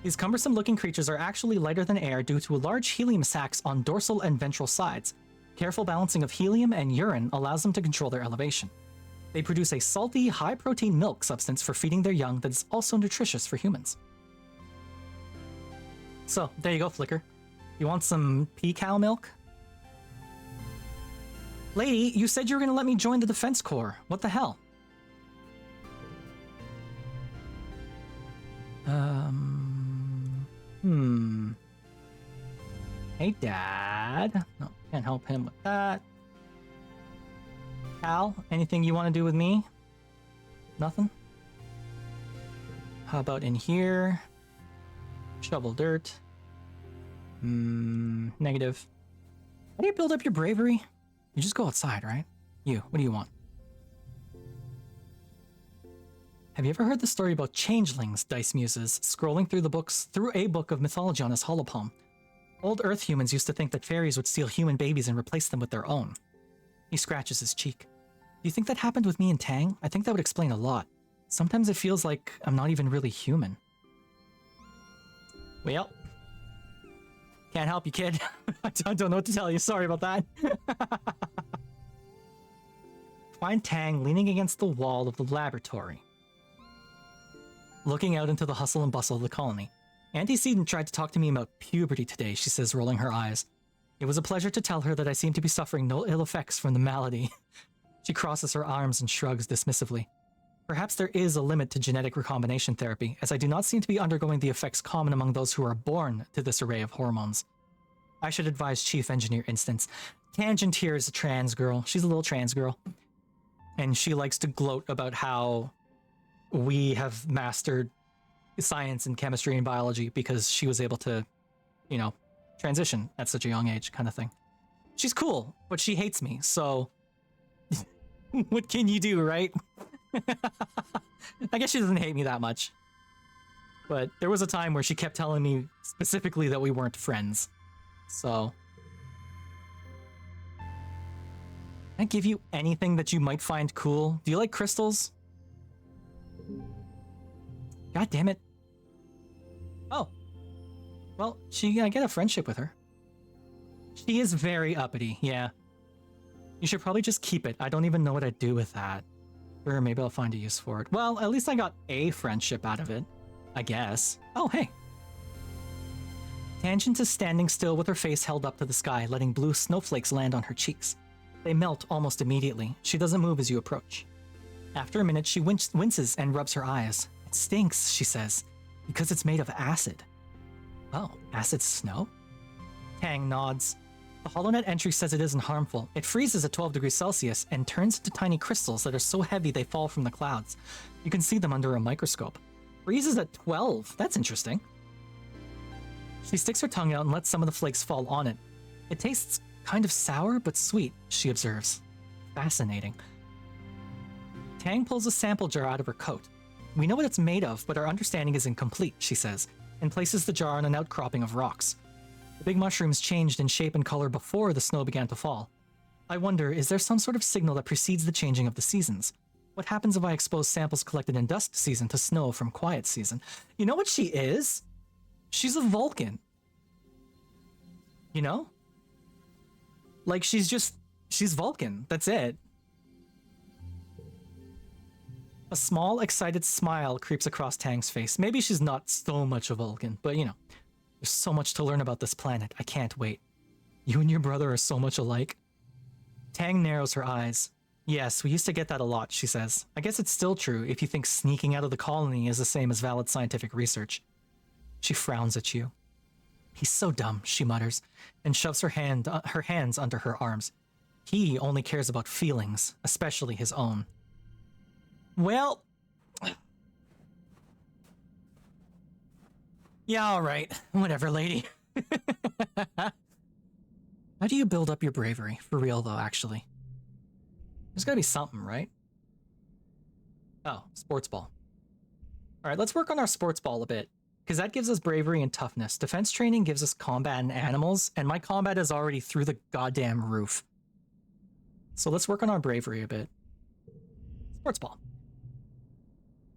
These cumbersome-looking creatures are actually lighter than air due to large helium sacs on dorsal and ventral sides. Careful balancing of helium and urine allows them to control their elevation. They produce a salty, high-protein milk substance for feeding their young that is also nutritious for humans. So, there you go, Flicker. You want some pea cow milk? Lady, you said you were going to let me join the Defense Corps. What the hell? Hey, Dad. No, can't help him with that. Cal, anything you want to do with me? Nothing? How about in here? Shovel dirt. Negative. How do you build up your bravery? You just go outside, right? You, what do you want? Have you ever heard the story about changelings, Dice muses, scrolling through a book of mythology on his holopalm? Old Earth humans used to think that fairies would steal human babies and replace them with their own. He scratches his cheek. Do you think that happened with me and Tang? I think that would explain a lot. Sometimes it feels like I'm not even really human. Well, can't help you, kid. I don't know what to tell you. Sorry about that. Find Tang leaning against the wall of the laboratory, looking out into the hustle and bustle of the colony. Antecedent tried to talk to me about puberty today, she says, rolling her eyes. It was a pleasure to tell her that I seem to be suffering no ill effects from the malady. She crosses her arms and shrugs dismissively. Perhaps there is a limit to genetic recombination therapy, as I do not seem to be undergoing the effects common among those who are born to this array of hormones. I should advise Chief Engineer Instance. Tangent here is a trans girl. She's a little trans girl. And she likes to gloat about how we have mastered science and chemistry and biology because she was able to, you know, transition at such a young age, kind of thing. She's cool, but she hates me, so what can you do, right? I guess she doesn't hate me that much. But there was a time where she kept telling me specifically that we weren't friends. So can I give you anything that you might find cool? Do you like crystals? God damn it. Oh. Well, I get a friendship with her. She is very uppity, yeah. You should probably just keep it. I don't even know what I'd do with that. Or maybe I'll find a use for it. Well, at least I got a friendship out of it, I guess. Oh, hey. Tangent is standing still with her face held up to the sky, letting blue snowflakes land on her cheeks. They melt almost immediately. She doesn't move as you approach. After a minute, she winces and rubs her eyes. It stinks, she says, because it's made of acid. Oh, acid snow? Tang nods. The HoloNet entry says it isn't harmful. It freezes at 12 degrees Celsius and turns into tiny crystals that are so heavy they fall from the clouds. You can see them under a microscope. Freezes at 12? That's interesting. She sticks her tongue out and lets some of the flakes fall on it. It tastes kind of sour but sweet, she observes. Fascinating. Tang pulls a sample jar out of her coat. We know what it's made of, but our understanding is incomplete, she says, and places the jar on an outcropping of rocks. The big mushrooms changed in shape and color before the snow began to fall. I wonder, is there some sort of signal that precedes the changing of the seasons? What happens if I expose samples collected in dust season to snow from quiet season? You know what she is? She's a Vulcan. You know? Like, she's Vulcan. That's it. A small, excited smile creeps across Tang's face. Maybe she's not so much a Vulcan, but you know. There's so much to learn about this planet. I can't wait. You and your brother are so much alike. Tang narrows her eyes. Yes, we used to get that a lot, she says. I guess it's still true if you think sneaking out of the colony is the same as valid scientific research. She frowns at you. He's so dumb, she mutters, and shoves her hands under her arms. He only cares about feelings, especially his own. Well... Yeah, alright. Whatever, lady. How do you build up your bravery? For real, though, actually. There's gotta be something, right? Oh, sports ball. Alright, let's work on our sports ball a bit. Because that gives us bravery and toughness. Defense training gives us combat and animals, and my combat is already through the goddamn roof. So let's work on our bravery a bit. Sports ball.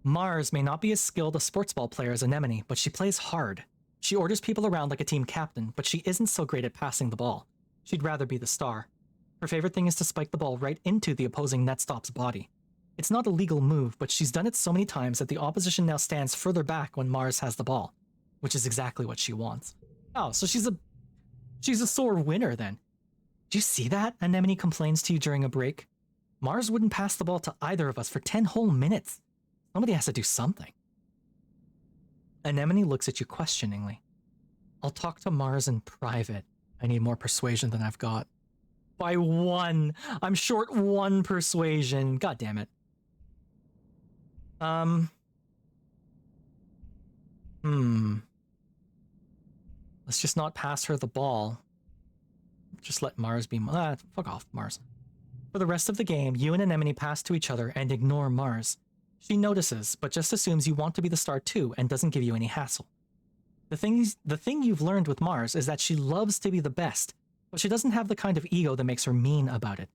Mars may not be as skilled a sports ball player as Anemone, but she plays hard. She orders people around like a team captain, but she isn't so great at passing the ball. She'd rather be the star. Her favorite thing is to spike the ball right into the opposing net stop's body. It's not a legal move, but she's done it so many times that the opposition now stands further back when Mars has the ball, which is exactly what she wants. Oh, so she's a sore winner then. Do you see that? Anemone complains to you during a break. Mars wouldn't pass the ball to either of us for 10 whole minutes. Somebody has to do something. Anemone looks at you questioningly. I'll talk to Mars in private. I need more persuasion than I've got. By 1. I'm short 1 persuasion. God damn it. Let's just not pass her the ball. Just let Mars be... fuck off, Mars. For the rest of the game, you and Anemone pass to each other and ignore Mars. She notices, but just assumes you want to be the star too and doesn't give you any hassle. The thing you've learned with Mars is that she loves to be the best, but she doesn't have the kind of ego that makes her mean about it.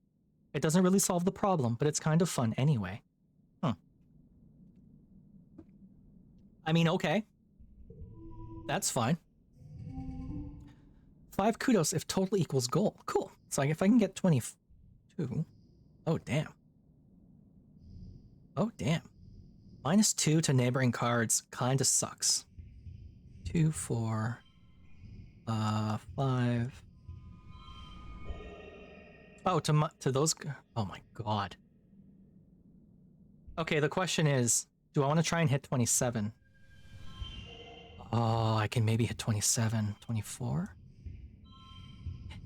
It doesn't really solve the problem, but it's kind of fun anyway. I mean, okay. That's fine. 5 kudos if total equals goal. Cool. So if I can get 22... Oh, damn. Oh, damn. -2 to neighboring cards kinda sucks. 2, 4... 5... Oh, to those... Oh my god. Okay, the question is, do I want to try and hit 27? Oh, I can maybe hit 27, 24?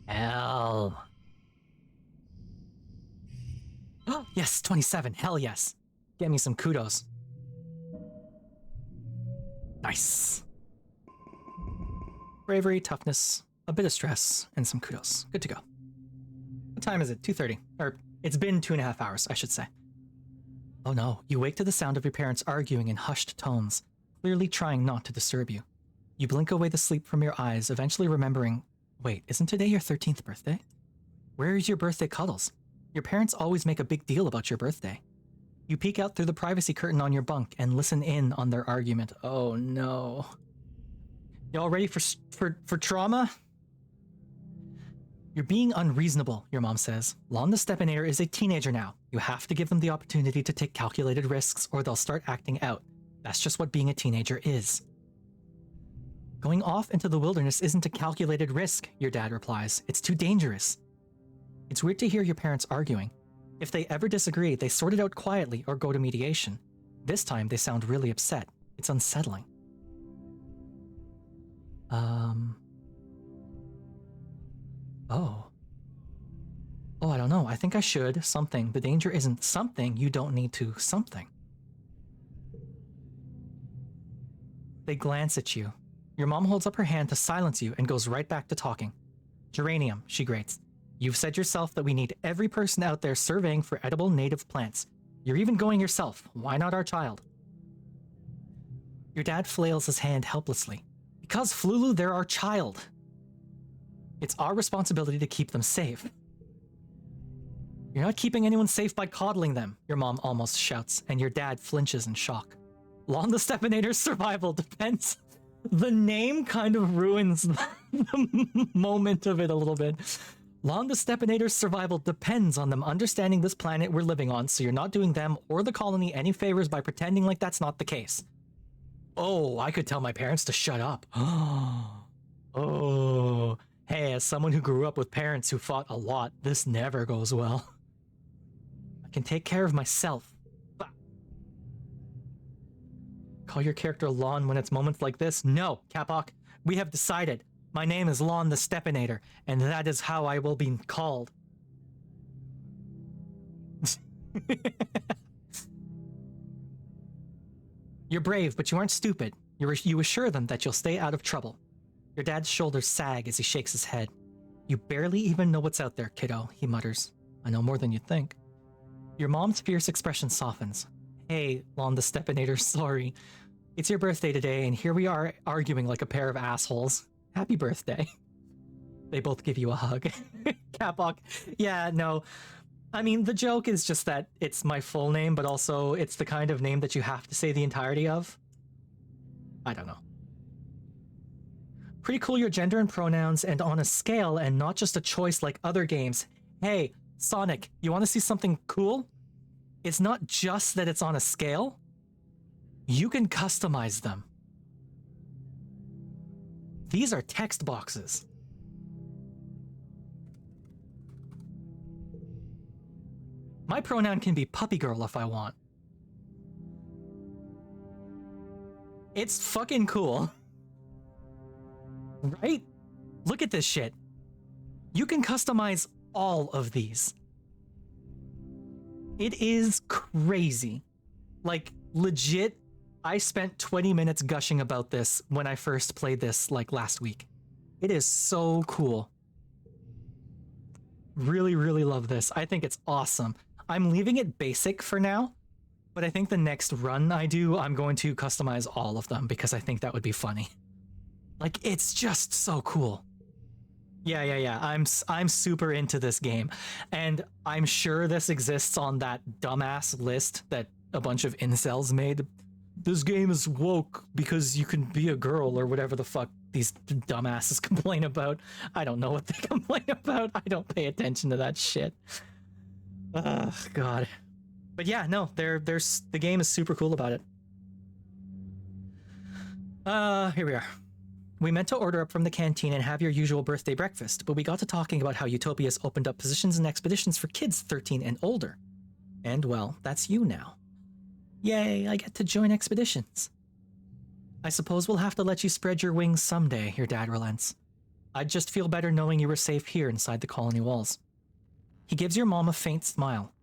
Hell. Oh, yes, 27. Hell yes. Get me some kudos. Nice. Bravery, toughness, a bit of stress, and some kudos. Good to go. What time is it? 2:30. Or, it's been 2.5 hours, I should say. Oh no, you wake to the sound of your parents arguing in hushed tones, clearly trying not to disturb you. You blink away the sleep from your eyes, eventually remembering, wait, isn't today your 13th birthday? Where is your birthday cuddles? Your parents always make a big deal about your birthday. You peek out through the privacy curtain on your bunk and listen in on their argument. Oh no. Y'all ready for trauma? You're being unreasonable, your mom says. Lon the Steppinator is a teenager now. You have to give them the opportunity to take calculated risks or they'll start acting out. That's just what being a teenager is. Going off into the wilderness isn't a calculated risk, your dad replies. It's too dangerous. It's weird to hear your parents arguing. If they ever disagree, they sort it out quietly or go to mediation. This time, they sound really upset. It's unsettling. Oh, I don't know. I think I should. Something. The danger isn't something. You don't need to. Something. They glance at you. Your mom holds up her hand to silence you and goes right back to talking. Geranium, she grates. You've said yourself that we need every person out there surveying for edible native plants. You're even going yourself. Why not our child? Your dad flails his hand helplessly. Because, Flulu, they're our child. It's our responsibility to keep them safe. You're not keeping anyone safe by coddling them, your mom almost shouts, and your dad flinches in shock. Lon the Steppinator's survival depends... The name kind of ruins the moment of it a little bit. Lon the Steppinator's survival depends on them understanding this planet we're living on, so you're not doing them or the colony any favors by pretending like that's not the case. Oh, I could tell my parents to shut up. Oh, hey, as someone who grew up with parents who fought a lot, this never goes well. I can take care of myself. Call your character Lon when it's moments like this? No, Kapok. We have decided. My name is Lon the Steppinator, and that is how I will be called. You're brave, but you aren't stupid. You assure them that you'll stay out of trouble. Your dad's shoulders sag as he shakes his head. You barely even know what's out there, kiddo, he mutters. I know more than you think. Your mom's fierce expression softens. Hey, Lon the Stepinator, sorry. It's your birthday today, and here we are arguing like a pair of assholes. Happy birthday. They both give you a hug. Kapok. Yeah, no. I mean, the joke is just that it's my full name, but also it's the kind of name that you have to say the entirety of. I don't know. Pretty cool your gender and pronouns, and on a scale and not just a choice like other games. Hey, Sonic, you want to see something cool? It's not just that it's on a scale. You can customize them. These are text boxes. My pronoun can be puppy girl if I want. It's fucking cool. Right? Look at this shit. You can customize all of these. It is crazy. Like, legit, I spent 20 minutes gushing about this when I first played this, like, last week. It is so cool. Really, really love this. I think it's awesome. I'm leaving it basic for now, but I think the next run I do, I'm going to customize all of them because I think that would be funny. Like, it's just so cool. Yeah. I'm super into this game. And I'm sure this exists on that dumbass list that a bunch of incels made. This game is woke because you can be a girl or whatever the fuck these dumbasses complain about. I don't know what they complain about. I don't pay attention to that shit. Ugh, God. But yeah, no, the game is super cool about it. Here we are. We meant to order up from the canteen and have your usual birthday breakfast, but we got to talking about how Utopia's opened up positions and expeditions for kids 13 and older. And well, that's you now. Yay, I get to join expeditions. I suppose we'll have to let you spread your wings someday, your dad relents. I'd just feel better knowing you were safe here inside the colony walls. He gives your mom a faint smile.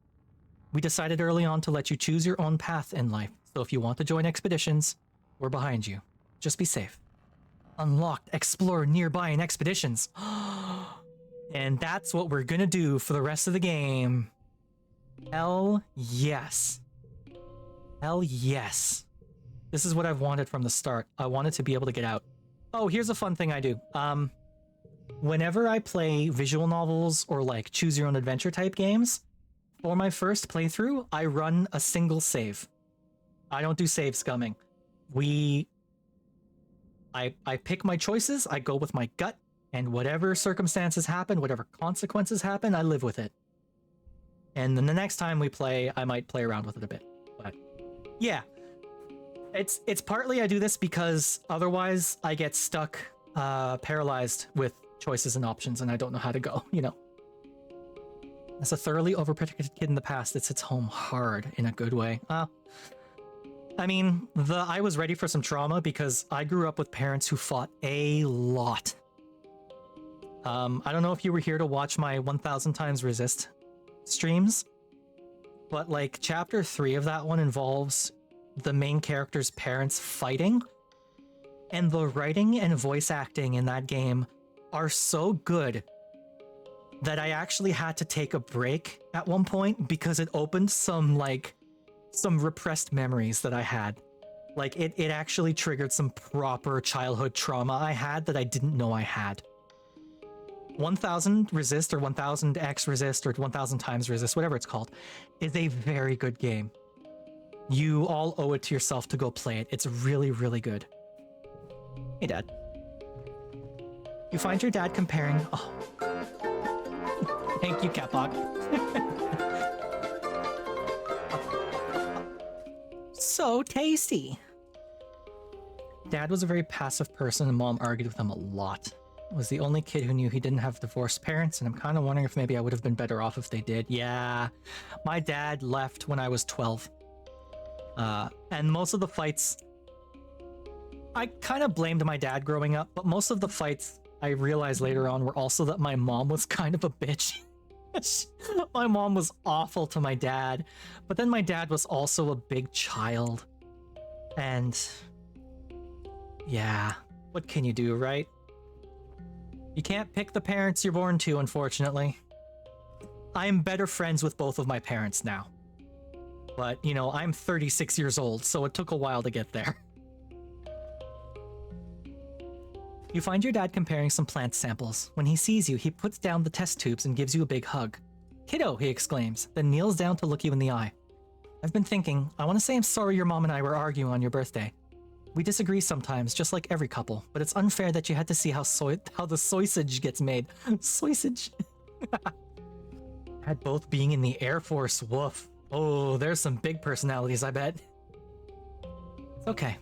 We decided early on to let you choose your own path in life, so if you want to join expeditions, we're behind you. Just be safe. Unlocked, explore nearby in expeditions. And that's what we're gonna do for the rest of the game. Hell yes. Hell yes. This is what I've wanted from the start. I wanted to be able to get out. Oh, here's a fun thing I do. Whenever I play visual novels or like choose your own adventure type games, for my first playthrough, I run a single save. I don't do save scumming. I pick my choices, I go with my gut, and whatever circumstances happen, whatever consequences happen, I live with it. And then the next time we play, I might play around with it a bit. But yeah, it's partly I do this because otherwise I get stuck, paralyzed with choices and options, and I don't know how to go, you know. As a thoroughly overprotected kid in the past, it hits home hard in a good way. I mean, I was ready for some trauma because I grew up with parents who fought a lot. I don't know if you were here to watch my 1000 times resist streams, but like chapter 3 of that one involves the main character's parents fighting, and the writing and voice acting in that game are so good that I actually had to take a break at one point because it opened some repressed memories that I had. Like, it actually triggered some proper childhood trauma I had that I didn't know I had. 1000 Resist or 1000X Resist or 1000 Times Resist, whatever it's called, is a very good game. You all owe it to yourself to go play it. It's really, really good. Hey, Dad. You find your dad comparing... Oh. Thank you, Kapok. So tasty. Dad was a very passive person and Mom argued with him a lot. Was the only kid who knew he didn't have divorced parents, and I'm kind of wondering if maybe I would have been better off if they did. Yeah, my dad left when I was 12. And most of the fights... I kind of blamed my dad growing up, but most of the fights I realized later on were also that my mom was kind of a bitch. My mom was awful to my dad, but then my dad was also a big child. And yeah, what can you do, right? You can't pick the parents you're born to, unfortunately. I am better friends with both of my parents now. But, you know, I'm 36 years old, so it took a while to get there. You find your dad comparing some plant samples. When he sees you, he puts down the test tubes and gives you a big hug. "Kiddo," he exclaims, then kneels down to look you in the eye. "I've been thinking, I want to say I'm sorry your mom and I were arguing on your birthday. We disagree sometimes, just like every couple, but it's unfair that you had to see how the sausage gets made." Sausage. Had both being in the Air Force, woof. Oh, there's some big personalities, I bet. It's okay.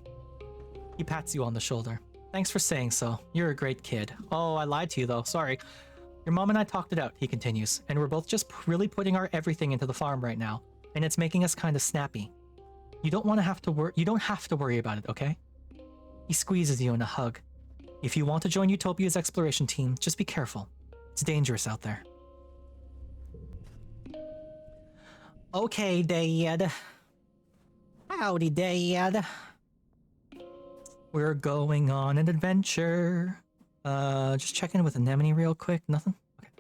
He pats you on the shoulder. "Thanks for saying so. You're a great kid." "Oh, I lied to you though, sorry. Your mom and I talked it out," he continues, "and we're both just really putting our everything into the farm right now, and it's making us kind of snappy. You don't have to worry about it, okay?" He squeezes you in a hug. "If you want to join Utopia's exploration team, just be careful. It's dangerous out there." "Okay, Dad. Howdy, Dad. We're going on an adventure. Just check in with Anemone real quick. Nothing? Okay.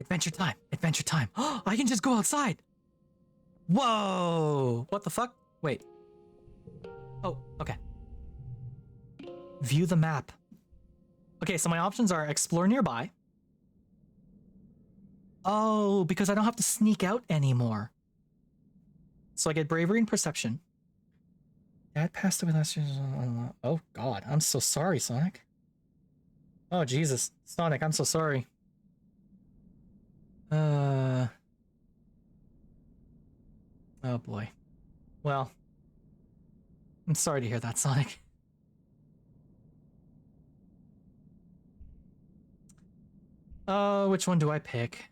Adventure time. Adventure time. Oh, I can just go outside. Whoa. What the fuck? Wait. Oh, okay. View the map. Okay, so my options are explore nearby. Oh, because I don't have to sneak out anymore. So I get bravery and perception. Dad passed away last year. Oh God, I'm so sorry, Sonic. Oh Jesus, Sonic, I'm so sorry. Oh boy. Well, I'm sorry to hear that, Sonic. Which one do I pick?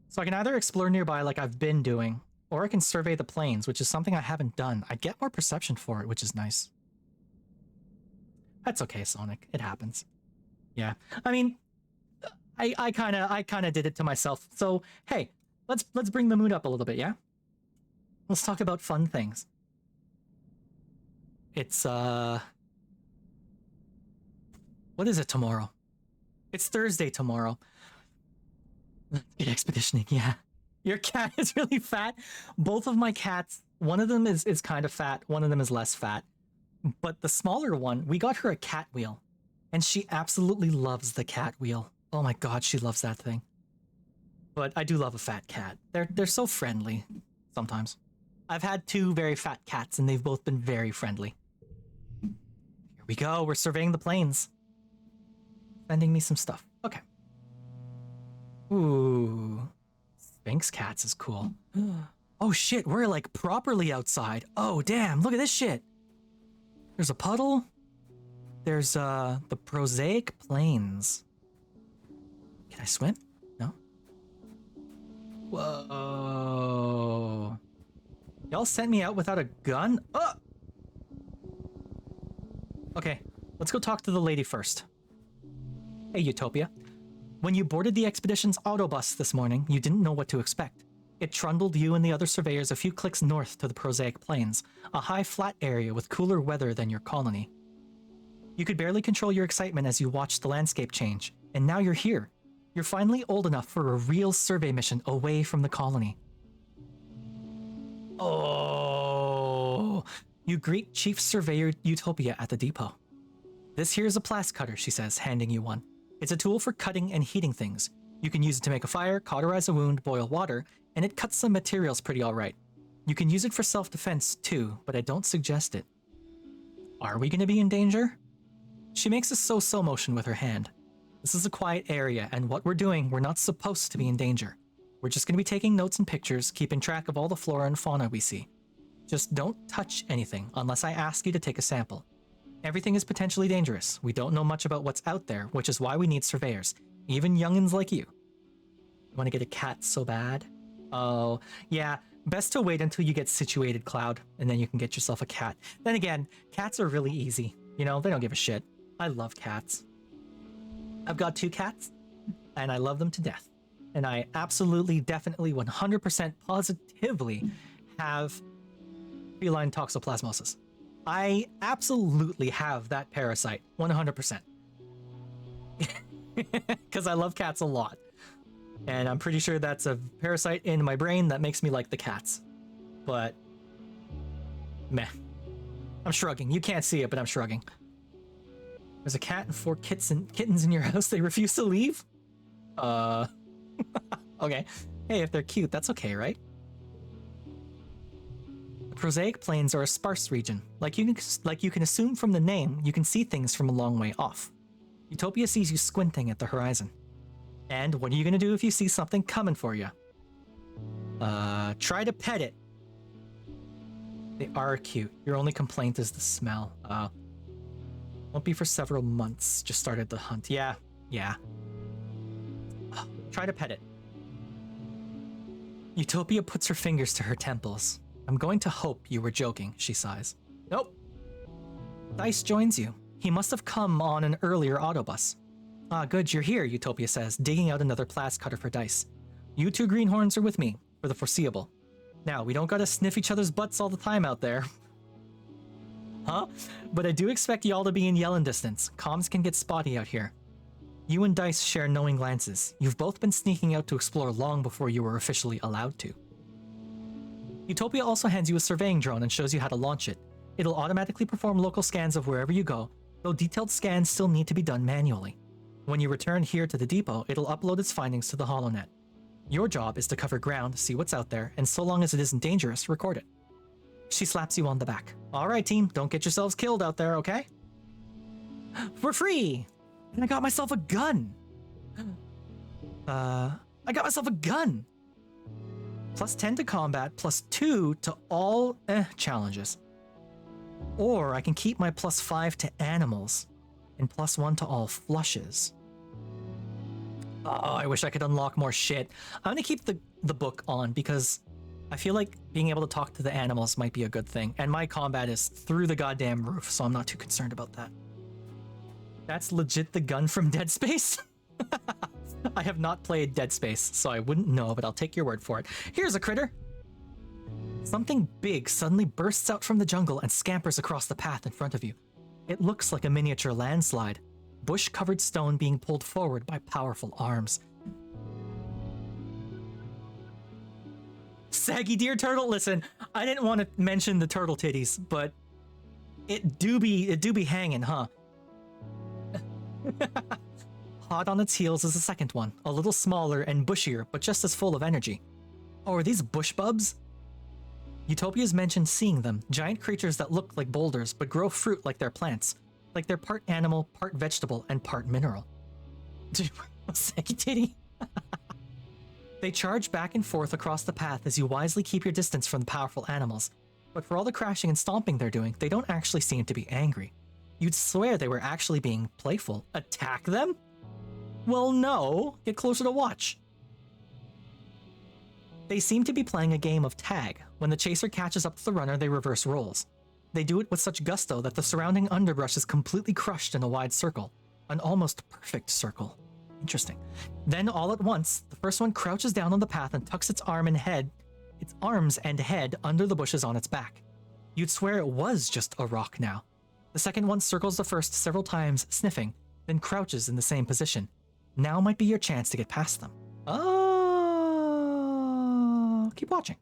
So I can either explore nearby like I've been doing, or I can survey the plains, which is something I haven't done. I get more perception for it, which is nice. That's okay, Sonic. It happens. Yeah. I mean, I kind of did it to myself. So, hey, let's bring the mood up a little bit, yeah? Let's talk about fun things. It's what is it tomorrow? It's Thursday tomorrow. Get expeditioning, yeah. Your cat is really fat. Both of my cats, one of them is kind of fat, one of them is less fat. But the smaller one, we got her a cat wheel. And she absolutely loves the cat wheel. Oh my God, she loves that thing. But I do love a fat cat. They're so friendly sometimes. I've had two very fat cats and they've both been very friendly. Here we go, we're surveying the plains. Sending me some stuff. Okay. Ooh. Sphinx cats is cool. Oh shit, we're like properly outside. Oh damn, look at this shit. There's a puddle. There's the prosaic plains. Can I swim? No? Whoa. Y'all sent me out without a gun? Oh! Okay, let's go talk to the lady first. Hey, Utopia. When you boarded the expedition's autobus this morning, you didn't know what to expect. It trundled you and the other surveyors a few clicks north to the prosaic plains, a high flat area with cooler weather than your colony. You could barely control your excitement as you watched the landscape change, and now you're here. You're finally old enough for a real survey mission away from the colony. Oh! You greet Chief Surveyor Utopia at the depot. "This here is a plast cutter," she says, handing you one. "It's a tool for cutting and heating things. You can use it to make a fire, cauterize a wound, boil water, and it cuts some materials pretty alright. You can use it for self-defense too, but I don't suggest it." Are we gonna be in danger? She makes a so-so motion with her hand. This is a quiet area, and what we're doing, we're not supposed to be in danger. We're just gonna be taking notes and pictures, keeping track of all the flora and fauna we see. Just don't touch anything unless I ask you to take a sample. Everything is potentially dangerous. We don't know much about what's out there, which is why we need surveyors, even youngins like you. You want to get a cat so bad? Oh, yeah, best to wait until you get situated, Cloud, and then you can get yourself a cat. Then again, cats are really easy. You know, they don't give a shit. I love cats. I've got 2 cats, and I love them to death. And I absolutely, definitely, 100% positively have feline toxoplasmosis. I absolutely have that parasite, 100%. Because I love cats a lot. And I'm pretty sure that's a parasite in my brain that makes me like the cats. But, meh. I'm shrugging. You can't see it, but I'm shrugging. There's a cat and 4 kittens in your house. They refuse to leave? Okay. Hey, if they're cute, that's okay, right? The prosaic plains are a sparse region. Like you can assume from the name, you can see things from a long way off. Utopia sees you squinting at the horizon. And what are you gonna do if you see something coming for you? Try to pet it. They are cute. Your only complaint is the smell. Won't be for several months. Just started the hunt. Yeah. Try to pet it. Utopia puts her fingers to her temples. I'm going to hope you were joking, she sighs. Nope. Dice joins you. He must have come on an earlier autobus. Ah, good, you're here, Utopia says, digging out another plas cutter for Dice. You 2 greenhorns are with me, for the foreseeable. Now, we don't gotta sniff each other's butts all the time out there. Huh? But I do expect y'all to be in yelling distance. Comms can get spotty out here. You and Dice share knowing glances. You've both been sneaking out to explore long before you were officially allowed to. Utopia also hands you a surveying drone and shows you how to launch it. It'll automatically perform local scans of wherever you go, though detailed scans still need to be done manually. When you return here to the depot, it'll upload its findings to the HoloNet. Your job is to cover ground, see what's out there, and so long as it isn't dangerous, record it. She slaps you on the back. Alright team, don't get yourselves killed out there, okay? We're free! And I got myself a gun! I got myself a gun! Plus 10 to combat, plus 2 to all challenges. Or I can keep my plus 5 to animals, and plus 1 to all flushes. Oh, I wish I could unlock more shit. I'm gonna keep the book on because I feel like being able to talk to the animals might be a good thing. And my combat is through the goddamn roof, so I'm not too concerned about that. That's legit the gun from Dead Space? I have not played Dead Space, so I wouldn't know, but I'll take your word for it. Here's a critter! Something big suddenly bursts out from the jungle and scampers across the path in front of you. It looks like a miniature landslide. Bush-covered stone being pulled forward by powerful arms. Saggy deer turtle? Listen, I didn't want to mention the turtle titties, but it do be hanging, huh? Hot on its heels is a second one, a little smaller and bushier, but just as full of energy. Oh, are these bush bubs? Utopia's mentioned seeing them, giant creatures that look like boulders but grow fruit like they're plants. Like they're part animal, part vegetable, and part mineral. Saggy titty. They charge back and forth across the path as you wisely keep your distance from the powerful animals. But for all the crashing and stomping they're doing, they don't actually seem to be angry. You'd swear they were actually being playful. Attack them? Well, no. Get closer to watch. They seem to be playing a game of tag. When the chaser catches up to the runner, they reverse roles. They do it with such gusto that the surrounding underbrush is completely crushed in a wide circle. An almost perfect circle. Interesting. Then all at once, the first one crouches down on the path and tucks its arms and head under the bushes on its back. You'd swear it was just a rock now. The second one circles the first several times, sniffing, then crouches in the same position. Now might be your chance to get past them. Oh, keep watching.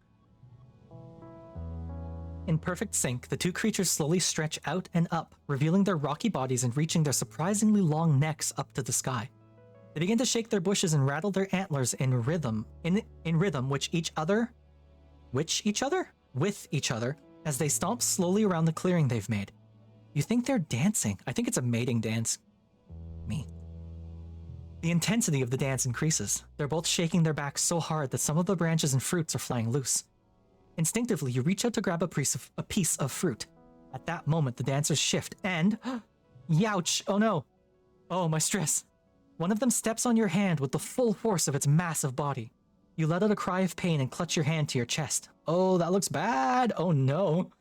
In perfect sync, the 2 creatures slowly stretch out and up, revealing their rocky bodies and reaching their surprisingly long necks up to the sky. They begin to shake their bushes and rattle their antlers in rhythm, with each other, as they stomp slowly around the clearing they've made. You think they're dancing. I think it's a mating dance. Me. The intensity of the dance increases. They're both shaking their backs so hard that some of the branches and fruits are flying loose. Instinctively, you reach out to grab a piece of fruit. At that moment, the dancers shift and... Youch! Oh no! Oh, my stress. One of them steps on your hand with the full force of its massive body. You let out a cry of pain and clutch your hand to your chest. Oh, that looks bad! Oh no!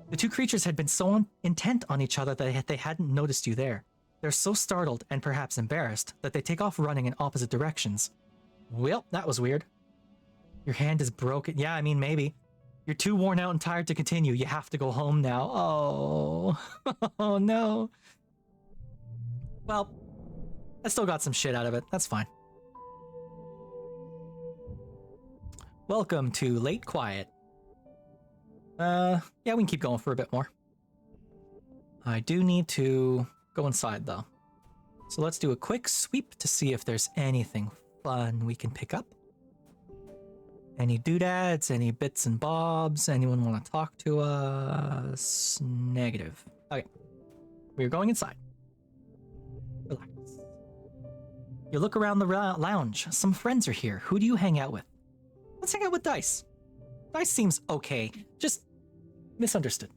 The 2 creatures had been so intent on each other that they hadn't noticed you there. They're so startled and perhaps embarrassed that they take off running in opposite directions. Well, that was weird. Your hand is broken. Yeah, I mean, maybe. You're too worn out and tired to continue. You have to go home now. Oh, oh no. Well, I still got some shit out of it. That's fine. Welcome to Late Quiet. Yeah, we can keep going for a bit more. I do need to go inside though. So let's do a quick sweep to see if there's anything fun we can pick up. Any doodads, any bits and bobs, anyone want to talk to us? Negative. Okay, we're going inside. Relax. You look around the lounge. Some friends are here. Who do you hang out with? Let's hang out with Dice. Dice seems okay, just misunderstood.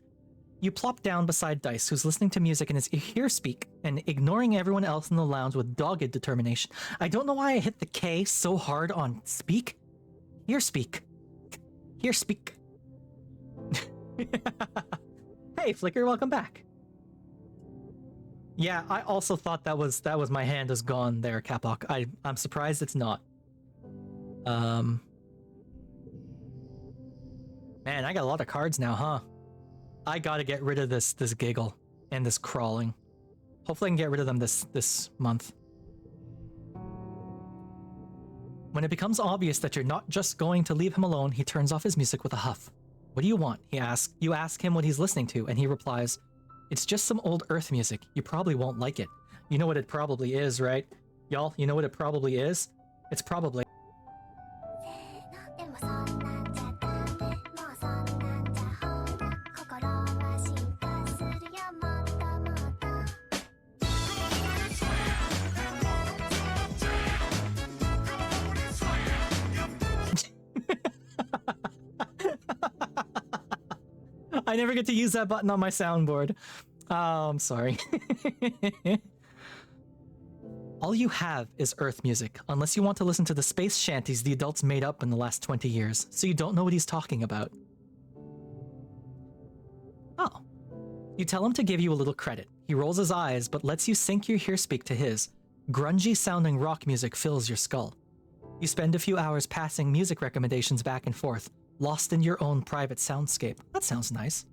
You plop down beside Dice, who's listening to music in his ear speak and ignoring everyone else in the lounge with dogged determination. I don't know why I hit the K so hard on speak. Here speak. Here speak. Hey, Flicker, welcome back. Yeah, I also thought that was my hand is gone there, Caplock. I'm surprised it's not. Man, I got a lot of cards now, huh? I gotta get rid of this giggle and this crawling. Hopefully I can get rid of them this month. When it becomes obvious that you're not just going to leave him alone, he turns off his music with a huff. What do you want? He asks. You ask him what he's listening to, and he replies, it's just some old Earth music. You probably won't like it. You know what it probably is, right? Y'all, you know what it probably is? It's probably... I never get to use that button on my soundboard. Oh, I'm sorry. All you have is Earth music, unless you want to listen to the space shanties the adults made up in the last 20 years, so you don't know what he's talking about. Oh. You tell him to give you a little credit. He rolls his eyes, but lets you sync your hearspeak to his. Grungy-sounding rock music fills your skull. You spend a few hours passing music recommendations back and forth, lost in your own private soundscape. That sounds nice.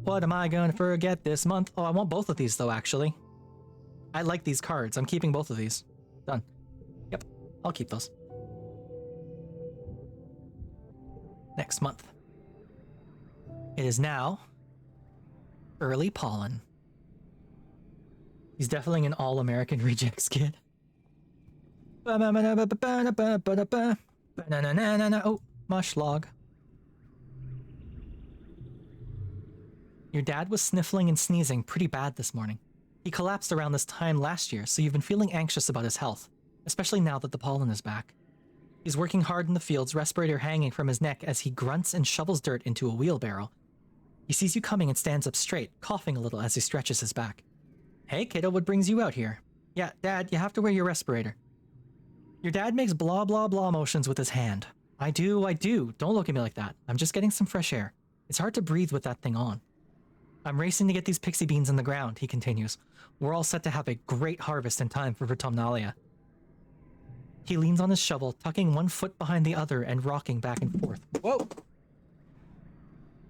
What am I gonna forget this month? Oh, I want both of these though, actually. I like these cards. I'm keeping both of these. Done. Yep, I'll keep those. Next month. It is now early pollen. He's definitely an all-American rejects kid. Oh, mush log. Your dad was sniffling and sneezing pretty bad this morning. He collapsed around this time last year, so you've been feeling anxious about his health, especially now that the pollen is back. He's working hard in the fields, respirator hanging from his neck as he grunts and shovels dirt into a wheelbarrow. He sees you coming and stands up straight, coughing a little as he stretches his back. Hey kiddo, what brings you out here? Yeah, Dad, you have to wear your respirator. Your dad makes blah blah blah motions with his hand. I do. Don't look at me like that. I'm just getting some fresh air. It's hard to breathe with that thing on. I'm racing to get these pixie beans in the ground, he continues. We're all set to have a great harvest in time for Vertumnalia. He leans on his shovel, tucking one foot behind the other and rocking back and forth. Whoa!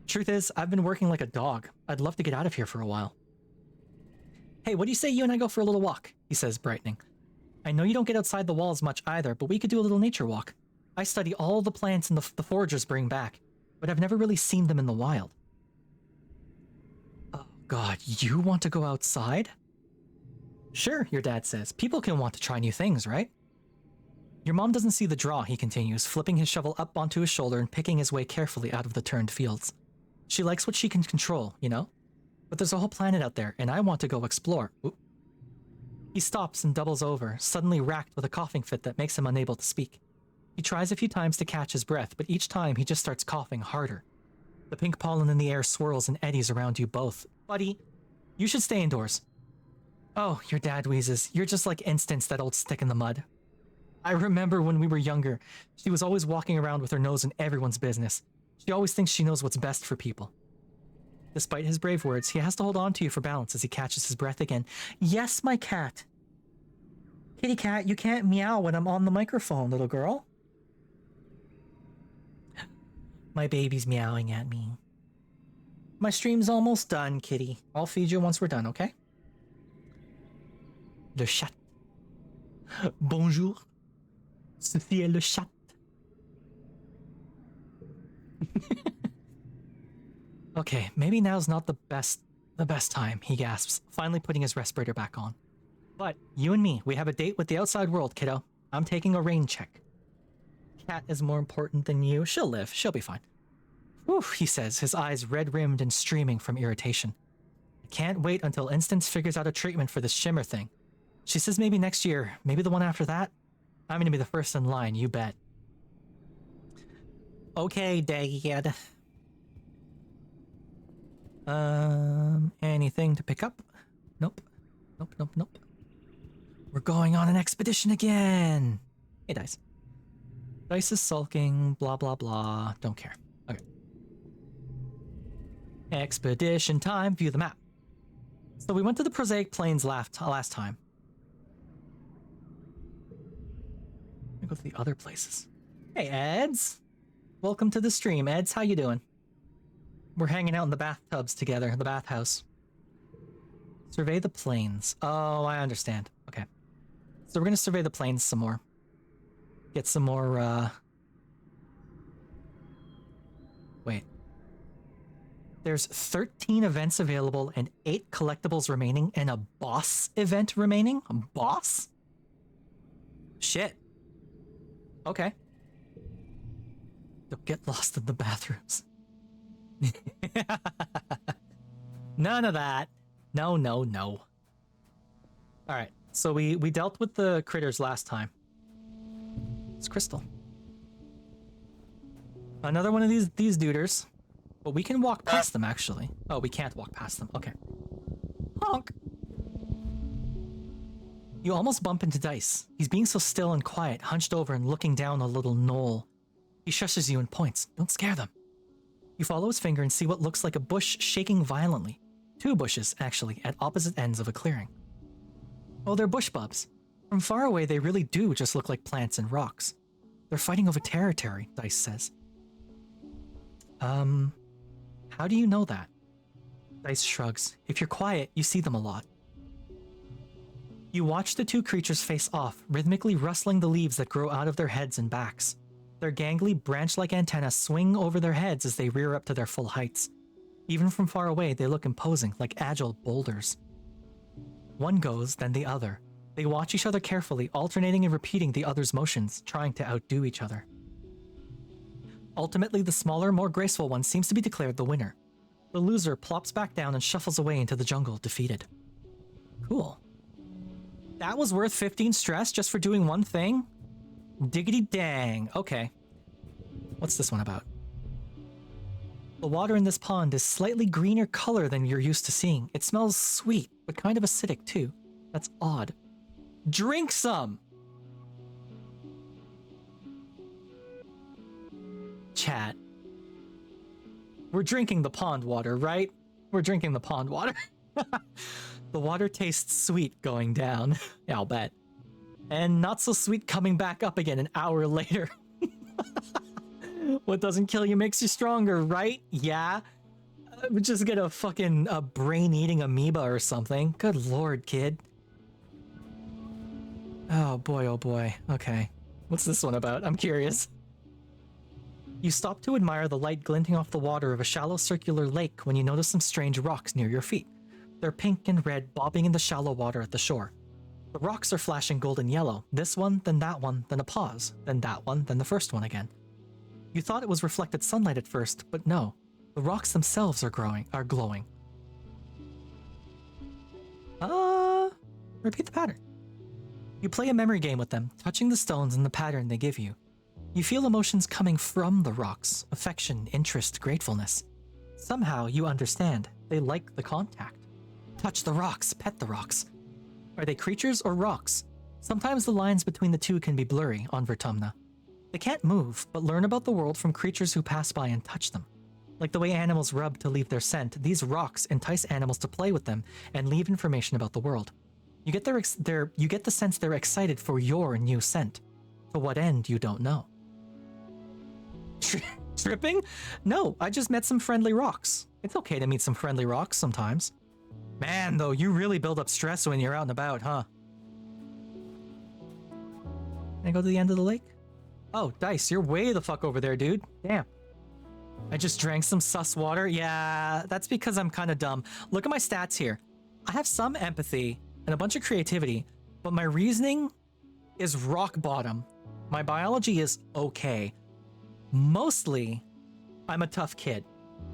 Truth is, I've been working like a dog. I'd love to get out of here for a while. Hey, what do you say you and I go for a little walk? He says, brightening. I know you don't get outside the walls much either, but we could do a little nature walk. I study all the plants the foragers bring back, but I've never really seen them in the wild. Oh God, you want to go outside? Sure, your dad says. People can want to try new things, right? Your mom doesn't see the draw, he continues, flipping his shovel up onto his shoulder and picking his way carefully out of the turned fields. She likes what she can control, you know? But there's a whole planet out there, and I want to go explore. Oop. He stops and doubles over, suddenly racked with a coughing fit that makes him unable to speak. He tries a few times to catch his breath, but each time he just starts coughing harder. The pink pollen in the air swirls and eddies around you both. Buddy, you should stay indoors. Oh, your dad wheezes. You're just like Instance, that old stick in the mud. I remember when we were younger, she was always walking around with her nose in everyone's business. She always thinks she knows what's best for people. Despite his brave words, he has to hold on to you for balance as he catches his breath again. Yes, my cat. Kitty cat, you can't meow when I'm on the microphone, little girl. My baby's meowing at me. My stream's almost done, kitty. I'll feed you once we're done, okay? Le chat. Bonjour. Ceci est le chat. Okay, maybe now's not the best time, he gasps, finally putting his respirator back on. But you and me, we have a date with the outside world, kiddo. I'm taking a rain check. Cat is more important than you. She'll live. She'll be fine. Whew, he says, his eyes red-rimmed and streaming from irritation. I can't wait until Instance figures out a treatment for this shimmer thing. She says maybe next year, maybe the one after that. I'm gonna be the first in line, you bet. Okay, Dad. Anything to pick up? Nope. Nope. We're going on an expedition again! Hey, Dice. Dice is sulking, blah blah blah. Don't care. Okay. Expedition time, view the map. So we went to the Prosaic Plains last time. Let me go to the other places. Hey, Eds! Welcome to the stream, Eds. How you doing? We're hanging out in the bathtubs together, the bathhouse. Survey the plains. Oh, I understand. Okay. So we're gonna survey the plains some more. Get some more, Wait. There's 13 events available and 8 collectibles remaining and a boss event remaining? A boss? Shit. Okay. Don't get lost in the bathrooms. None of that. No. Alright, so we dealt with the critters last time. It's Crystal. Another one of these duders. But we can walk past them, actually. Oh, we can't walk past them. Okay. Honk! You almost bump into Dice. He's being so still and quiet, hunched over and looking down a little knoll. He shushes you and points. Don't scare them. You follow his finger and see what looks like a bush shaking violently. 2 bushes, actually, at opposite ends of a clearing. Oh, they're bush bubs. From far away, they really do just look like plants and rocks. They're fighting over territory, Dice says. How do you know that? Dice shrugs. If you're quiet, you see them a lot. You watch the 2 creatures face off, rhythmically rustling the leaves that grow out of their heads and backs. Their gangly, branch-like antennae swing over their heads as they rear up to their full heights. Even from far away, they look imposing, like agile boulders. One goes, then the other. They watch each other carefully, alternating and repeating the other's motions, trying to outdo each other. Ultimately, the smaller, more graceful one seems to be declared the winner. The loser plops back down and shuffles away into the jungle, defeated. Cool. That was worth 15 stress just for doing one thing? Diggity dang. Okay. What's this one about? The water in this pond is slightly greener color than you're used to seeing. It smells sweet, but kind of acidic too. That's odd. Drink some! Chat. We're drinking the pond water, right? We're drinking the pond water. The water tastes sweet going down. Yeah, I'll bet. And not so sweet coming back up again an hour later. What doesn't kill you makes you stronger, right? Yeah. We're just get a fucking brain-eating amoeba or something. Good lord, kid. Oh boy. Okay. What's this one about? I'm curious. You stop to admire the light glinting off the water of a shallow circular lake when you notice some strange rocks near your feet. They're pink and red, bobbing in the shallow water at the shore. The rocks are flashing golden yellow. This one, then that one, then a pause, then that one, then the first one again. You thought it was reflected sunlight at first, but no. The rocks themselves are glowing. Repeat the pattern. You play a memory game with them, touching the stones in the pattern they give you. You feel emotions coming from the rocks, affection, interest, gratefulness. Somehow you understand. They like the contact. Touch the rocks, pet the rocks. Are they creatures or rocks? Sometimes the lines between the two can be blurry on Vertumna. They can't move, but learn about the world from creatures who pass by and touch them. Like the way animals rub to leave their scent, these rocks entice animals to play with them and leave information about the world. You get you get the sense they're excited for your new scent. To what end, you don't know. Tripping? No, I just met some friendly rocks. It's okay to meet some friendly rocks sometimes. Man, though, you really build up stress when you're out and about, huh? Can I go to the end of the lake? Oh, Dice, you're way the fuck over there, dude. Damn. I just drank some sus water. Yeah, that's because I'm kind of dumb. Look at my stats here. I have some empathy and a bunch of creativity, but my reasoning is rock bottom. My biology is okay. Mostly, I'm a tough kid.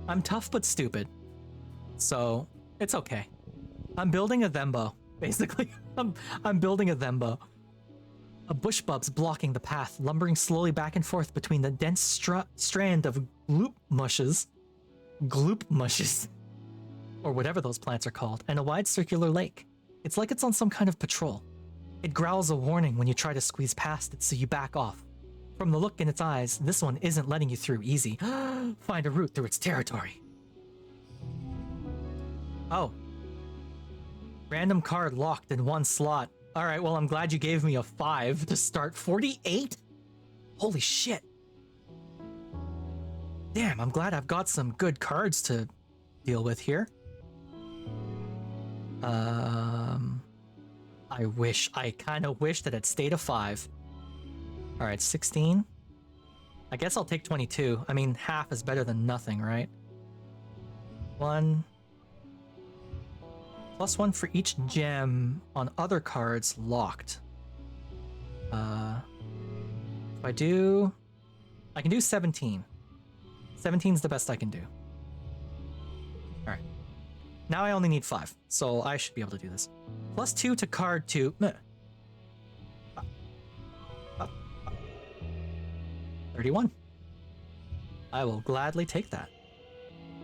I'm tough but stupid. So, it's okay. I'm building a thembo, basically. I'm building a thembo. A bush bub's blocking the path, lumbering slowly back and forth between the dense strand of gloop mushes, or whatever those plants are called, and a wide circular lake. It's like it's on some kind of patrol. It growls a warning when you try to squeeze past it, so you back off. From the look in its eyes, this one isn't letting you through easy. Find a route through its territory. Oh. Random card locked in one slot. Alright, well, I'm glad you gave me a 5 to start. 48? Holy shit. Damn, I'm glad I've got some good cards to deal with here. I kind of wish that it stayed a 5. Alright, 16. I guess I'll take 22. I mean, half is better than nothing, right? 1. +1 for each gem on other cards locked. If I can do 17. 17's the best I can do. Alright. Now I only need 5, so I should be able to do this. +2 to card 2. 31. I will gladly take that.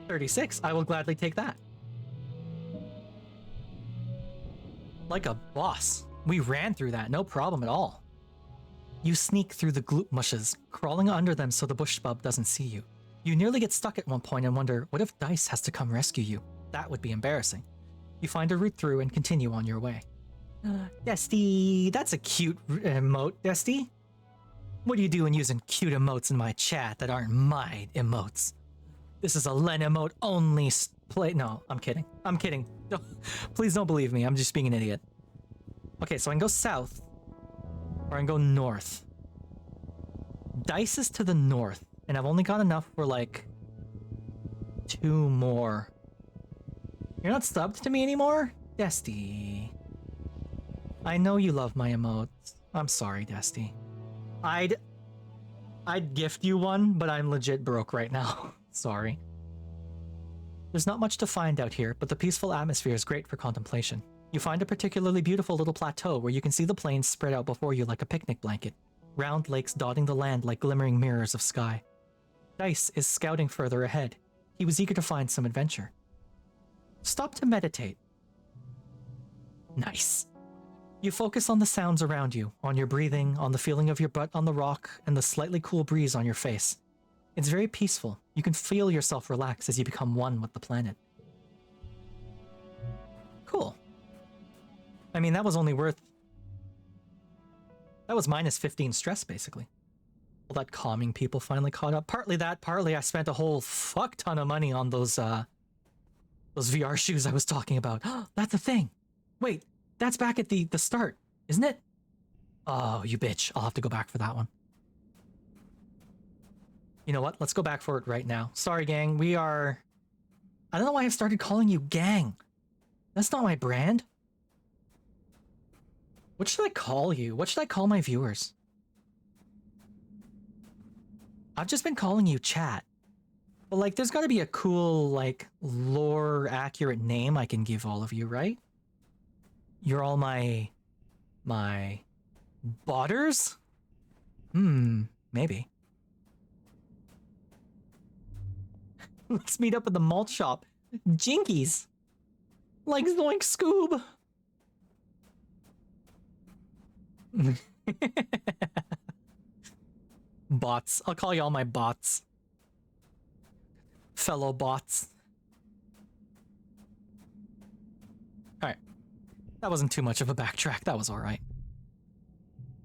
36. I will gladly take that. Like a boss. We ran through that, no problem at all. You sneak through the gloop mushes, crawling under them so the bush bub doesn't see you. You nearly get stuck at one point and wonder, what if Dice has to come rescue you? That would be embarrassing. You find a route through and continue on your way. Desty, that's a cute emote, Desty. What are you doing using cute emotes in my chat that aren't my emotes? This is a Len emote only play. No, I'm kidding. I'm kidding. Please don't believe me. I'm just being an idiot. Okay, so I can go south, or I can go north. Dice is to the north, and I've only got enough for like 2 more. You're not subbed to me anymore? Desty. I know you love my emotes. I'm sorry, Desty. I'd gift you one, but I'm legit broke right now. Sorry. There's not much to find out here, but the peaceful atmosphere is great for contemplation. You find a particularly beautiful little plateau where you can see the plains spread out before you like a picnic blanket, round lakes dotting the land like glimmering mirrors of sky. Dice is scouting further ahead. He was eager to find some adventure. Stop to meditate. Nice. You focus on the sounds around you, on your breathing, on the feeling of your butt on the rock, and the slightly cool breeze on your face. It's very peaceful. You can feel yourself relax as you become one with the planet. Cool. I mean, that was only worth... That was minus 15 stress, basically. All that calming people finally caught up. Partly that, partly I spent a whole fuck ton of money on those VR shoes I was talking about. That's a thing! Wait, that's back at the start, isn't it? Oh, you bitch. I'll have to go back for that one. You know what? Let's go back for it right now. Sorry, gang. We are... I don't know why I started calling you gang. That's not my brand. What should I call you? What should I call my viewers? I've just been calling you chat. But, like, there's gotta be a cool, like, lore-accurate name I can give all of you, right? You're all my botters? Maybe. Let's meet up at the malt shop. Jinkies! Like Zoink Scoob! Bots. I'll call you all my bots. Fellow bots. Alright. That wasn't too much of a backtrack. That was alright.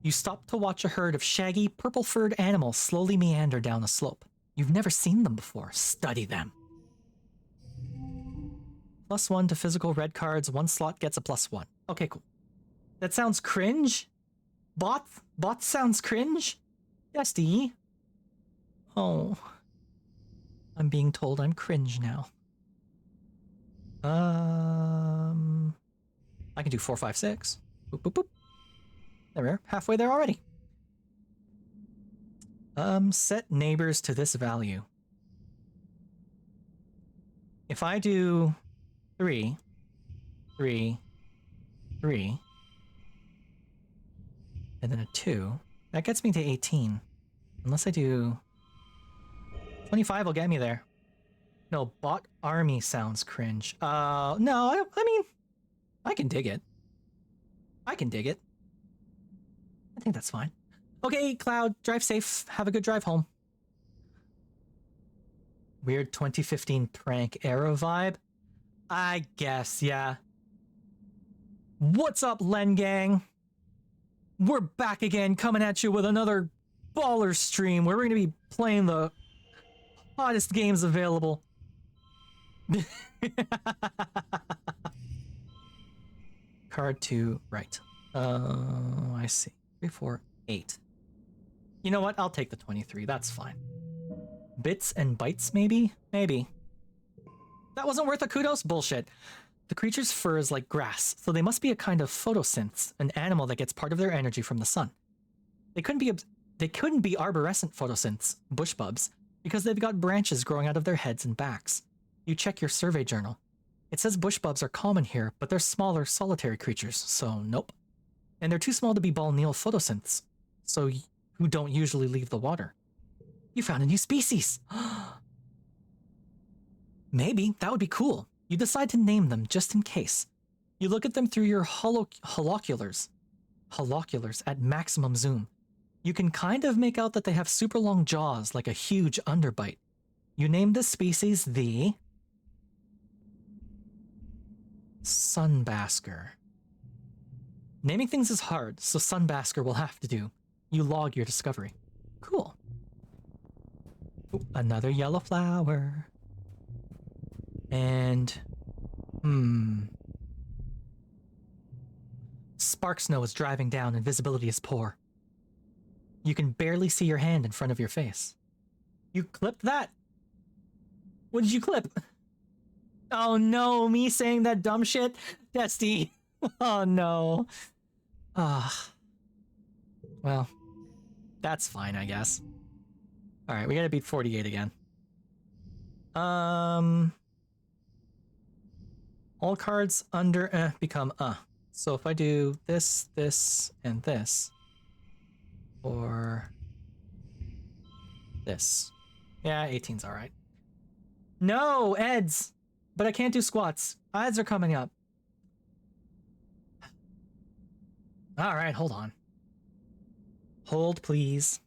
You stop to watch a herd of shaggy, purple-furred animals slowly meander down a slope. You've never seen them before. Study them. +1 to physical red cards. 1 slot gets a +1. Okay, cool. That sounds cringe? Bot sounds cringe? Dusty. Oh. I'm being told I'm cringe now. I can do 4, 5, 6. Boop, boop, boop. There we are. Halfway there already. Set neighbors to this value. If I do 3, 3, 3, and then a 2, that gets me to 18. Unless I do 25 will get me there. No, bot army sounds cringe. No, I mean, I can dig it. I can dig it. I think that's fine. Okay, Cloud, drive safe. Have a good drive home. Weird 2015 prank era vibe? I guess, yeah. What's up, Len Gang? We're back again, coming at you with another baller stream where we're going to be playing the hottest games available. Card to right. I see. 3, 4, 8. You know what? I'll take the 23. That's fine. Bits and bytes, maybe? Maybe. That wasn't worth a kudos? Bullshit. The creature's fur is like grass, so they must be a kind of photosynth, an animal that gets part of their energy from the sun. They couldn't be arborescent photosynths, bushbubs, because they've got branches growing out of their heads and backs. You check your survey journal. It says bushbubs are common here, but they're smaller, solitary creatures, so nope. And they're too small to be balneal photosynths, so who don't usually leave the water. You found a new species! Maybe, that would be cool. You decide to name them just in case. You look at them through your holoculars at maximum zoom. You can kind of make out that they have super long jaws like a huge underbite. You name this species the Sunbasker. Naming things is hard, so Sunbasker will have to do. You log your discovery. Cool. Ooh, another yellow flower. And... Spark snow is driving down and visibility is poor. You can barely see your hand in front of your face. You clipped that? What did you clip? Oh no, me saying that dumb shit? Testy. Oh no. Well, that's fine, I guess. Alright, we gotta beat 48 again. All cards under become So if I do this, this, and this, or this. Yeah, 18's alright. No, Eds! But I can't do squats. Eds are coming up. Alright, hold on. Hold, please.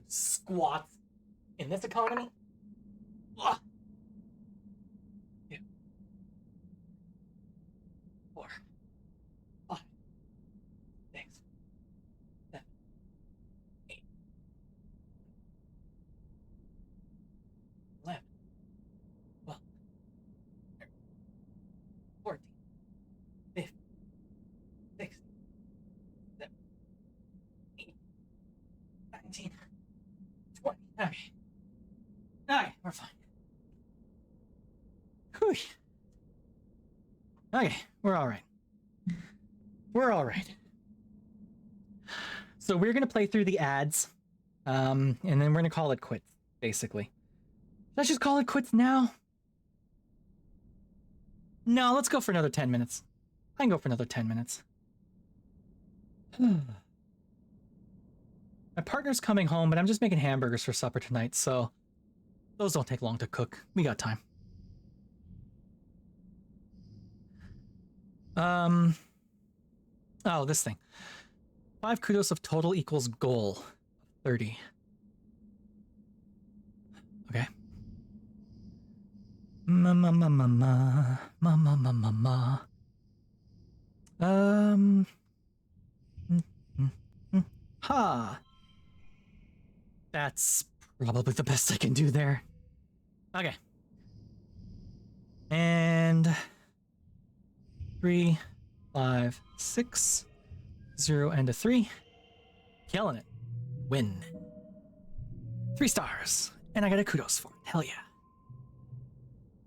Squats in this economy? Ugh. 2, 4, 5, 6, 7, 8, 11, 12, 13, 14, 15, 16, 17, 18, 19, 20. Okay. Alright, we're fine. Whew. Okay, we're alright. We're alright. So we're gonna play through the ads, and then we're gonna call it quits, basically. Let's just call it quits now. No, let's go for another 10 minutes. I can go for another 10 minutes. My partner's coming home, but I'm just making hamburgers for supper tonight, so those don't take long to cook. We got time. Oh, this thing. 5 kudos of total equals goal. 30. Okay. Ha! That's probably the best I can do there. Okay. And 3, 5, 6, 0, and a 3. Killing it. Win. 3 stars. And I got a kudos for it. Hell yeah.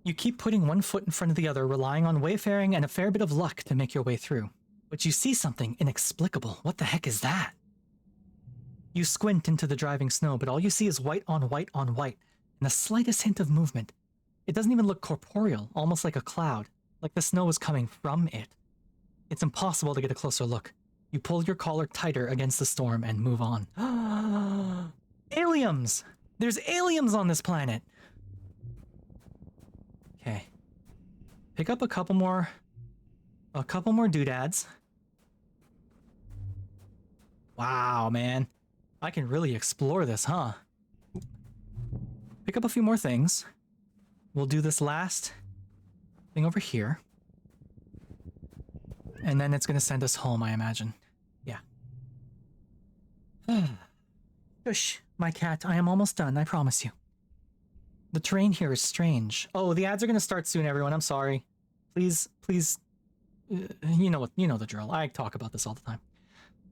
You keep putting one foot in front of the other, relying on wayfaring and a fair bit of luck to make your way through. But you see something inexplicable. What the heck is that? You squint into the driving snow, but all you see is white on white on white, and the slightest hint of movement. It doesn't even look corporeal, almost like a cloud, like the snow is coming from it. It's impossible to get a closer look. You pull your collar tighter against the storm and move on. Aliens! There's aliens on this planet! Okay. Pick up a couple more doodads. Wow, man. I can really explore this, huh? Pick up a few more things. We'll do this last thing over here. And then it's gonna send us home, I imagine. Yeah. Shush, my cat. I am almost done, I promise you. The terrain here is strange. Oh, the ads are gonna start soon, everyone. I'm sorry. Please, you know the drill. I talk about this all the time.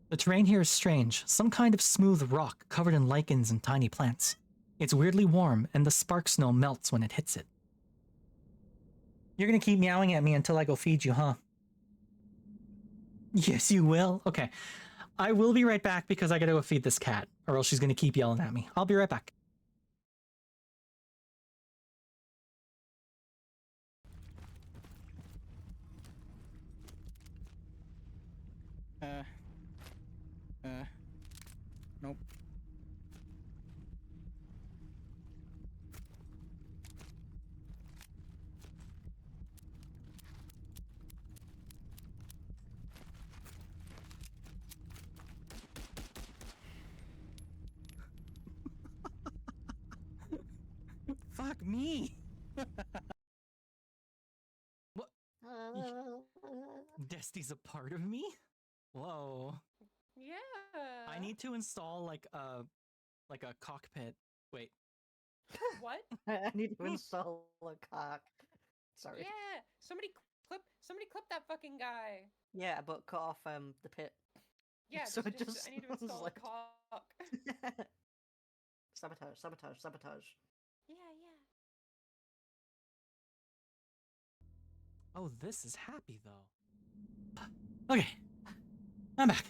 The terrain here is strange. Some kind of smooth rock covered in lichens and tiny plants. It's weirdly warm, and the spark snow melts when it hits it. You're gonna keep meowing at me until I go feed you, huh? Yes, you will. Okay. I will be right back because I gotta go feed this cat, or else she's gonna keep yelling at me. I'll be right back. Nope. Fuck me. What? Desti's a part of me? Whoa. Yeah. I need to install like a cockpit. Wait. What? I need to install a cock. Sorry. Yeah. Somebody clip that fucking guy. Yeah, but cut off the pit. Yeah. So it just just I need to was install like- a cock. Sabotage, sabotage, sabotage. Yeah. Oh, this is happy though. Okay. I'm back.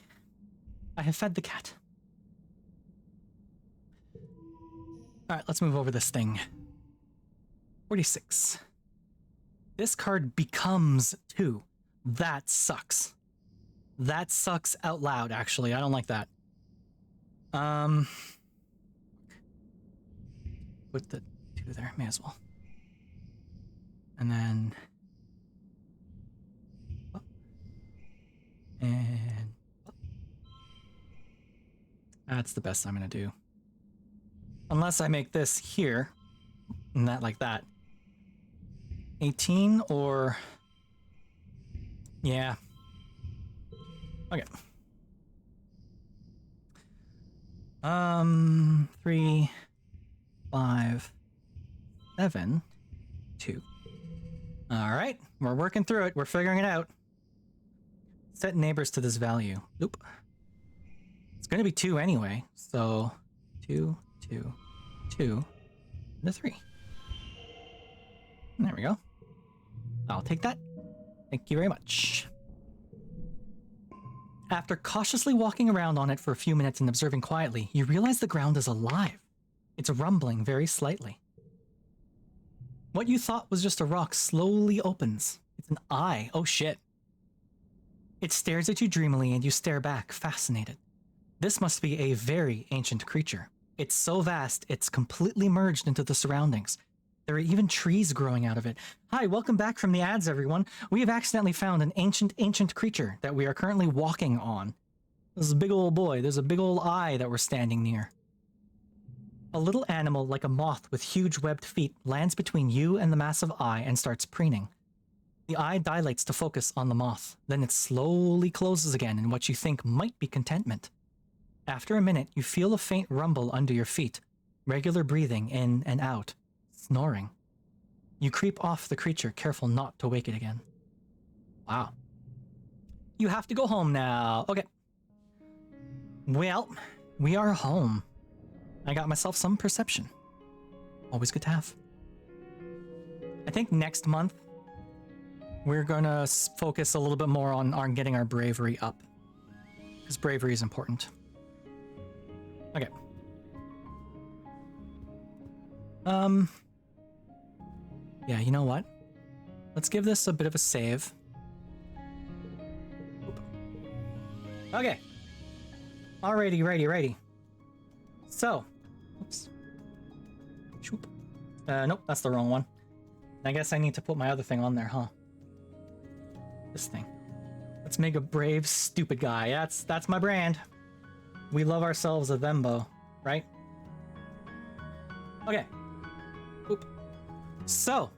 I have fed the cat. Alright, let's move over this thing. 46. This card becomes 2. That sucks. That sucks out loud, actually. I don't like that. Put the 2 there, may as well. And then... And... That's the best I'm gonna do. Unless I make this here, and that like that. 18 or... Yeah. Okay. 3, 5, 7, 2. Alright, we're working through it. We're figuring it out. Set neighbors to this value. Oop. It's gonna be 2 anyway, so 2, 2, 2, and a 3. There we go. I'll take that. Thank you very much. After cautiously walking around on it for a few minutes and observing quietly, you realize the ground is alive. It's rumbling very slightly. What you thought was just a rock slowly opens. It's an eye. Oh shit. It stares at you dreamily and you stare back, fascinated. This must be a very ancient creature. It's so vast, it's completely merged into the surroundings. There are even trees growing out of it. Hi, welcome back from the ads, everyone. We have accidentally found an ancient creature that we are currently walking on. This is a big old boy. There's a big old eye that we're standing near. A little animal like a moth with huge webbed feet lands between you and the massive eye and starts preening. The eye dilates to focus on the moth. Then it slowly closes again in what you think might be contentment. After a minute, you feel a faint rumble under your feet, regular breathing in and out, snoring. You creep off the creature, careful not to wake it again. Wow. You have to go home now. Okay. Well, we are home. I got myself some perception. Always good to have. I think next month, we're gonna focus a little bit more on getting our bravery up. Because bravery is important. Okay. Yeah, you know what? Let's give this a bit of a save. Okay. Alrighty, righty. So. Oops. Shoop. Nope, that's the wrong one. I guess I need to put my other thing on there, huh? This thing. Let's make a brave, stupid guy. That's my brand. We love ourselves a thembo, right? Okay. Oop. So,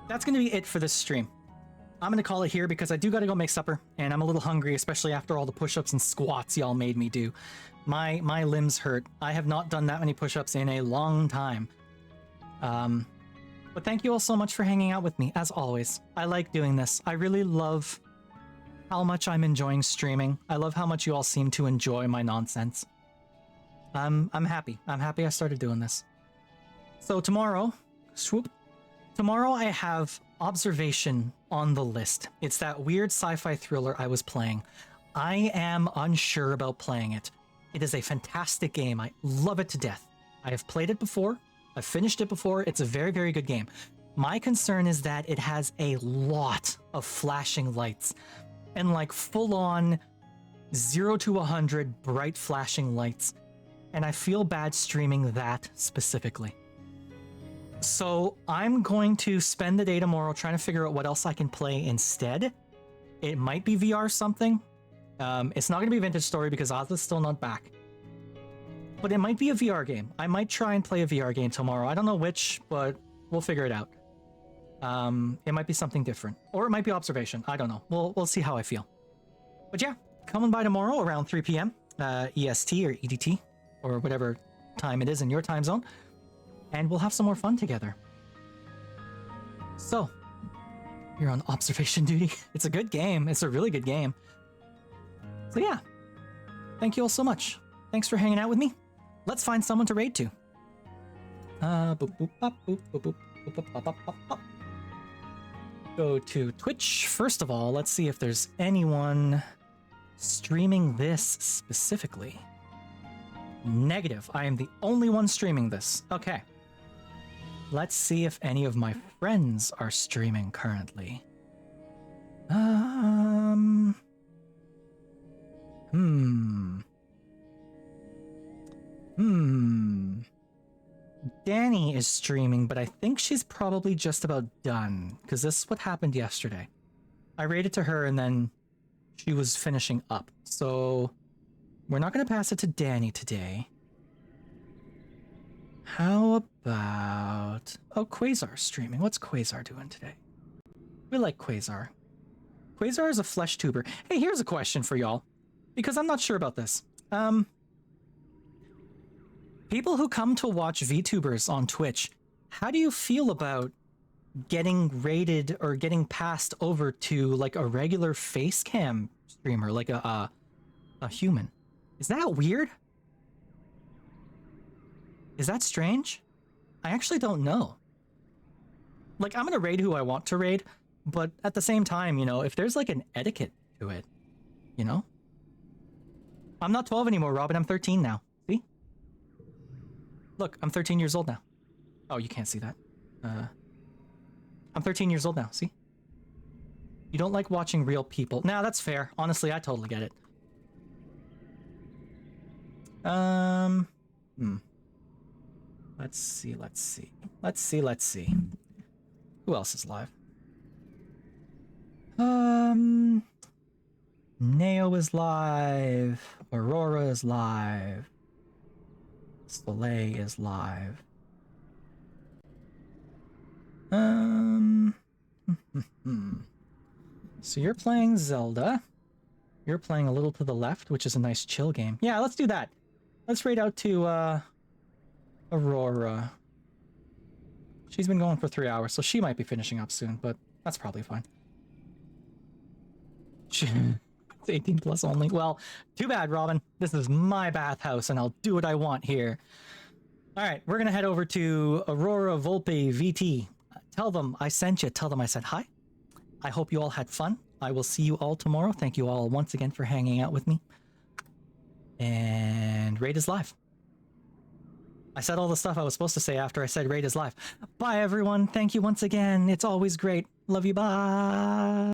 that's gonna be it for this stream. I'm gonna call it here because I do gotta go make supper, and I'm a little hungry, especially after all the push-ups and squats y'all made me do. My limbs hurt. I have not done that many push-ups in a long time. But thank you all so much for hanging out with me, as always. I like doing this. I really love how much I'm enjoying streaming. I love how much you all seem to enjoy my nonsense. I'm happy. I'm happy I started doing this. So tomorrow, swoop. Tomorrow I have Observation on the list. It's that weird sci-fi thriller I was playing. I am unsure about playing it. It is a fantastic game. I love it to death. I have played it before. I've finished it before. It's a very, very good game. My concern is that it has a lot of flashing lights and like full-on 0 to 100 bright flashing lights. And I feel bad streaming that specifically. So I'm going to spend the day tomorrow trying to figure out what else I can play instead. It might be VR something. It's not going to be Vintage Story because Ozla's still not back. But it might be a VR game. I might try and play a VR game tomorrow. I don't know which, but we'll figure it out. It might be something different. Or it might be Observation. I don't know. We'll see how I feel. But yeah, coming by tomorrow around 3 p.m. EST or EDT, or whatever time it is in your time zone. And we'll have some more fun together. So, you're on observation duty. It's a good game. It's a really good game. So yeah, thank you all so much. Thanks for hanging out with me. Let's find someone to raid to. Go to Twitch. First of all, let's see if there's anyone streaming this specifically. Negative. I am the only one streaming this. Okay. Let's see if any of my friends are streaming currently. Danny is streaming, but I think she's probably just about done, because this is what happened yesterday. I raided to her and then she was finishing up. So we're not going to pass it to Danny today. How about... Oh, Quasar's streaming. What's Quasar doing today? We like Quasar. Quasar is a flesh tuber. Hey, here's a question for y'all, because I'm not sure about this. People who come to watch VTubers on Twitch, how do you feel about getting rated or getting passed over to like a regular face cam streamer, like a human? Is that weird? Is that strange? I actually don't know. Like, I'm gonna raid who I want to raid, but at the same time, you know, if there's like an etiquette to it, you know? I'm not 12 anymore, Robin. I'm 13 now. See? Look, I'm 13 years old now. Oh, you can't see that. I'm 13 years old now. See? You don't like watching real people. Nah, that's fair. Honestly, I totally get it. Let's see. Who else is live? Neo is live. Aurora is live. Soleil is live. So you're playing Zelda. You're playing a little to the left, which is a nice chill game. Yeah, let's do that. Let's raid out to Aurora. She's been going for 3 hours, so she might be finishing up soon, but that's probably fine. It's 18 plus only. Well, too bad, Robin. This is my bathhouse, and I'll do what I want here. Alright, we're gonna head over to Aurora Volpe VT. Tell them I sent you. Tell them I said hi. I hope you all had fun. I will see you all tomorrow. Thank you all once again for hanging out with me. And raid is live. I said all the stuff I was supposed to say after I said raid is live. Bye, everyone. Thank you once again. It's always great. Love you. Bye.